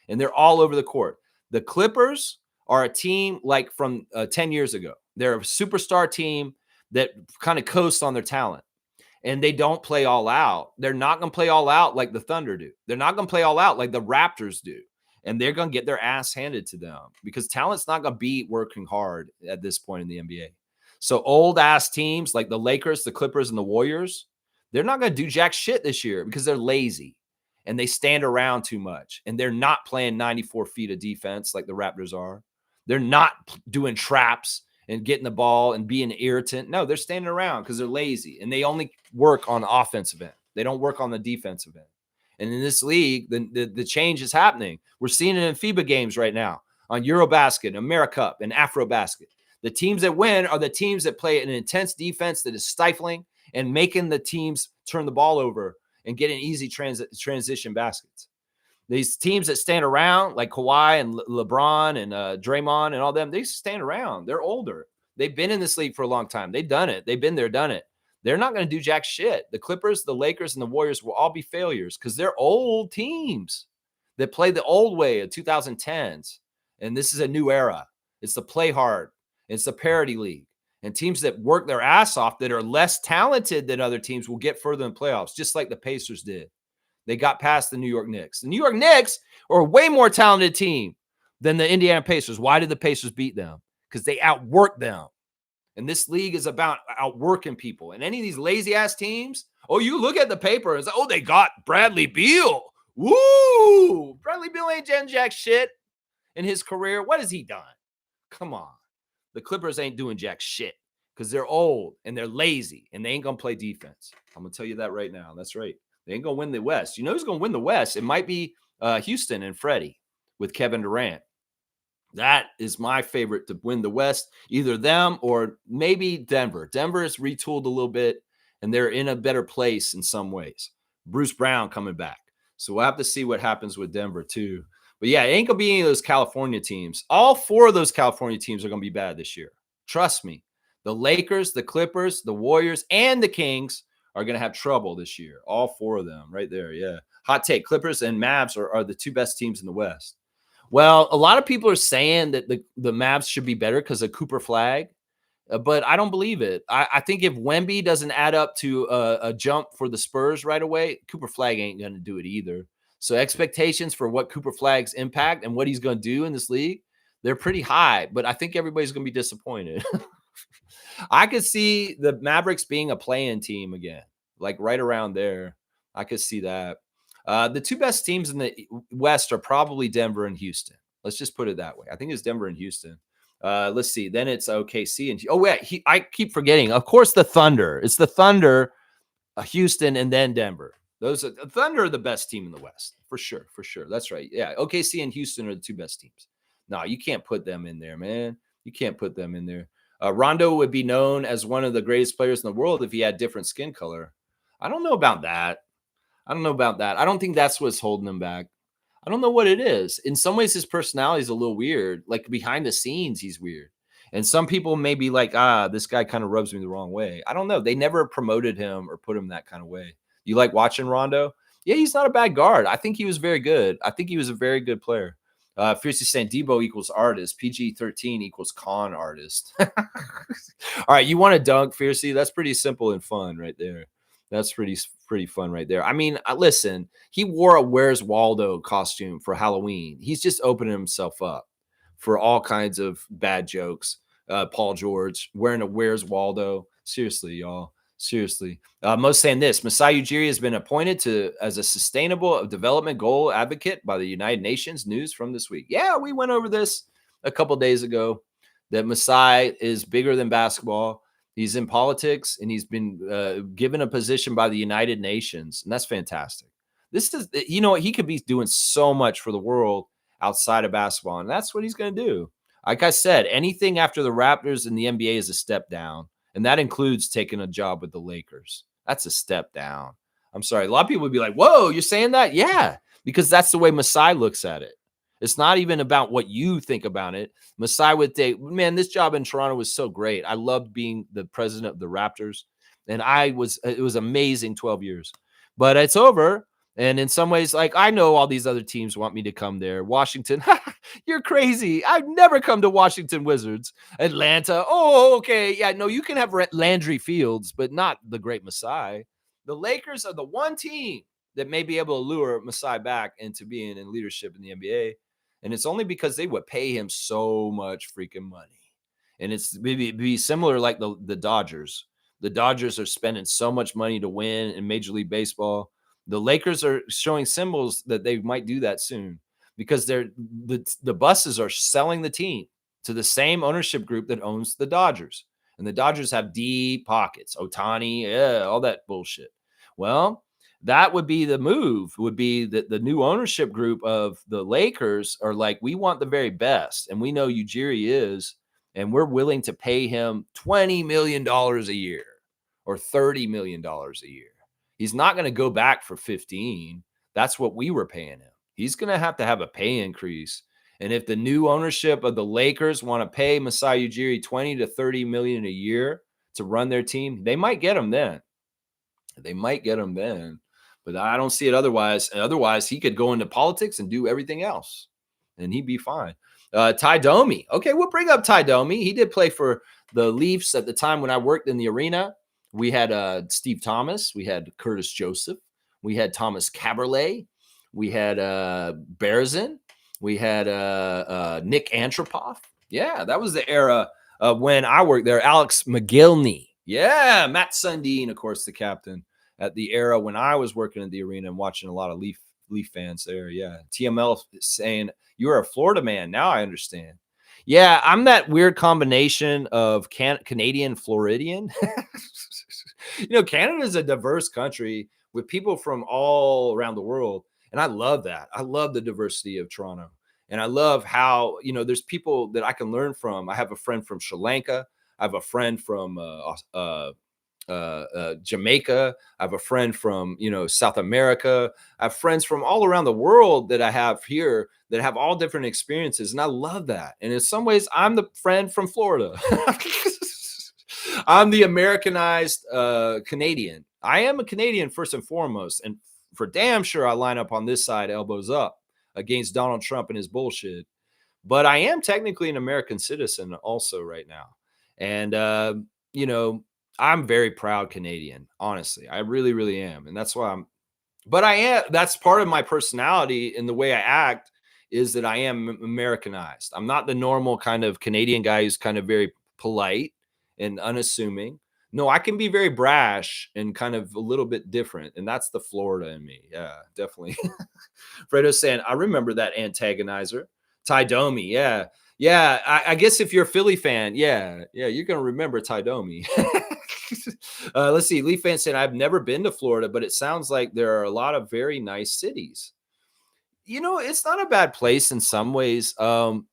Speaker 1: and they're all over the court. The Clippers are a team like from 10 years ago. They're a superstar team that kind of coasts on their talent, and they don't play all out. They're not going to play all out like the Thunder do. They're not going to play all out like the Raptors do, and they're going to get their ass handed to them because talent's not going to beat working hard at this point in the NBA. So old-ass teams like the Lakers, the Clippers, and the Warriors, they're not going to do jack shit this year because they're lazy and they stand around too much, and they're not playing 94 feet of defense like the Raptors are. They're not doing traps and getting the ball and being an irritant. No, they're standing around because they're lazy, and they only work on the offensive end. They don't work on the defensive end. And in this league, the change is happening. We're seeing it in FIBA games right now on Eurobasket, AmeriCup, and Afrobasket. The teams that win are the teams that play an intense defense that is stifling and making the teams turn the ball over and get an easy transition baskets. These teams that stand around like Kawhi and LeBron and Draymond and all them, they stand around. They're older. They've been in this league for a long time. They've done it. They've been there, done it. They're not going to do jack shit. The Clippers, the Lakers, and the Warriors will all be failures because they're old teams that play the old way of 2010s. And this is a new era. It's the play hard. It's a parity league. And teams that work their ass off that are less talented than other teams will get further in playoffs, just like the Pacers did. They got past the New York Knicks. The New York Knicks are a way more talented team than the Indiana Pacers. Why did the Pacers beat them? Because they outworked them. And this league is about outworking people. And any of these lazy-ass teams, you look at the paper and say, they got Bradley Beal. Woo! Bradley Beal ain't done jack shit in his career. What has he done? Come on. The Clippers ain't doing jack shit because they're old and they're lazy and they ain't going to play defense. I'm going to tell you that right now. That's right. They ain't going to win the West. You know who's going to win the West? It might be Houston and Freddie with Kevin Durant. That is my favorite to win the West, either them or maybe Denver. Denver is retooled a little bit and they're in a better place in some ways. Bruce Brown coming back. So we'll have to see what happens with Denver too. But yeah, it ain't going to be any of those California teams. All four of those California teams are going to be bad this year. Trust me. The Lakers, the Clippers, the Warriors, and the Kings are going to have trouble this year. All four of them right there. Yeah. Hot take. Clippers and Mavs are the two best teams in the West. Well, a lot of people are saying that the Mavs should be better because of Cooper Flag, but I don't believe it. I think if Wemby doesn't add up to a jump for the Spurs right away, Cooper Flag ain't going to do it either. So expectations for what Cooper Flag's impact and what he's going to do in this league, they're pretty high, but I think everybody's going to be disappointed. I could see the Mavericks being a play-in team again, like right around there. I could see that. The two best teams in the West are probably Denver and Houston. Let's just put it that way. I think it's Denver and Houston. Let's see. Then it's OKC. I keep forgetting. Of course, the Thunder. It's the Thunder, Houston, and then Denver. Those are, the Thunder are the best team in the West for sure, for sure. That's right. Yeah, OKC and Houston are the two best teams. No, you can't put them in there, man. You can't put them in there. Rondo would be known as one of the greatest players in the world if he had different skin color. I don't know about that. I don't know about that. I don't think that's what's holding him back. I don't know what it is. In some ways, his personality is a little weird. Like behind the scenes, he's weird. And some people may be like, this guy kind of rubs me the wrong way. I don't know. They never promoted him or put him that kind of way. You like watching Rondo? Yeah, he's not a bad guard. I think he was very good. I think he was a very good player. Fiercely saying Debo equals artist. PG-13 equals con artist. All right, you want to dunk, Fiercely? That's pretty simple and fun right there. That's pretty fun right there. I mean, listen, he wore a Where's Waldo costume for Halloween. He's just opening himself up for all kinds of bad jokes. Paul George wearing a Where's Waldo. Seriously, y'all. Seriously. Most saying this, Masai Ujiri has been appointed as a sustainable development goal advocate by the United Nations. News from this week. Yeah, we went over this a couple days ago, that Masai is bigger than basketball. He's in politics, and he's been given a position by the United Nations, and that's fantastic. This is, he could be doing so much for the world outside of basketball, and that's what he's going to do. Like I said, anything after the Raptors in the NBA is a step down. And that includes taking a job with the Lakers. That's a step down. I'm sorry. A lot of people would be like, whoa, you're saying that? Yeah, because that's the way Masai looks at it. It's not even about what you think about it. Masai would think, man, this job in Toronto was so great. I loved being the president of the Raptors. And it was amazing 12 years. But it's over. And in some ways, like, I know all these other teams want me to come there. Washington, you're crazy. I've never come to Washington Wizards. Atlanta, oh, okay. Yeah, no, you can have Landry Fields, but not the great Masai. The Lakers are the one team that may be able to lure Masai back into being in leadership in the NBA. And it's only because they would pay him so much freaking money. And it's maybe be similar like the Dodgers. The Dodgers are spending so much money to win in Major League Baseball. The Lakers are showing symbols that they might do that soon, because the buses are selling the team to the same ownership group that owns the Dodgers. And the Dodgers have deep pockets, Ohtani, all that bullshit. Well, that would be the move, would be that the new ownership group of the Lakers are like, we want the very best. And we know Ujiri is, and we're willing to pay him $20 million a year or $30 million a year. He's not going to go back for 15. That's what we were paying him. He's going to have a pay increase. And if the new ownership of the Lakers want to pay Masai Ujiri 20 to 30 million a year to run their team, they might get him then. They might get him then. But I don't see it otherwise. And otherwise, he could go into politics and do everything else, and he'd be fine. Ty Domi. Okay, we'll bring up Ty Domi. He did play for the Leafs at the time when I worked in the arena. We had Steve Thomas. We had Curtis Joseph. We had Thomas Caberlet. We had Berzin. We had Nick Antropoff. Yeah, that was the era when I worked there. Alex McGillney. Yeah, Matt Sundin, of course, the captain at the era when I was working at the arena and watching a lot of Leaf fans there. Yeah, TML saying, you're a Florida man. Now I understand. Yeah, I'm that weird combination of Canadian Floridian. Canada is a diverse country with people from all around the world. And I love that. I love the diversity of Toronto. And I love how, there's people that I can learn from. I have a friend from Sri Lanka. I have a friend from Jamaica. I have a friend from, South America. I have friends from all around the world that I have here that have all different experiences. And I love that. And in some ways, I'm the friend from Florida. I'm the Americanized Canadian. I am a Canadian first and foremost. And for damn sure, I line up on this side, elbows up, against Donald Trump and his bullshit. But I am technically an American citizen also right now. And, I'm very proud Canadian, honestly. I really, really am. And that's why that's part of my personality and the way I act, is that I am Americanized. I'm not the normal kind of Canadian guy who's kind of very polite and unassuming. No, I can be very brash and kind of a little bit different. And that's the Florida in me. Yeah, definitely. Fredo's saying, I remember that antagonizer. Ty Domi. Yeah. Yeah. I guess if you're a Philly fan, yeah, you're going to remember Ty Domi. Let's see. Leaf fan said, I've never been to Florida, but it sounds like there are a lot of very nice cities. It's not a bad place in some ways. But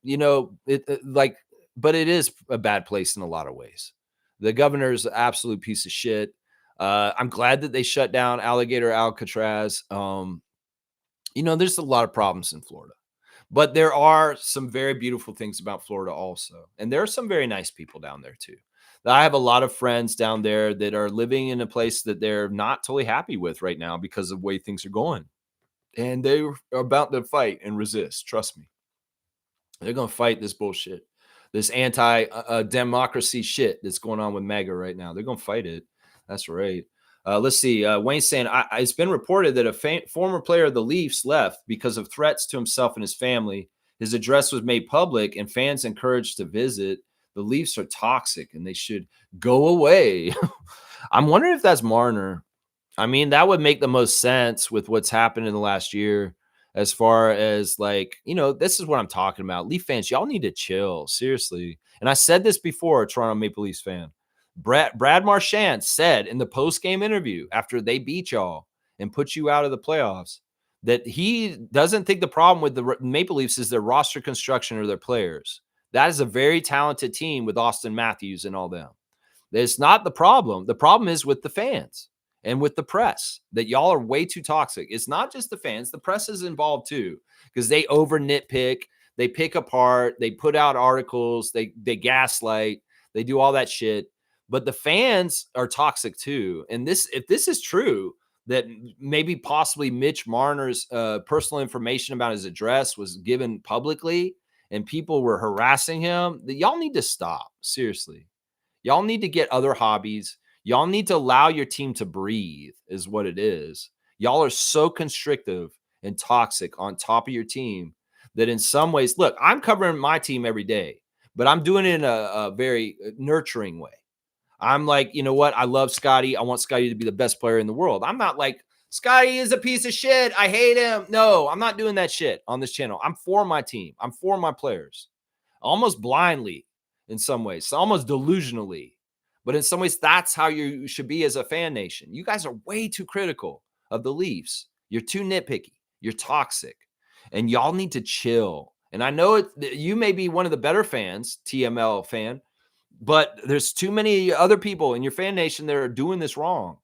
Speaker 1: it is a bad place in a lot of ways. The governor's an absolute piece of shit. I'm glad that they shut down Alligator Alcatraz. There's a lot of problems in Florida, but there are some very beautiful things about Florida also. And there are some very nice people down there too. I have a lot of friends down there that are living in a place that they're not totally happy with right now because of the way things are going. And they are about to fight and resist. Trust me. They're going to fight this bullshit, this anti-democracy shit that's going on with MAGA right now. They're going to fight it. That's right. Let's see. Wayne's saying, it's been reported that a former player of the Leafs left because of threats to himself and his family. His address was made public and fans encouraged to visit. The Leafs are toxic and they should go away. I'm wondering if that's Marner. I mean, that would make the most sense with what's happened in the last year, as far as this is what I'm talking about. Leaf fans, y'all need to chill, seriously. And I said this before, a Toronto Maple Leafs fan. Brad Marchand said in the post-game interview after they beat y'all and put you out of the playoffs that he doesn't think the problem with the Maple Leafs is their roster construction or their players. That is a very talented team with Austin Matthews and all them. It's not the problem. The problem is with the fans and with the press, that y'all are way too toxic. It's not just the fans. The press is involved too, because they over nitpick, they pick apart, they put out articles, they gaslight, they do all that shit. But the fans are toxic too. And if this is true, that maybe possibly Mitch Marner's personal information about his address was given publicly and people were harassing him, that y'all need to stop. Seriously. Y'all need to get other hobbies. Y'all need to allow your team to breathe, is what it is. Y'all are so constrictive and toxic on top of your team that in some ways, look, I'm covering my team every day, but I'm doing it in a very nurturing way. I'm like, you know what? I love Scottie. I want Scottie to be the best player in the world. I'm not like, Scottie is a piece of shit. I hate him. No, I'm not doing that shit on this channel. I'm for my team. I'm for my players. Almost blindly in some ways, almost delusionally. But in some ways, that's how you should be as a fan nation. You guys are way too critical of the Leafs. You're too nitpicky. You're toxic. And y'all need to chill. And I know you may be one of the better fans, TML fan, but there's too many other people in your fan nation that are doing this wrong.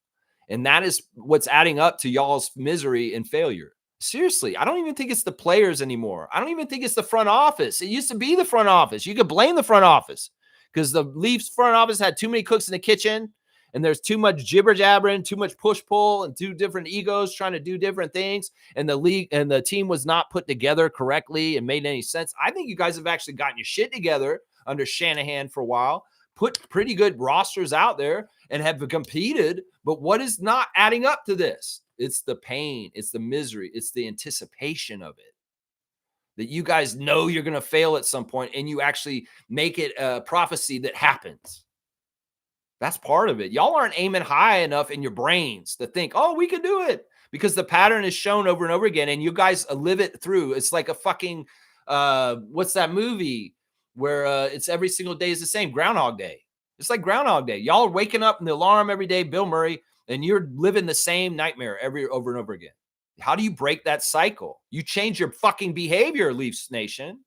Speaker 1: And that is what's adding up to y'all's misery and failure. Seriously, I don't even think it's the players anymore. I don't even think it's the front office. It used to be the front office. You could blame the front office, because the Leafs front office had too many cooks in the kitchen, and there's too much jibber jabbering, too much push pull, and two different egos trying to do different things. And the league and the team was not put together correctly and made any sense. I think you guys have actually gotten your shit together under Shanahan for a while, put pretty good rosters out there, and have competed. But what is not adding up to this? It's the pain, it's the misery, it's the anticipation of it. That you guys know you're going to fail at some point and you actually make it a prophecy that happens. That's part of it. Y'all aren't aiming high enough in your brains to think, oh, we can do it, because the pattern is shown over and over again and you guys live it through. It's like a fucking, what's that movie where it's every single day is the same? Groundhog Day. It's like Groundhog Day. Y'all are waking up in the alarm every day, Bill Murray, and you're living the same nightmare over and over again. How do you break that cycle? You change your fucking behavior, Leafs Nation.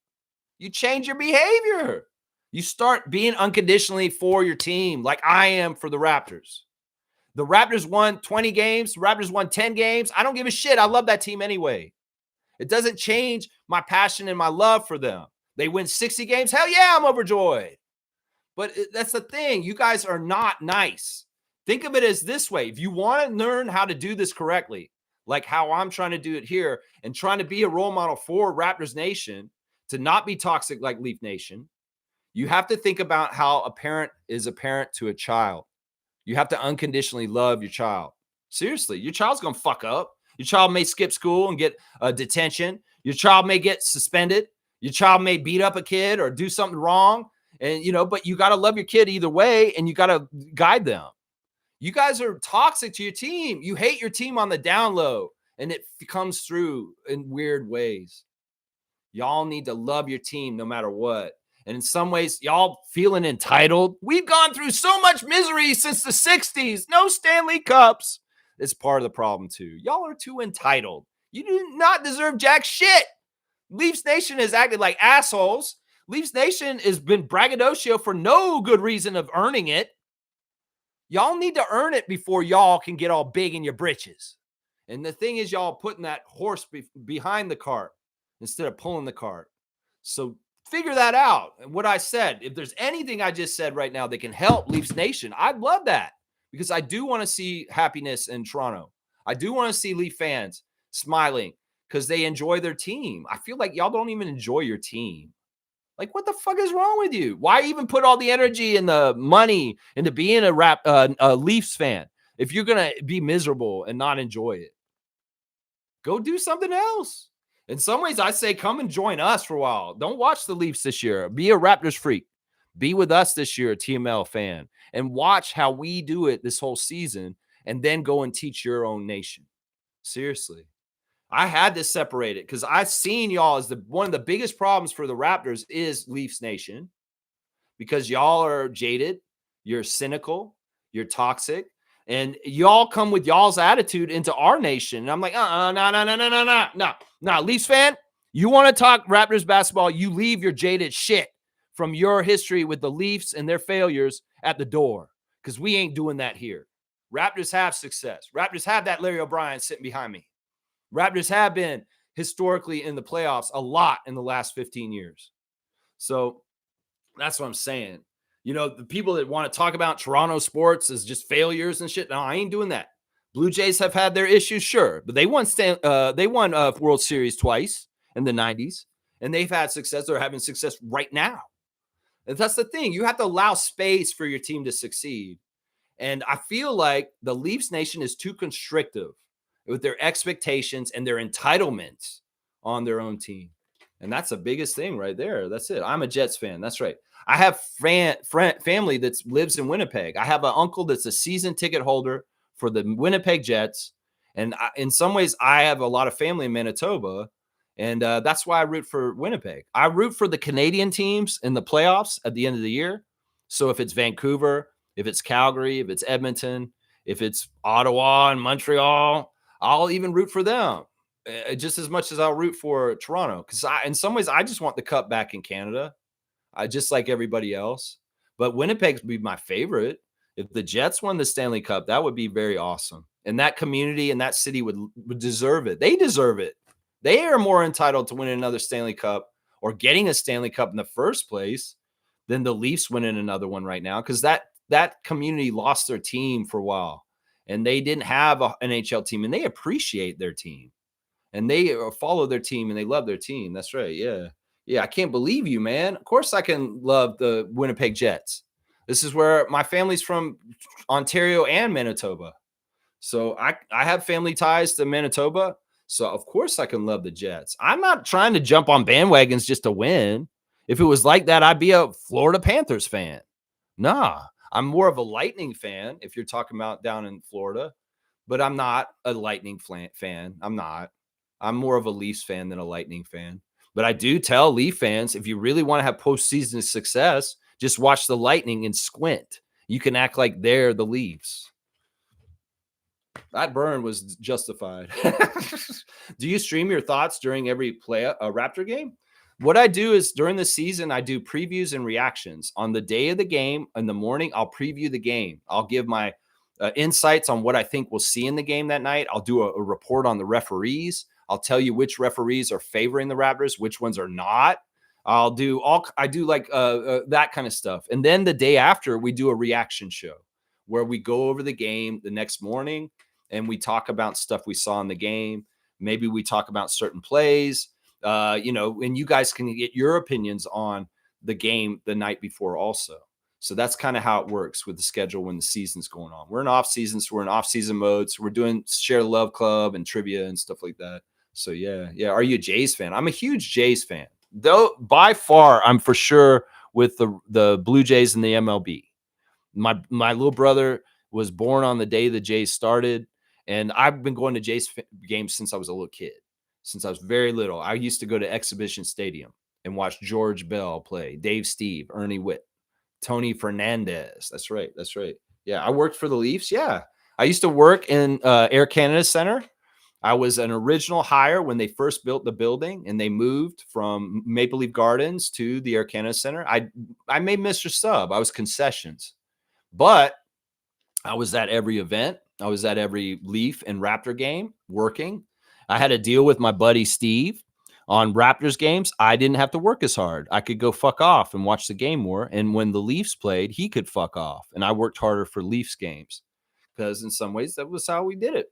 Speaker 1: You change your behavior. You start being unconditionally for your team, like I am for the Raptors. The Raptors won 20 games. The Raptors won 10 games. I don't give a shit. I love that team anyway. It doesn't change my passion and my love for them. They win 60 games. Hell yeah, I'm overjoyed. But that's the thing. You guys are not nice. Think of it as this way. If you want to learn how to do this correctly, like how I'm trying to do it here and trying to be a role model for Raptors Nation, to not be toxic like Leaf Nation, you have to think about how a parent is a parent to a child. You have to unconditionally love your child. Seriously, your child's going to fuck up. Your child may skip school and get detention. Your child may get suspended. Your child may beat up a kid or do something wrong. And, but you got to love your kid either way, and you got to guide them. You guys are toxic to your team. You hate your team on the down low, and it comes through in weird ways. Y'all need to love your team no matter what. And in some ways, y'all feeling entitled. We've gone through so much misery since the 60s. No Stanley Cups. It's part of the problem, too. Y'all are too entitled. You do not deserve jack shit. Leafs Nation has acted like assholes. Leafs Nation has been braggadocio for no good reason of earning it. Y'all need to earn it before y'all can get all big in your britches. And the thing is, y'all putting that horse behind the cart instead of pulling the cart. So figure that out. And what I said, if there's anything I just said right now that can help Leafs Nation, I'd love that, because I do want to see happiness in Toronto. I do want to see Leaf fans smiling because they enjoy their team. I feel like y'all don't even enjoy your team. Like, what the fuck is wrong with you? Why even put all the energy and the money into being a Leafs fan if you're going to be miserable and not enjoy it? Go do something else. In some ways, I say come and join us for a while. Don't watch the Leafs this year. Be a Raptors freak. Be with us this year, a TML fan, and watch how we do it this whole season, and then go and teach your own nation. Seriously. I had to separate it because I've seen y'all as one of the biggest problems for the Raptors is Leafs Nation, because y'all are jaded, you're cynical, you're toxic, and y'all come with y'all's attitude into our nation. And I'm like, no. Leafs fan, you want to talk Raptors basketball, you leave your jaded shit from your history with the Leafs and their failures at the door, because we ain't doing that here. Raptors have success. Raptors have that Larry O'Brien sitting behind me. Raptors have been historically in the playoffs a lot in the last 15 years. So that's what I'm saying. You know, the people that want to talk about Toronto sports as just failures and shit, no, I ain't doing that. Blue Jays have had their issues, sure, but they won World Series twice in the 90s, and they've had success. They're having success right now. And that's the thing. You have to allow space for your team to succeed. And I feel like the Leafs Nation is too constrictive with their expectations and their entitlements on their own team. And that's the biggest thing right there. That's it. I'm a Jets fan. That's right. I have family that lives in Winnipeg. I have an uncle that's a season ticket holder for the Winnipeg Jets. And in some ways, I have a lot of family in Manitoba. And that's why I root for Winnipeg. I root for the Canadian teams in the playoffs at the end of the year. So if it's Vancouver, if it's Calgary, if it's Edmonton, if it's Ottawa and Montreal, I'll even root for them just as much as I'll root for Toronto. Because in some ways, I just want the cup back in Canada. I just like everybody else. But Winnipeg would be my favorite. If the Jets won the Stanley Cup, that would be very awesome. And that community and that city would deserve it. They deserve it. They are more entitled to winning another Stanley Cup or getting a Stanley Cup in the first place than the Leafs winning another one right now, because that community lost their team for a while. And they didn't have an NHL team, and they appreciate their team, and they follow their team, and they love their team. That's right. Yeah. Yeah. I can't believe you, man. Of course I can love the Winnipeg Jets. This is where my family's from, Ontario and Manitoba. So I have family ties to Manitoba. So of course I can love the Jets. I'm not trying to jump on bandwagons just to win. If it was like that, I'd be a Florida Panthers fan. Nah. I'm more of a Lightning fan if you're talking about down in Florida, but I'm not a Lightning fan. I'm not. I'm more of a Leafs fan than a Lightning fan. But I do tell Leaf fans, if you really want to have postseason success, just watch the Lightning and squint. You can act like they're the Leafs. That burn was justified. Do you stream your thoughts during every Raptor game? What I do is during the season, I do previews and reactions. On the day of the game, in the morning, I'll preview the game. I'll give my insights on what I think we'll see in the game that night. I'll do a report on the referees. I'll tell you which referees are favoring the Raptors, which ones are not. I do that kind of stuff. And then the day after, we do a reaction show where we go over the game the next morning and we talk about stuff we saw in the game. Maybe we talk about certain plays. And you guys can get your opinions on the game the night before also. So that's kind of how it works with the schedule when the season's going on. We're in off season, so we're in off season mode. So we're doing Share the Love Club and trivia and stuff like that. So yeah. Are you a Jays fan? I'm a huge Jays fan. Though by far, I'm for sure with the Blue Jays and the MLB. My little brother was born on the day the Jays started, and I've been going to Jays games since I was a little kid. Since I was very little. I used to go to Exhibition Stadium and watched George Bell play, Dave Steve, Ernie Witt, Tony Fernandez. That's right. That's right. Yeah, I worked for the Leafs. Yeah. I used to work in Air Canada Center. I was an original hire when they first built the building and they moved from Maple Leaf Gardens to the Air Canada Center. I made Mr. Sub. I was concessions, but I was at every event. I was at every Leaf and Raptor game working. I had a deal with my buddy Steve on Raptors games. I didn't have to work as hard. I could go fuck off and watch the game more. And when the Leafs played, he could fuck off. And I worked harder for Leafs games because in some ways that was how we did it.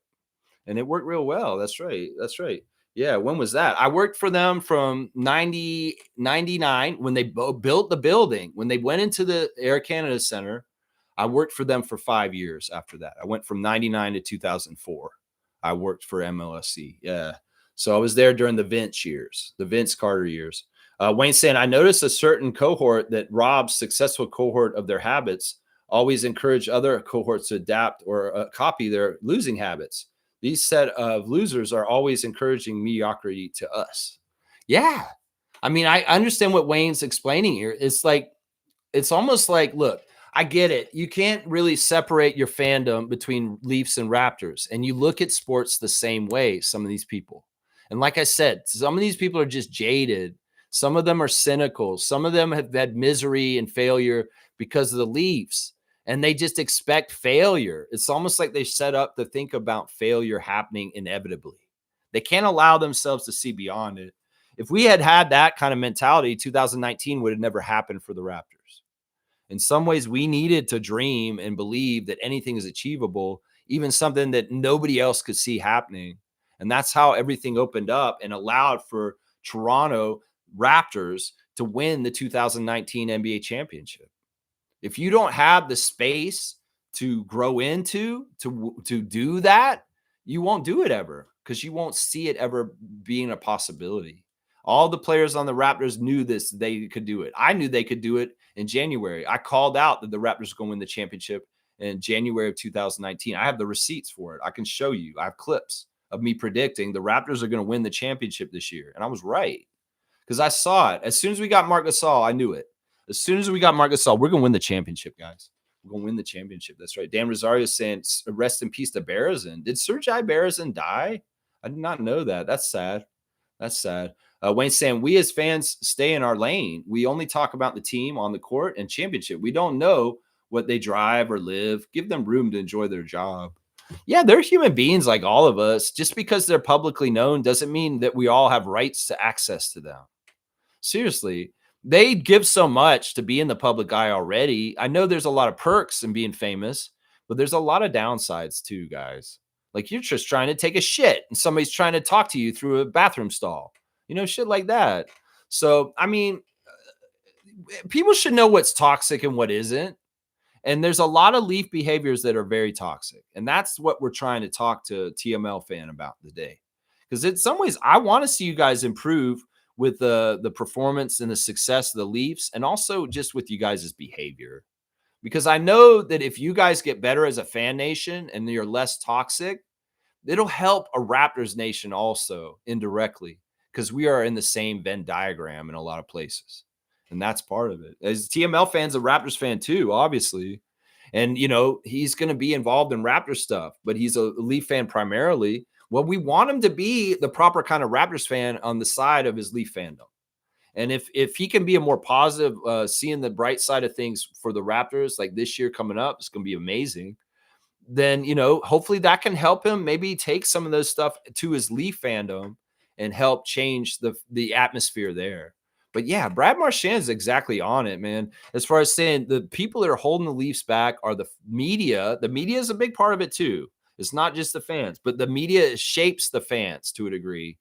Speaker 1: And it worked real well. That's right. That's right. Yeah. When was that? I worked for them from 99 when they built the building. When they went into the Air Canada Center, I worked for them for 5 years after that. I went from 99 to 2004. I worked for MLSC. Yeah. So I was there during the Vince years, the Vince Carter years. Wayne saying, I noticed a certain cohort that Rob's successful cohort of their habits always encourage other cohorts to adapt or copy their losing habits. These set of losers are always encouraging mediocrity to us. Yeah. I mean, I understand what Wayne's explaining here. It's like, it's almost like, look, I get it. You can't really separate your fandom between Leafs and Raptors. And you look at sports the same way, some of these people. And like I said, some of these people are just jaded. Some of them are cynical. Some of them have had misery and failure because of the Leafs. And they just expect failure. It's almost like they set up to think about failure happening inevitably. They can't allow themselves to see beyond it. If we had had that kind of mentality, 2019 would have never happened for the Raptors. In some ways, we needed to dream and believe that anything is achievable, even something that nobody else could see happening. And that's how everything opened up and allowed for Toronto Raptors to win the 2019 NBA championship. If you don't have the space to grow into, to do that, you won't do it ever because you won't see it ever being a possibility. All the players on the Raptors knew this, they could do it. I knew they could do it in January. I called out that the Raptors were going to win the championship in January of 2019. I have the receipts for it. I can show you. I have clips of me predicting the Raptors are going to win the championship this year. And I was right because I saw it. As soon as we got Marc Gasol, I knew it. As soon as we got Marc Gasol, we're going to win the championship, guys. We're going to win the championship. That's right. Dan Rosario saying, rest in peace to Berezin. Did Sergei Berezin die? I did not know that. That's sad. That's sad. Wayne saying, we as fans stay in our lane. We only talk about the team on the court and championship. We don't know what they drive or live. Give them room to enjoy their job. Yeah, they're human beings like all of us. Just because they're publicly known doesn't mean that we all have rights to access to them. Seriously. They give so much to be in the public eye already. I know there's a lot of perks in being famous, but there's a lot of downsides too, guys. Like you're just trying to take a shit and somebody's trying to talk to you through a bathroom stall, shit like that. So, I mean, people should know what's toxic and what isn't. And there's a lot of Leaf behaviors that are very toxic. And that's what we're trying to talk to TML fan about today. Because in some ways, I want to see you guys improve with the performance and the success of the Leafs, and also just with you guys' behavior. Because I know that if you guys get better as a fan nation and you're less toxic, it'll help a Raptors nation also indirectly, because we are in the same Venn diagram in a lot of places. And that's part of it. As TML fans, a Raptors fan too, obviously. And, he's going to be involved in Raptors stuff, but he's a Leaf fan primarily. Well, we want him to be the proper kind of Raptors fan on the side of his Leaf fandom. And if he can be a more positive, seeing the bright side of things for the Raptors, like this year coming up, it's going to be amazing. Then, hopefully that can help him maybe take some of those stuff to his Leaf fandom and help change the atmosphere there. But yeah, Brad Marchand is exactly on it, man. As far as saying the people that are holding the Leafs back are the media. The media is a big part of it too. It's not just the fans, but the media shapes the fans to a degree.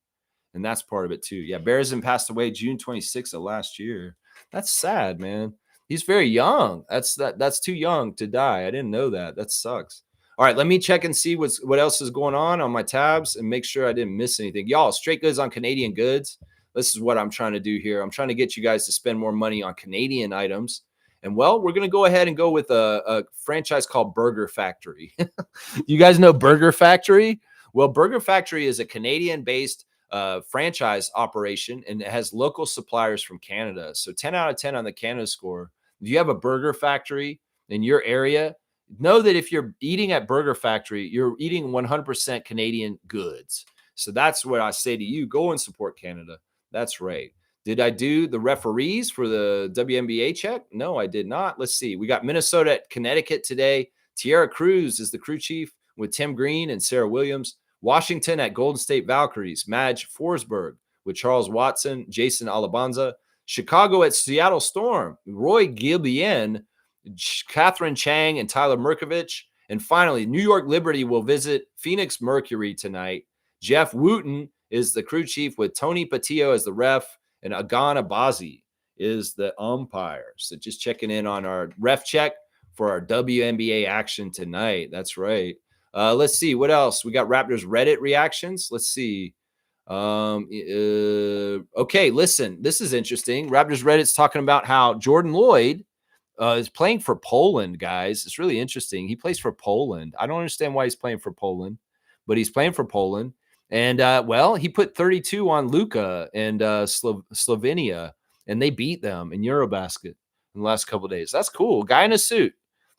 Speaker 1: And that's part of it too. Yeah, Berezin passed away June 26th of last year. That's sad, man. He's very young. That's too young to die. I didn't know that. That sucks. All right, let me check and see what else is going on my tabs and make sure I didn't miss anything. Y'all, straight goods on Canadian goods. This is what I'm trying to do here. I'm trying to get you guys to spend more money on Canadian items. And well, we're going to go ahead and go with a franchise called Burger Factory. You guys know Burger Factory? Well, Burger Factory is a Canadian-based franchise operation, and it has local suppliers from Canada. So 10 out of 10 on the Canada score. If you have a burger factory in your area, know that if you're eating at Burger Factory, you're eating 100% Canadian goods. So that's what I say to you. Go and support Canada. That's right. Did I do the referees for the WNBA check? No, I did not. Let's see. We got Minnesota at Connecticut today. Tierra Cruz is the crew chief with Tim Green and Sarah Williams. Washington at Golden State Valkyries. Madge Forsberg with Charles Watson, Jason Alabanza. Chicago at Seattle Storm. Roy Gilbien, Catherine Chang, and Tyler Merkovich. And finally, New York Liberty will visit Phoenix Mercury tonight. Jeff Wooten is the crew chief with Tony Patillo as the ref, and Agan Abazi is the umpire. So just checking in on our ref check for our WNBA action tonight. That's right. Let's see what else. We got Raptors Reddit reactions. Let's see. Okay, listen, this is interesting. Raptors Reddit's talking about how Jordan Lloyd is playing for Poland, guys. It's really interesting. He plays for Poland. I don't understand why he's playing for Poland, but he's playing for Poland. And, well, he put 32 on Luka and Slovenia, and they beat them in Eurobasket in the last couple of days. That's cool. Guy in a suit.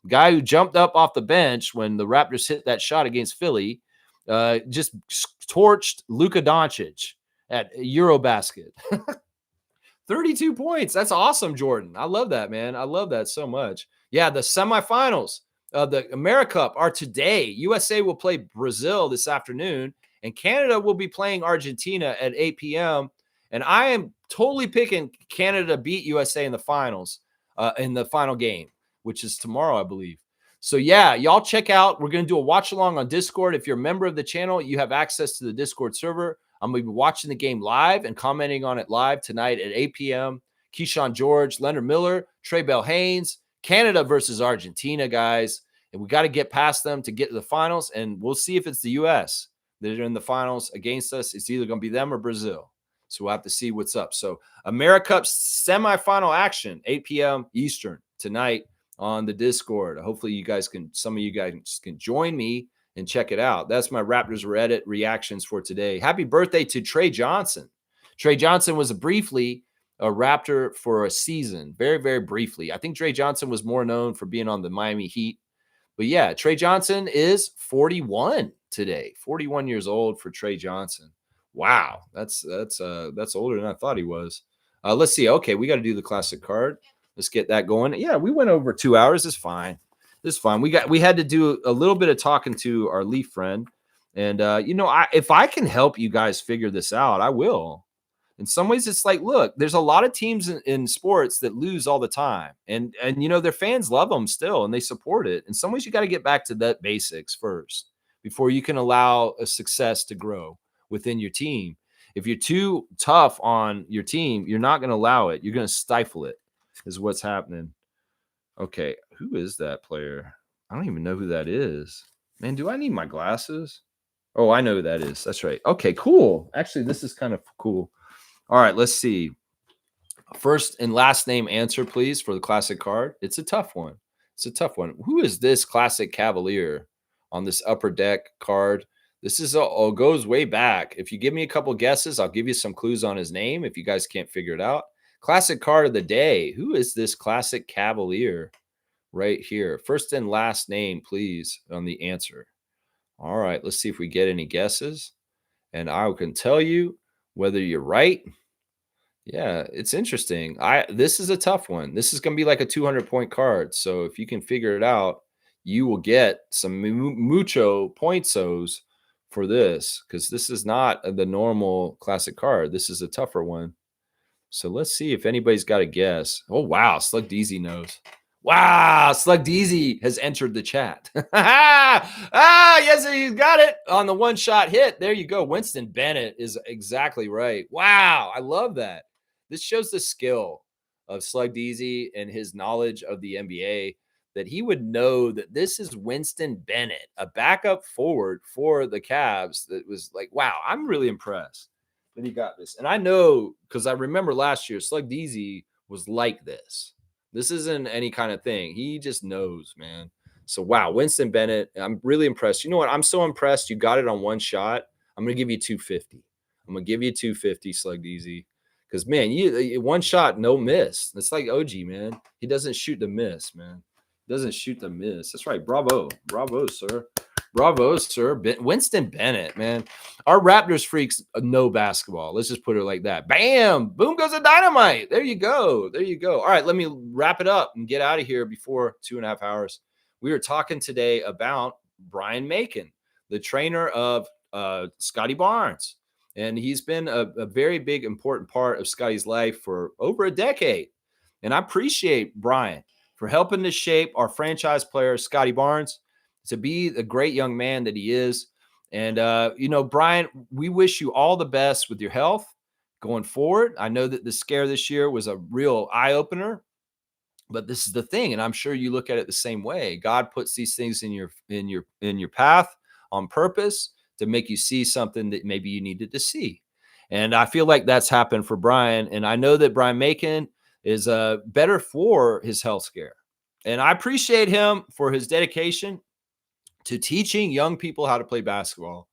Speaker 1: Guy who jumped up off the bench when the Raptors hit that shot against Philly, just torched Luka Doncic at Eurobasket. 32 points. That's awesome, Jordan. I love that, man. I love that so much. Yeah, the semifinals of the AmeriCup are today. USA will play Brazil this afternoon, and Canada will be playing Argentina at 8 p.m. And I am totally picking Canada beat USA in the finals, in the final game, which is tomorrow, I believe. So, yeah, y'all check out. We're going to do a watch along on Discord. If you're a member of the channel, you have access to the Discord server. I'm going to be watching the game live and commenting on it live tonight at 8 p.m. Keyshawn George, Leonard Miller, Trey Bell Haynes, Canada versus Argentina, guys. And we got to get past them to get to the finals. And we'll see if it's the U.S. that are in the finals against us. It's either going to be them or Brazil. So we'll have to see what's up. So AmeriCup semifinal action, 8 p.m. Eastern tonight on the Discord. Hopefully some of you guys can join me and check it out. That's my Raptors Reddit reactions for today. Happy birthday to Trey Johnson. Trey Johnson was briefly a Raptor for a season, very, very briefly. I think Trey Johnson was more known for being on the Miami Heat. But yeah, Trey Johnson is 41 today. 41 years old for Trey Johnson. Wow, that's older than I thought he was. Let's see. Okay, we got to do the classic card. Let's get that going. Yeah, we went over 2 hours. It's fine. It's fine. We had to do a little bit of talking to our Leaf friend, and if I can help you guys figure this out, I will. In some ways, it's like, look, there's a lot of teams in sports that lose all the time, and their fans love them still, and they support it. In some ways, you got to get back to that basics first before you can allow a success to grow within your team. If you're too tough on your team, you're not going to allow it. You're going to stifle it. Is what's happening. Okay, who is that player? I don't even know who that is. Man, do I need my glasses? Oh, I know who that is. That's right. Okay, cool. Actually, this is kind of cool. All right, let's see. First and last name answer, please, for the classic card. It's a tough one. Who is this classic Cavalier on this upper deck card? This is goes way back. If you give me a couple guesses, I'll give you some clues on his name if you guys can't figure it out. Classic card of the day. Who is this classic Cavalier right here? First and last name, please, on the answer. All right, let's see if we get any guesses. And I can tell you whether you're right. Yeah, it's interesting. This is a tough one. This is going to be like a 200-point card. So if you can figure it out, you will get some mucho pointos for this, because this is not the normal classic card. This is a tougher one. So let's see if anybody's got a guess. Oh, wow. Slug Deezy knows. Wow. Slug Deezy has entered the chat. Yes, he's got it on the one-shot hit. There you go. Winston Bennett is exactly right. Wow. I love that. This shows the skill of Slug Deezy and his knowledge of the NBA, that he would know that this is Winston Bennett, a backup forward for the Cavs. That was like, wow, I'm really impressed that he got this. And I know, because I remember last year, Slug Deezy was like this. This isn't any kind of thing. He just knows, man. So, wow, Winston Bennett, I'm really impressed. You know what? I'm so impressed you got it on one shot. I'm going to give you 250. I'm gonna give you 250, Slugged Easy. Because man, you one shot, no miss. It's like OG, man. He doesn't shoot the miss, man. He doesn't shoot the miss. That's right. Bravo. Bravo, sir. Bravo, sir. Winston Bennett, man. Our Raptors freaks know basketball. Let's just put it like that. Bam! Boom goes a dynamite. There you go. There you go. All right, let me wrap it up and get out of here before 2.5 hours. We were talking today about Brian Macon, the trainer of Scottie Barnes. And he's been a very big, important part of Scottie's life for over a decade. And I appreciate Brian for helping to shape our franchise player, Scottie Barnes, to be the great young man that he is. And, Brian, we wish you all the best with your health going forward. I know that the scare this year was a real eye opener, but this is the thing. And I'm sure you look at it the same way. God puts these things in your path on purpose to make you see something that maybe you needed to see. And I feel like that's happened for Brian. And I know that Brian Macon is better for his health scare. And I appreciate him for his dedication to teaching young people how to play basketball.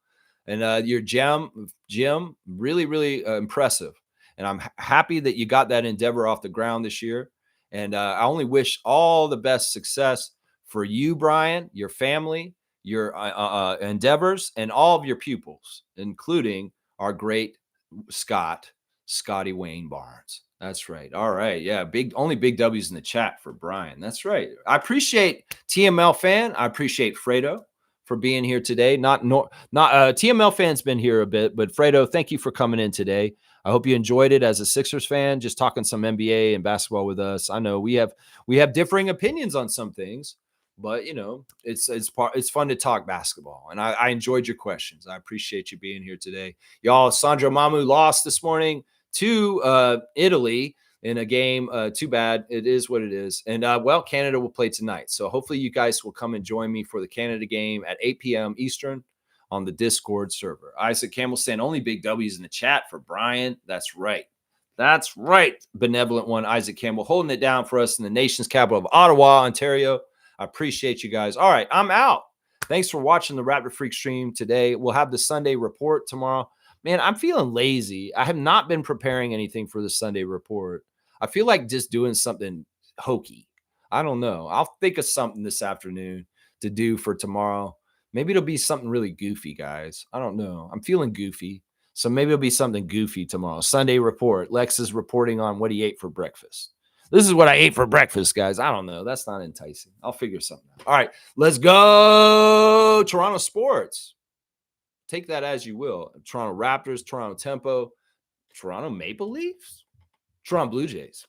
Speaker 1: And your Jim, really, really impressive. And I'm happy that you got that endeavor off the ground this year. And I only wish all the best success for you, Brian, your family, your endeavors, and all of your pupils, including our great Scottie Wayne Barnes. That's right. All right. Yeah. Only big W's in the chat for Brian. That's right. I appreciate TML fan. I appreciate Fredo for being here today. Not TML fan's been here a bit, but Fredo, thank you for coming in today. I hope you enjoyed it as a Sixers fan, just talking some NBA and basketball with us. I know we have differing opinions on some things, but it's fun to talk basketball. And I enjoyed your questions. I appreciate you being here today. Y'all, Sandro Mamu lost this morning to Italy in a game. Too bad. It is what it is. And Canada will play tonight. So hopefully you guys will come and join me for the Canada game at 8 p.m. Eastern on the Discord server. Isaac Campbell saying only big W's in the chat for Brian. That's right. That's right. Benevolent one, Isaac Campbell, holding it down for us in the nation's capital of Ottawa, Ontario. I appreciate you guys. All right, I'm out. Thanks for watching the Raptor Freak stream today. We'll have the Sunday report tomorrow. Man, I'm feeling lazy. I have not been preparing anything for the Sunday report. I feel like just doing something hokey. I don't know. I'll think of something this afternoon to do for tomorrow. Maybe it'll be something really goofy, guys. I don't know. I'm feeling goofy. So maybe it'll be something goofy tomorrow. Sunday report. Lex is reporting on what he ate for breakfast. This is what I ate for breakfast, guys. I don't know. That's not enticing. I'll figure something out. All right, let's go. Toronto sports. Take that as you will. Toronto Raptors, Toronto Tempo, Toronto Maple Leafs, Toronto Blue Jays.